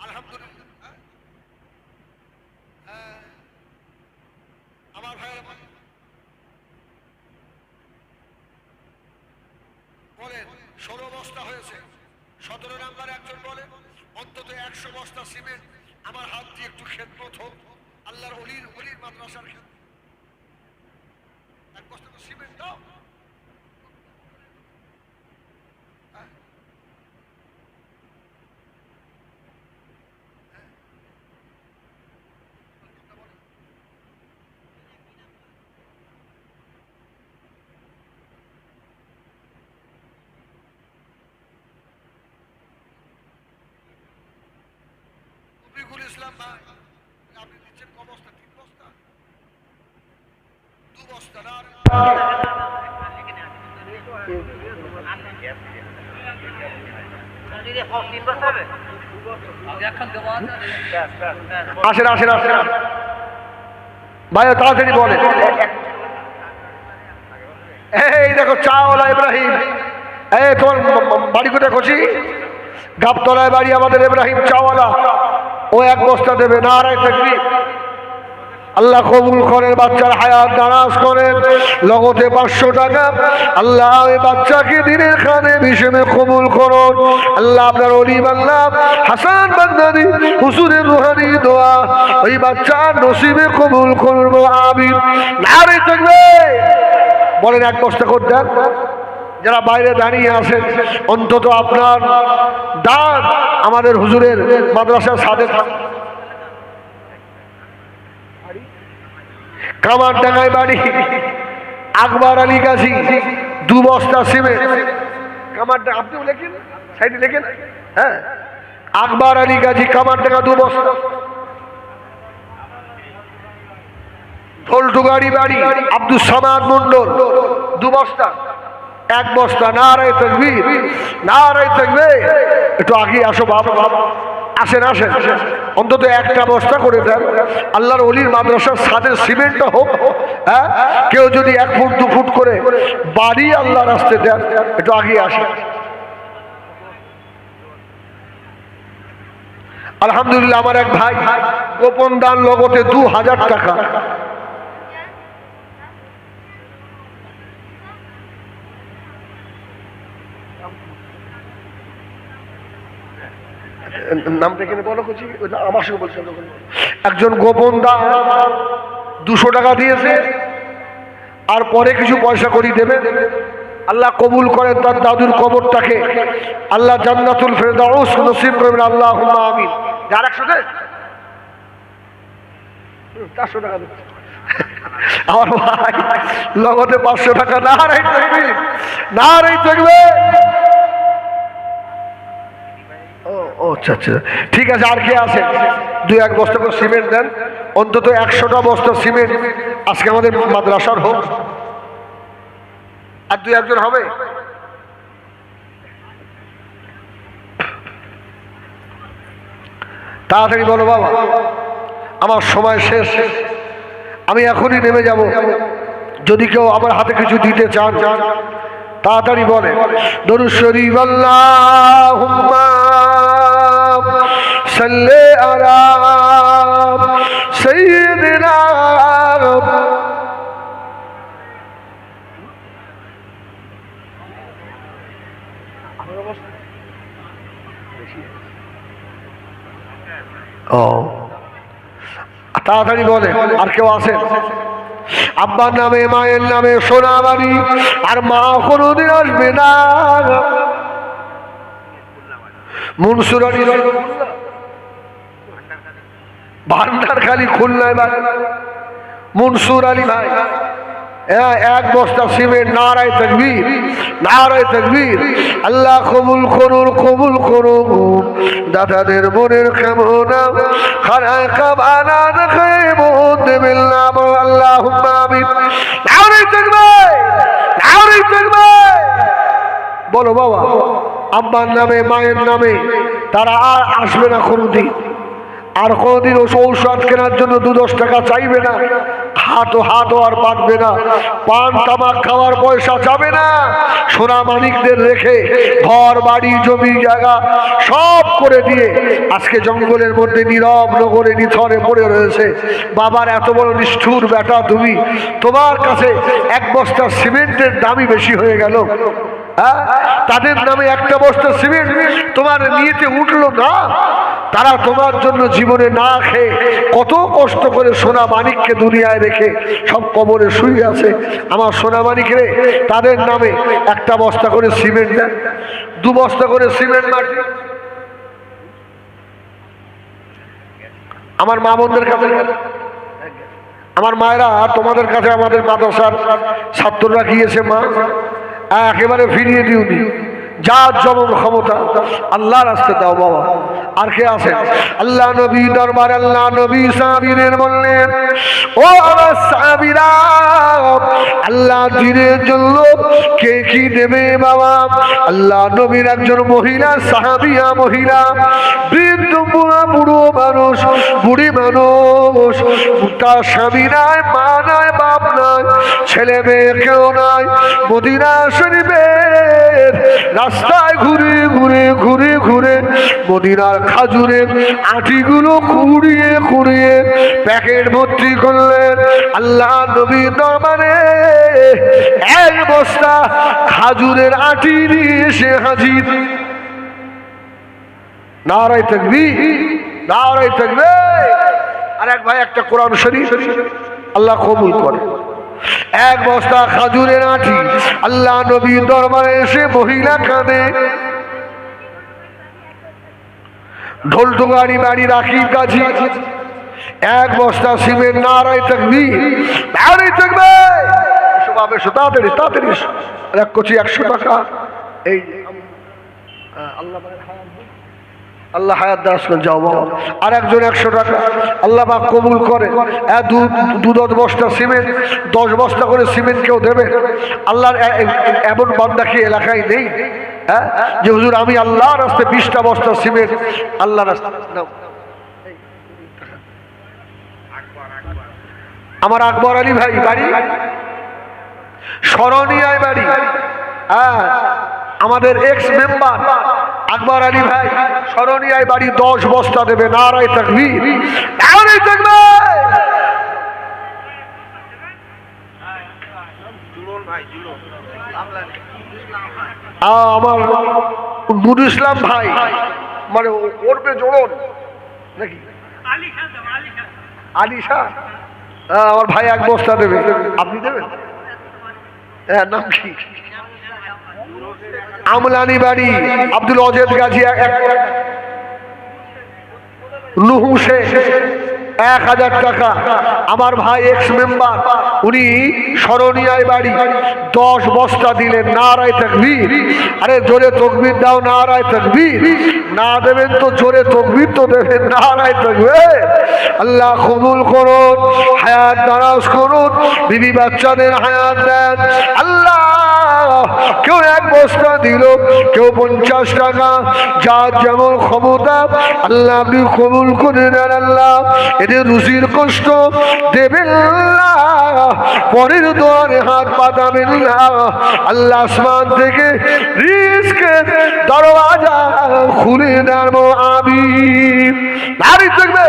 আলহামদুলিল্লাহ। আমার ভাইয়েরা বলেন 16 বস্তা হয়েছে। 17 নম্বর একজন বলে অন্তত 100 বস্তা সিমেন্ট আমার হাত দিয়ে একটু খেদমত হোক, আল্লাহর অলির মাদ্রাসার খেদমত। 1 বস্তা সিমেন্ট দাও। ইসলাম ভাই আপনি দিচ্ছেন ক বস্তা? 3 বস্তা 2 বস্তা না আসেন আসেন আসেন ভাই তাড়াতাড়ি বলে। এই দেখো চাওয়ালা ইব্রাহিম। এই তোমার বাড়ি কোথায়? খুশি গাবতলায় বাড়ি আমাদের ইব্রাহিম চাওয়ালা। ও 1 বস্তা দেবে। নারায়ে তাকবীর। আল্লাহ কবুল করেন, বাচ্চার হায়াত দারাজ করেন। লগতে 500 টাকা। আল্লাহ ওই বাচ্চাকে দিনের খানে হিসেবে কবুল করুন। আল্লাহ আপনার ওলি বান্দা হাসান বাগদাদি হুজুরের রুহানি দোয়া ওই বাচ্চার নসিবে কবুল করুন। আমিন। নারায়ে তাকবীর। বলেন 1 বস্তা করে দেন। যারা বাইরে দাঁড়িয়ে আছেন অন্তত আপনার দান আমাদের হুজুরের মাদ্রাসার সাথে কামারডাঙ্গায় বাড়ি আকবর আলী গাজী 2 বস্তা সিমেন্ট। কামারডাঙ্গা আপনিও লেখেন, সাইডে লেখেন। হ্যাঁ আকবর আলী গাজী কামারডাঙ্গা 2 বস্তা। ঢোলটু গাড়ি বাড়ি আব্দুল সামাদ মন্ডল 2 বস্তা। 1 বস্তা। নারায়ে তাকবীর। নারায়ে তাকবীর। একটু আগে আসো বাবা। আসেন আসেন অন্তত 1টা বস্তা করে দেন। আল্লাহর ওলির মাদ্রাসার ছাদের সিমেন্টটা হোক। হ্যাঁ কেউ যদি 1 ফুট 2 ফুট করে বাড়ি আল্লাহ রাস্তে দেন। একটু আগে আসেন। আলহামদুলিল্লাহ আমার এক ভাই গোপন দান লগতে 2000 টাকা। নামটা এখানে বলো খুশি আমার সঙ্গে বলছেন। একজন গোপন দান 200 টাকা দিয়েছে, আর পরে কিছু পয়সা করি দেবে। আল্লাহ কবুল করেন তার দাদুর কবরটাকে আল্লাহ জান্নাতুল ফেরদাউস নসিব করবেন। আল্লাহুম্মা আমিন। যার 100 দেয় 400 টাকা দেবে। আমার ভাই লগতে 500 টাকা। নারায়ে তাকবীর। নারায়ে তাকবীর। ও আচ্ছা আচ্ছা, ঠিক আছে। আর কে আছে? 2-1 বস্তা করে সিমেন্ট দেন, অন্তত 100টা বস্তা সিমেন্ট আজকে আমাদের মাদ্রাসার হোক। আর 2-1 জন হবে? তাড়াতাড়ি বলো বাবা, আমার সময় শেষ, আমি এখনই নেমে যাব। যদি কেউ আমার হাতে কিছু দিতে চান তাড়াতাড়ি বলে। দরুদ শরীফ আল্লাহুম্মা সাল্লি আলা সাইয়্যিদিনা তাড়াতাড়ি বলে। আর কেউ আছে? আব্বার নামে মায়ের নামে সোনা বাড়ি, আর মা কোনোদিন আসবে না। মনসুর আলী ভান্ডারখালী খুলনায় বাড়ি, মনসুর আলী ভাই 1 বস্তা সিমেন্ট। নারায়ে তাকবীর, নারায়ে তাকবীর। আল্লাহ কবুল করুন, কবুল করুন দাদাদের মনের কামনা। খানায় কাবানা দেখে মন দেবেন না, আল্লাহুম্মা আমিন। নারায়ে তাকবীর, নারায়ে তাকবীর। বলো বাবা, আব্বার নামে মায়ের নামে তারা আর আসবে না কোনোদিন। আর কোনোদিন ঔষধ কেনার জন্য 2-10 টাকা চাইবে না, হাতও আর পাকবে না। পান তামাক খাওয়ার পয়সা যাবে না। সোনা মানিকদের রেখে ঘর বাড়ি জমি জায়গা সব করে দিয়ে আজকে জঙ্গলের মধ্যে নীরব নগরে নিথরে পড়ে রয়েছে। বাবার এত বড় নিষ্ঠুর বেটা তুমি, তোমার কাছে 1 বস্তা সিমেন্টের দামই বেশি হয়ে গেল। তাদের নামে 1টা বস্তা সিমেন্ট তোমার নিয়েতে উঠলো না। তারা তোমার জন্য জীবনে না খেয়ে কত কষ্ট করে সোনা মানিককে দুনিয়ায় রেখে সব কবরে শুয়ে আছে। আমার সোনা মানিক রে, তাদের নামে 1টা বস্তা করে সিমেন্ট দেন, 2 বস্তা করে সিমেন্ট মাটি। আমার মা বোনদের কাছে, আমার মায়েরা, তোমাদের কাছে আমাদের মাদ্রাসার ছাত্ররা গিয়েছে, মা একেবারে ফিরিয়ে দিওনি। যার যেমন ক্ষমতা আল্লাহর রাস্তায় দাও বাবা। আর কে আছে? আল্লাহ নবী দরবার, আল্লাহ নবী সাহাবীদের বললেন, ও আমার সাহাবীরা, আল্লাহ দ্বীনের জন্য কে কি দেবে বাবা? আল্লাহ নবীর একজন মহিলা, সাহাবিয়া মহিলা, বৃদ্ধ বুড়ো মানুষ, বুড়ি মানুষ, তার স্বামী নাই, মা নাই, বাপ নাই, ছেলে মেয়ে কেউ নাই। মদিনা শরীফের রাস্তায় ঘুরে ঘুরে ঘুরে ঘুরে মদিনার খাজুরের আটিগুলো কুড়িয়ে কুড়িয়ে প্যাকেট ভর্তি করলেন। আল্লাহ নবীর দরবারে 1 বস্তা খাজুরের আটি নিয়ে এসে হাজির। নারায়ে তাকবীর, নারায়ে তাকবীর। আর এক ভাই একটা কোরআন শরীফ আল্লাহ কবুল করে। 1 বস্তা খাজুরের আটি আল্লাহ নবীর দরবারে এসে মহিলা কাঁদে। ঢোলটো গাড়ি বাড়ি রাখি কাজী 1 বস্তা সিমেন্ট। নারায়ে তাকবীর, নারায়ে তাকবীর। এসো বাবা, এসো তাড়াতাড়ি তাড়াতাড়ি এসো। 1 কোটি 100 টাকা। এই আল্লাহ হায়াত দারাজ করে যাও বাবা। আর একজন 100 টাকা আল্লাহ পাক কবুল করে। 2-10 বস্তা সিমেন্ট, 10 বস্তা করে সিমেন্ট কেউ দেবে? আল্লাহর এমন বান্দা কি এলাকায় নেই যে হুজুর আমি আল্লাহর রাস্তায় 20টা বস্তা সিমেন্ট আল্লাহর রাস্তায় দাও। আমার আকবর আলী ভাই বাড়ি শরণিয়ায় বাড়ি। আমাদের এক্স মেম্বার আকবর আলী ভাই শরণিয়ায় বাড়ি, 10 বস্তা দেবে। নারায়ে তাকবীর, নারায়ে তাকবীর। আমার নুর ইসলাম ভাই, মানে ওরবে জোড়ন নাকি আলিশা, আমার ভাই 1 বস্তা দেবে। আপনি দেবেন? নাম কি? আমলানি বাড়ি আব্দুল অজেদ গাজী নুহু শেখ 1000 টাকা। আমার ভাই এক্স মেম্বার, উনি শরণিয়ায় বাড়ি, 10 বস্তা দিলেন। নারায়ে তাকবীর। আরে জোরে তাকবীর দাও, নারায়ে তাকবীর। না দেবেন তো জোরে তাকবীর তো দেবেন, নারায়ে তাকবীর। আল্লাহ কবুল করুন, হায়াত দারাজ করুন, বিবি বাচ্চাদের হায়াত দেন আল্লাহ। কেউ 1 বস্তা দিল, কেউ 50 টাকা, যার যেমন ক্ষমতা আল্লাহ আপনি কবুল করে নেন আল্লাহ। এদের রুজির কষ্ট দেবেন না, পরের দুয়ারে হাত পাতাবেন না আল্লাহ। আসমান থেকে রিজকের দরওয়াজা খুলে দেন আমিন। নারী থাকবে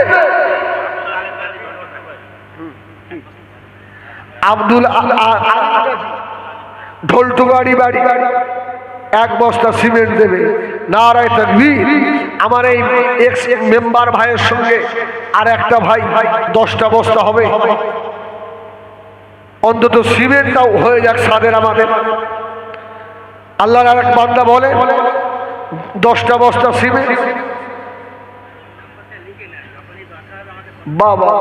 আব্দুল ঢোলটুগাড়ি বাড়ি 1 বস্তা সিমেন্ট দেবে, নারায়ে তাকবীর। আমার এই এক্স মেম্বার ভাইয়ের সঙ্গে আর একটা ভাই 10টা বস্তা হবে, অন্তত সিমেন্টটাও হয়ে যাক সাদের আমাদের। আল্লাহর আর এক বান্দা বলে 10টা বস্তা সিমেন্ট। বাবা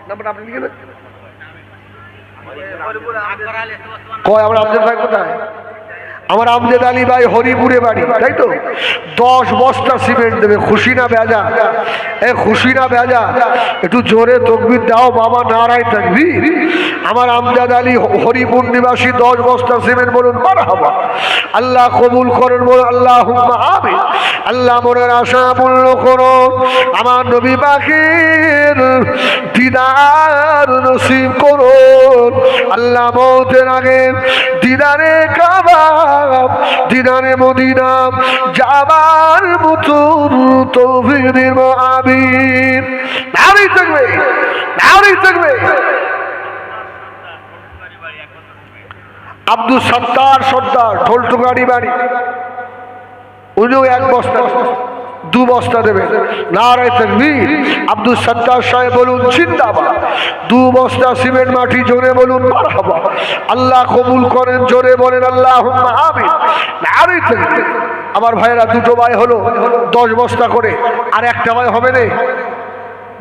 নাম্বার আপনি লিখে দেন। কয় আমার আমজেদ ভাই কোথায়? আমার আমজেদ আলী ভাই হরিপুরে বাড়ি, তাই তো? 10 বস্তা সিমেন্ট দেবে। খুশি না বেজা? খুশি না বেজা? একটু জোরে তাকবীর দাও বাবা, নারায়ে তাকবীর। আমার আমজাদ আলী হরিপুর নিবাসী 10 বস্তা সিমেন্ট বলুন মারহাবা। আল্লাহ কবুল করেন বলুন আল্লাহুম্মা আমিন। আল্লাহ মনের আশা পূর্ণ করুন, আমার নবী পাকের দিদার নসিব করুন আল্লাহ। মওতের আগে দিদারে কাবা, দিদারে মদিনা যাবার মতন তৌফিক দিন আমিন। নারী থাকবে, নারী থাকবে। আব্দুল সত্তার সর্দার ঢোলটুগাড়ি বাড়ি, উনিও 1 বস্তা 2 বস্তা দেবে, নারায়ে তাকবীর। আব্দুল সত্তার সাহেব বলুন জিন্দাবাদ। 2 বস্তা সিমেন্ট মাটি, জোরে বলুন মারহাবা। আল্লাহ কবুল করেন, জোরে বলেন আল্লাহুম্মা আমিন। নারায়ে তাকবীর। আমার ভাইয়েরা 2টো ভাই হলো 10 বস্তা করে, আর একটা ভাই হবে না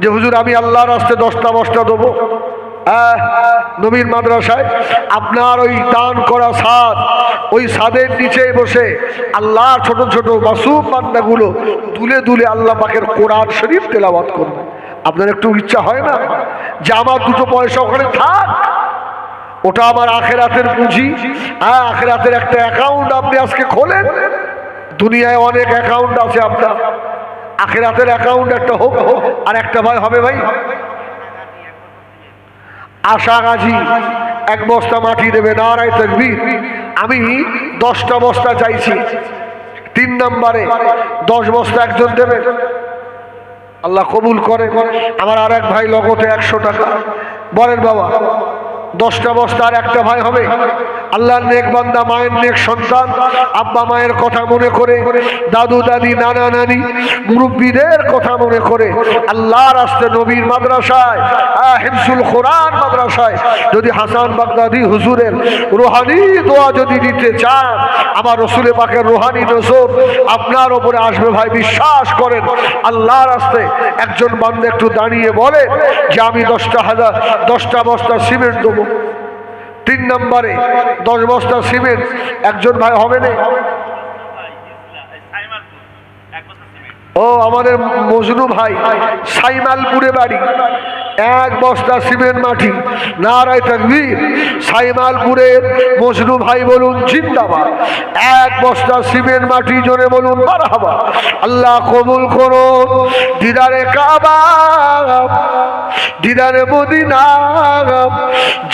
যে হুজুর আমি আল্লাহর রাস্তায় 10টা বস্তা দেবো। নবীর মাদ্রাসায় আপনার ওই দান করা ছাদ, ওই ছাদের নিচে বসে আল্লাহ ছোট ছোট মাসুম বান্দাগুলো দুলে দুলে আল্লাহ পাকের কোরআন শরীফ তেলাওয়াত করবে। আপনার একটু ইচ্ছা হয় না যে আমার 2টো পয়সা ওখানে থাক? ওটা আমার আখেরাতের পুঁজি। আখেরাতের একটা অ্যাকাউন্ট আপনি আজকে খোলেন। দুনিয়ায় অনেক অ্যাকাউন্ট আছে, আপনার আখেরাতের অ্যাকাউন্ট একটা হোক। আর একটা ভাই হবে ভাই আশা গাজী 1 বস্তা মাটি দেবে, নারায়ে তাকবীর। আমি 10টা বস্তা চাইছি, 3 নম্বরে 10 বস্তা একজন দেবে, আল্লাহ কবুল করে। আমার আর এক ভাই লগতে 100 টাকা বলেন বাবা। 10টা বস্তা আর একটা ভাই হবে। আল্লাহর নেক বান্দা, মায়ের নেক সন্তান, আব্বা মায়ের কথা মনে করে, দাদু দাদি নানা নানি মুরব্বীদের কথা মনে করে আল্লাহর রাস্তায় নবীর মাদ্রাসায়, হিফজুল কোরআন মাদ্রাসায় যদি হাসান বাগদাদি হুজুরের রুহানি দোয়া যদি দিতে চান, আমার রসুলে পাকের রুহানি নজর আপনার ওপরে আসবে ভাই, বিশ্বাস করেন। আল্লাহর রাস্তায় একজন বান্দা একটু দাঁড়িয়ে বলে যে আমি 10টা বস্তা সিমেন্ট দেবো। 3 নম্বরে 10 বস্তা সিমেন্ট একজন ভাই হবে না? ও আমাদের মজনু ভাই সাইমালপুরে বাড়ি, 1 বস্তা সিমেন্ট মাটি, নারায়ে তাকবীর। সাইমালপুরের মজনু ভাই বলুন জিন্দাবাদ। 1 বস্তা সিমেন্ট মাটি, জোরে বলুন মারহাবা। আল্লাহ কবুল করুন। দিদারে কাবা, দিদারে মদিনা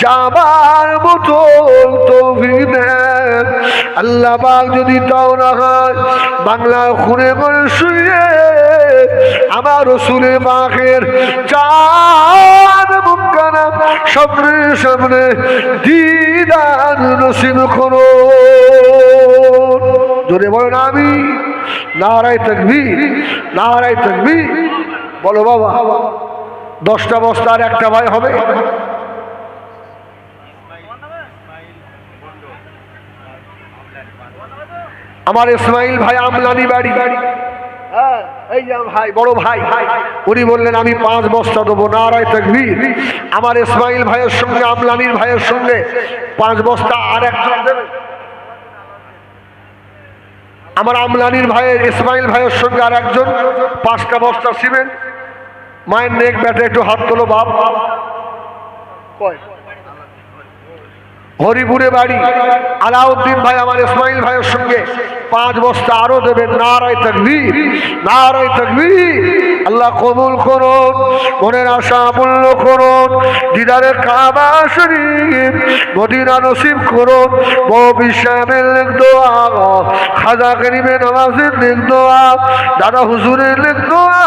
যাবার মতন তৌফিক দেন আল্লাহ পাক। যদি তাও না হয় বাংলার খুনে করে শুয়ে আমার রসুলে পাকের চাঁদ মুখখানা সামনে সামনে দিদার নসিব করুন, জোরে বলেন আমিন। নারায়ে তাকবীর, নারায়ে তাকবীর। বলো বাবা 10টা বস্তা আর একটা ভাই হবে। আমার ইসমাইল ভাই আমলানি বাড়ি, এই যে ভাই বড় ভাই, উনি বললেন আমি 5 বস্তা দেবো, নারায়ে তাকবীর। আমার ইসমাইল ভাইয়ের সঙ্গে আমলানির ভাইয়ের সঙ্গে 5 বস্তা আর একজন দেবে। আমার আমলানির ভাইয়ের ইসমাইল ভাইয়ের সঙ্গে আর একজন 5টা বস্তা সিমেন্ট। মায়ের নেক ব্যাটে একটু হাত তোলো বাপ। কয় হরিপুরে বাড়ি আলাউদ্দিন ভাই আমার ইসমাইল ভাইয়ের সঙ্গে 5 বস্তা আরো দেবেন। নারায়ে তাকবীর, নারায়ে তাকবীর। আল্লাহ কবুল করুন, মনের আশা পূর্ণ করুন, দিদারে কাবা শরীফ মদিনা নসিব করুন। মৌলভী সাহেবের নেক দোয়া, খাজা গরিবে নওয়াজের নেক দোয়া, দাদা হুজুরের নেক দোয়া,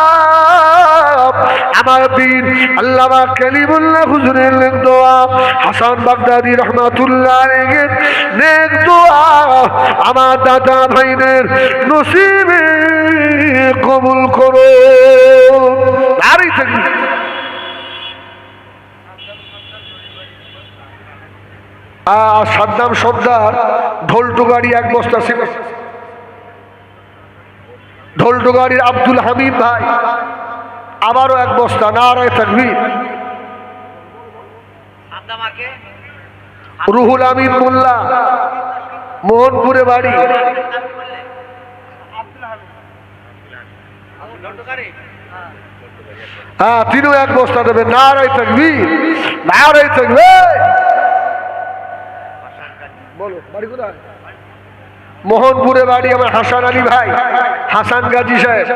আমার পীর আল্লামা কালিমুল্লাহ হুজুরের নেক দোয়া, হাসান বাগদাদি রহমাতুল্লাহ আলাইহির নেক দোয়া আমার দাদা ভাইদের নসিবে কবুল করুন। নারী থেকে সাদ্দাম সর্দার ঢোলটু গাড়ি 1 বস্তা সিমেন্ট। ঢোলটু গাড়ির আব্দুল হামিদ ভাই আবারও 1 বস্তা। নারায়ে তাকবীর। রুহুল আমিন মোল্লা মোহনপুরে বাড়ি, হ্যাঁ তিনিও 1 বস্তা দেবেন। নারায়ে তাকবীর, নারায়ে তাকবীর। বলো বাড়ি কোথায়? মোহনপুরে বাড়ি আমার হাসান আলী ভাই, হাসান গাজী সাহেব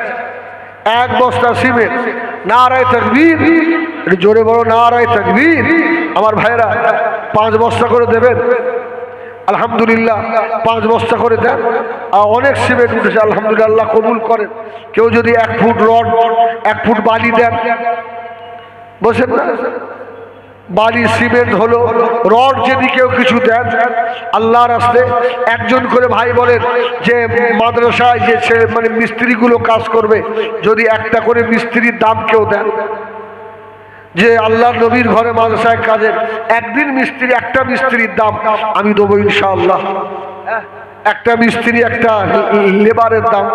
1 বস্তা সিমেন্ট। নারায়ে তাকবীর, জোরে বলো নারায়ে তাকবীর। আমার ভাইরা 5 বস্তা করে দেবেন। আলহামদুলিল্লাহ 5 বস্তা করে দেন। অনেক সিমেন্ট উঠেছে আলহামদুলিল্লাহ, আল্লাহ কবুল করেন। কেউ যদি 1 ফুট রড 1 ফুট বালি দেন, বসেন না, বালি সিমেন্ট হলো, রড যদি কেউ কিছু দেন আল্লাহর রাস্তে। একজন করে ভাই বলেন যে মাদ্রাসায় যে মানে মিস্ত্রিগুলো কাজ করবে, যদি একটা করে মিস্ত্রির দাম কেউ দেন, যে আল্লাহর নবীর ঘরে মাদ্রাসায় কাজের একদিন মিস্ত্রি, একটা মিস্ত্রির দাম আমি দেবো ইনশাআল্লাহ। একটা মিস্ত্রি একটা লেবারের দাম।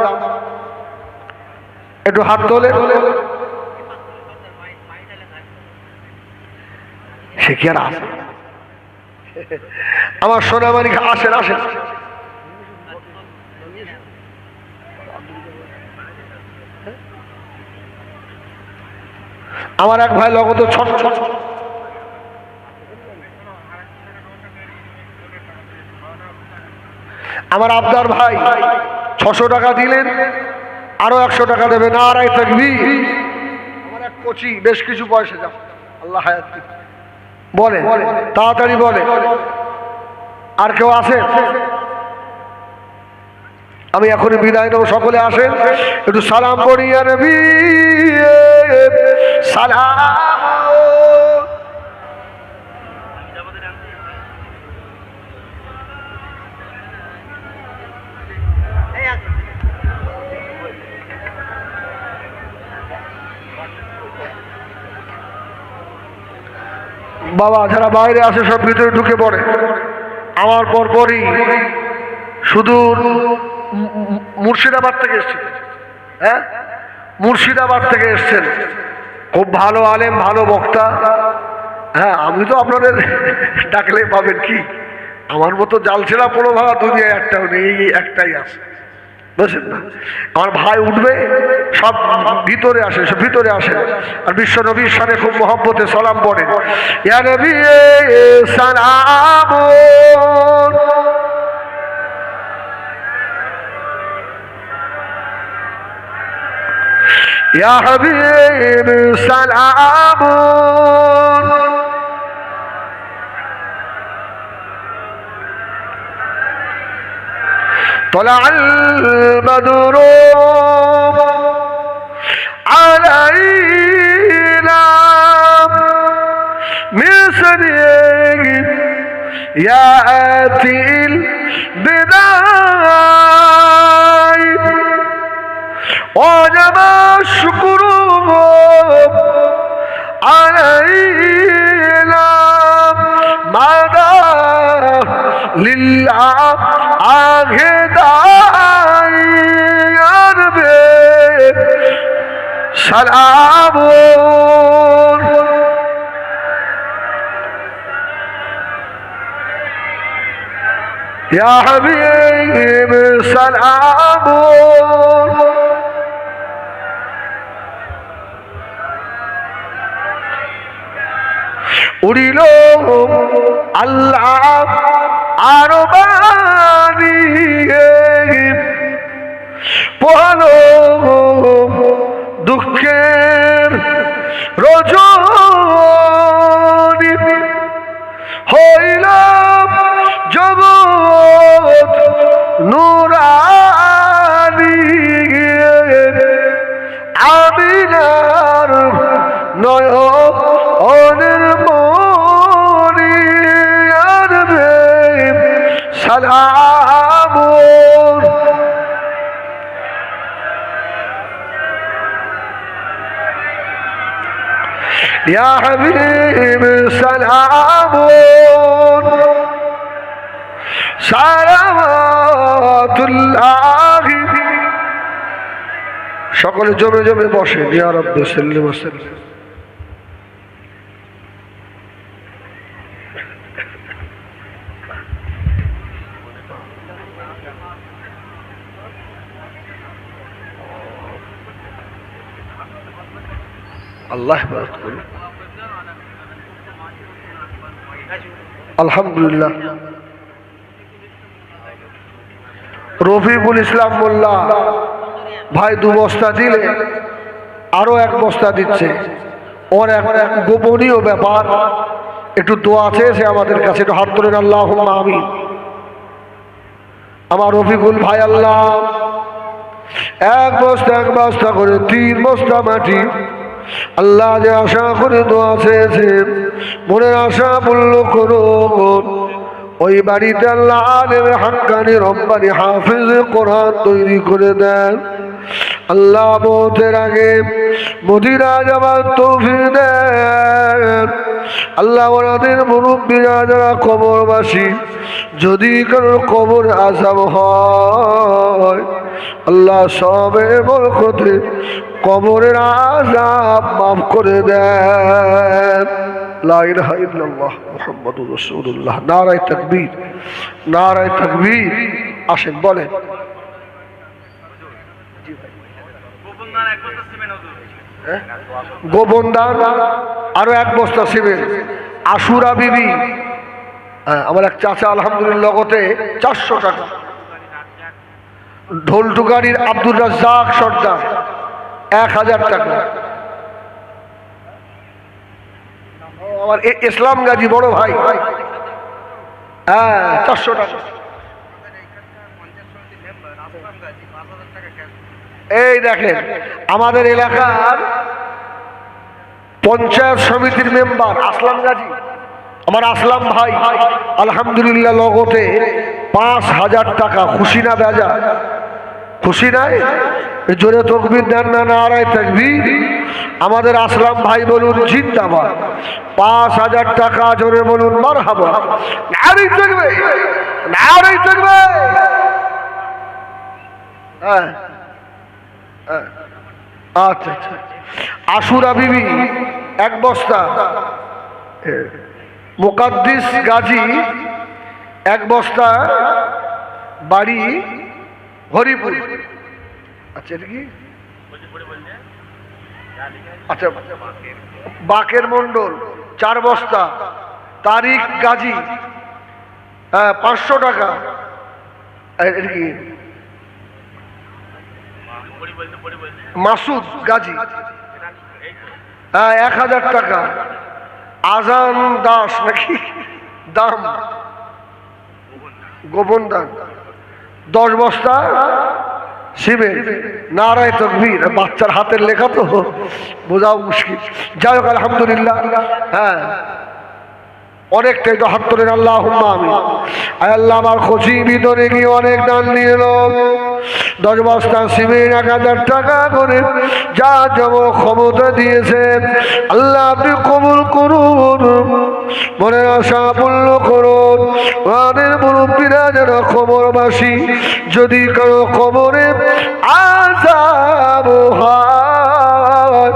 একটু হাত তোলে। সে কি আর আসে? আমার সোনামানিক আসেন, আসেন। আমার এক ভাই লগত ছোট ছোট, আমার আবদার ভাই 600 টাকা দিলেন, আরো 100 টাকা দেবে। নারায়ে তাকবীর। আমার এক কোচি বেশ কিছু পয়সা যাও, আল্লাহ হায়াত দিন। বলে তাড়াতাড়ি বলে। আর কেউ আসে? আমি এখনই বিদায় নেব, সকলে আসেন একটু সালাম পড়ি। ইয়া নবী সালাম। বাবা যারা বাইরে আসে সব ভিতরে ঢুকে পড়ে। আমার পরপরই শুধু মুর্শিদাবাদ থেকে এসছেন, হ্যাঁ মুর্শিদাবাদ থেকে এসছেন, খুব ভালো আলেম, ভালো বক্তা। হ্যাঁ আমি তো আপনাদের ডাকলে পাবেন কি, আমার মতো জালছেলা পোড়ো ভাড়া দুনিয়ায় একটাও নেই, এই একটাই আছে, বুঝলেন না? আমার ভাই উঠবে, সব ভিতরে আসে, সব ভিতরে আসে। আর বিশ্ব নবীর সাথে খুব মহব্বতে সালাম পড়ে। ইয়া নবী সালাম, ইয়া হাবিব সালাম, طلع البدر علينا من سنيه يأتي البداي وجب الشكر علينا مدى لله آگے دائر بے سلام یا حبیب সালাম উড়িল আল্লাহ আরবানি পোহালো দুঃখের রজনী হইল জগৎ নুরানি আমিনার নয়নের মনি আনবে সালাম ইয়া হাবিব সালাম সালাওয়াতুল্লাহ সকলে জমে জমে বসে ইয়া রাব্বি সাল্লি ওয়া সাল্লিম আল্লাহ বারাক করুন আলহামদুলিল্লাহ রফিকুল ইসলাম মোল্লা ভাই 2 বস্তা দিলে আরো 1 বস্তা দিচ্ছে ওর এক গোপনীয় ব্যাপার একটু দোয়া চেয়েছে আমাদের কাছে একটু হাত তুলেন আল্লাহুম্মা আমিন আমার রফিকুল ভাই আল্লাহ 1 বস্তা করে 3 বস্তা মাটি আল্লাহ যে আশা করে দোয়া চেয়েছে মনের আশা পূর্ণ করুন ওই বাড়িতে আল্লাহ আলেম হাক্কানি রব্বানি হাফিজ কোরআন তৈরি করে দেন আল্লাহ মওতের আগে মদিনা যাওয়ার তৌফিক দেন আল্লাহ ওনাদের মুরব্বীরা যারা কবরবাসী যদি কারো কবর আযাব হয় আল্লাহ সবের বরকতে কবরের আযাব মাফ করে দেন লা ইলাহা ইল্লাল্লাহ মুহাম্মাদুর রাসূলুল্লাহ নারায়ে তাকবীর আসেন বলেন গোপন দান আরো 1 বস্তা সিমেন্ট আশুরা বিবি আমার এক চাচা আলহামদুলিল্লাহ লগতে 400 টাকা ঢোলটুকারির আব্দুর রাজ্জাক সর্দার 1000 টাকা আমার ইসলাম গাজী বড় ভাই 400 টাকা এই দেখেন আমাদের এলাকার পঞ্চায়েত সমিতির মেম্বার আসলাম গাজী আমার আসলাম ভাই আলহামদুলিল্লাহ লগতে 5000 টাকা খুশি না বেজা খুশি নাই জোরে তাকবীর দেন না নারায়ে তাকবীর আমাদের আসলাম ভাই বলুন জিন্দাবাদ 5000 টাকা জোরে বলুন মারহাবা নারায়ে তাকবীর আচ্ছা আশুরা বিবি 1 বস্তা মুকাদ্দিস গাজী 1 বস্তা বাড়ি হরিপুর আচ্ছা এটা কি আচ্ছা বাকের মন্ডল 4 বস্তা তারিক গাজী 500 টাকা এটা কি মাসুদ গাজী 1000 টাকা আজান দাস নাকি দাম গোপন দান 10 বস্তা সিমেন্ট নারায়ে তাকবীর বাচ্চার হাতের লেখা তো বোঝাও মুশকিল যাই হোক আলহামদুলিল্লাহ অনেকটাই তো হাত তোলেন আল্লাহুম্মা আমিন আয় আল্লাহ আমার খুশি ভিতরে গিয়ে অনেক দান নিয়ে এলো 10 বস্তা সিমেন্ট 1000 টাকা করে যা যেমন ক্ষমতা দিয়েছে আল্লাহ আপনি কবুল করুন মনের আশা পূর্ণ করুন আমাদের মুরব্বীরা যারা কবরবাসী যদি কারো কবরে আযাব হয়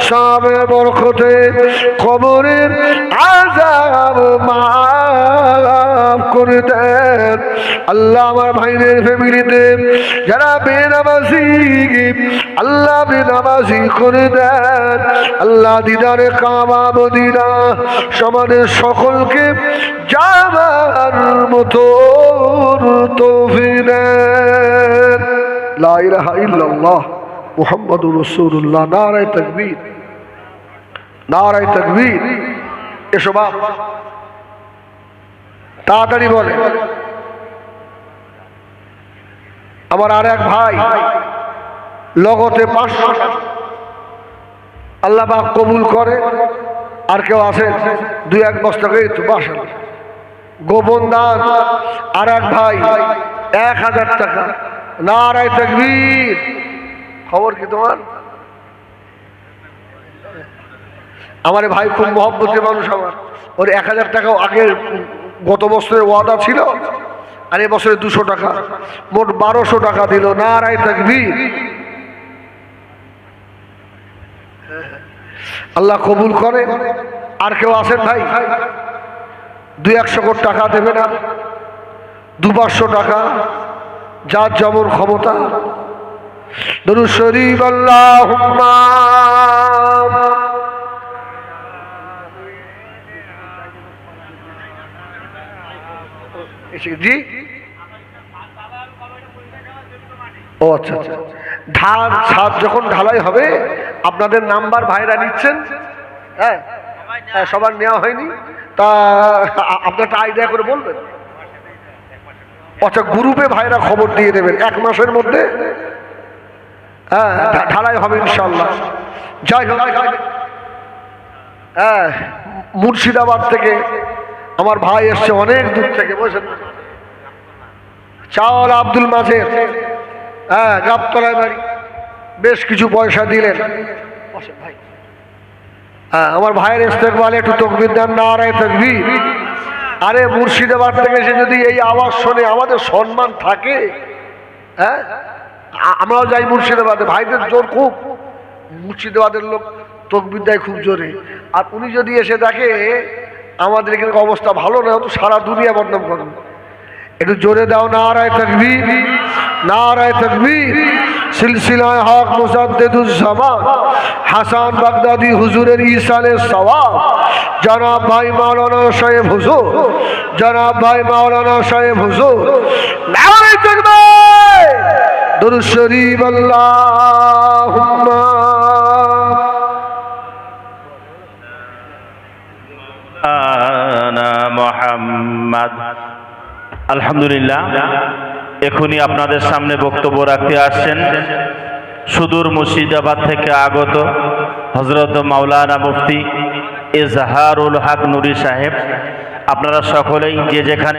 সবের বরকতে কবরের আযাব মাফ করে দেন আল্লাহ আমার ভাইদের ফ্যামিলিতে যারা বেনামাজি আল্লাহ বেনামাজি করে দেন আল্লাহ দিদারে কাবা মদিনা সমাজের সকলকে যাবার মতো তৌফিক দেন। লা ইলাহা ইল্লাল্লাহ মুহাম্মাদুর রাসূলুল্লাহ। নারায়ে তাকবীর, নারায়ে তাকবীর। এসো বাপ তাড়াতাড়ি বলে। আমার আর এক ভাই লগতে 500 আল্লাহ পাক কবুল করে। আর কেউ আছে 2-1 বস্তা করে তো বাসা গোপন দান। আর এক ভাই 1000 টাকা। নারায়ে তাকবীর। খবর কি তোমার? আমার ভাই খুব মহব্বতের মানুষ। আমার ওর 1000 টাকাও আগে গত বছরের ওয়াদা ছিল, আর এ বছরে 200 টাকা, মোট 1200 টাকা দিল। নারায়ে তাকবীর। আল্লাহ কবুল করে। আর কেউ আছেন ভাই 200-100 কোটি টাকা দেবে না? 200-500 টাকা, যার যেমন ক্ষমতা। দরুদ শরীফ। আল্লাহুম্মা জি। ও আচ্ছা আচ্ছা। ছাদ যখন ঢালাই হবে আপনাদের নাম্বার ভাইরা নিচ্ছেন। হ্যাঁ হ্যাঁ, সবার নেওয়া হয়নি, তা আপনারটা আইডিয়া করে বলবেন। আচ্ছা, গ্রুপে ভাইরা খবর দিয়ে দেবেন 1 মাসের মধ্যে। হ্যাঁ, ঢালাই হবে ইনশাল্লাহ। যাই হোক, হ্যাঁ, মুর্শিদাবাদ থেকে আমার ভাই এসছে অনেক দূর থেকে, বুঝলেন? চাওয়াল আব্দুল মাজেদ, হ্যাঁ, গাবতলায় বাড়ি। বেশ কিছু পয়সা দিলেন। ভাই, হ্যাঁ, আমার ভাইয়ের ইস্তেকবালে একটু তাকবীর দেন। নারায়ে তাকবীর। আরে মুর্শিদাবাদ থেকে এসে যদি এই আওয়াজ শোনে আমাদের সম্মান থাকে। হ্যাঁ, আমরাও যাই মুর্শিদাবাদে, ভাইদের জোর খুব। মুর্শিদাবাদের লোক তাকবীর দেয় খুব জোরে। আর উনি যদি এসে দেখে আমাদের এখানে অবস্থা ভালো না, তো সারা দুনিয়া বদনাম করবে। একটু জোরে দাও। নারায়ে তাকবীর, নারায়ে তাকবীর। সিলসিলায়ে হক মুজাদ্দিদুজ জামান হাসান বাগদাদি হুজুরের ইসালে সওয়াব জনাব ভাই মাওলানা সাহেব হুজুর, জনাব ভাই মাওলানা সাহেব হুজুর। নারায়ে তাকবীর। দুরূদ শরীফ। আল্লাহুম্মা আনা মুহাম্মদ। আলহামদুলিল্লাহ, এখনই আপনাদের সামনে বক্তব্য রাখতে আসছেন সুদূর মুর্শিদাবাদ থেকে আগত হযরত মাওলানা মুফতি এজাহারুল হক নুরি সাহেব। আপনারা সকলেই যে যেখানে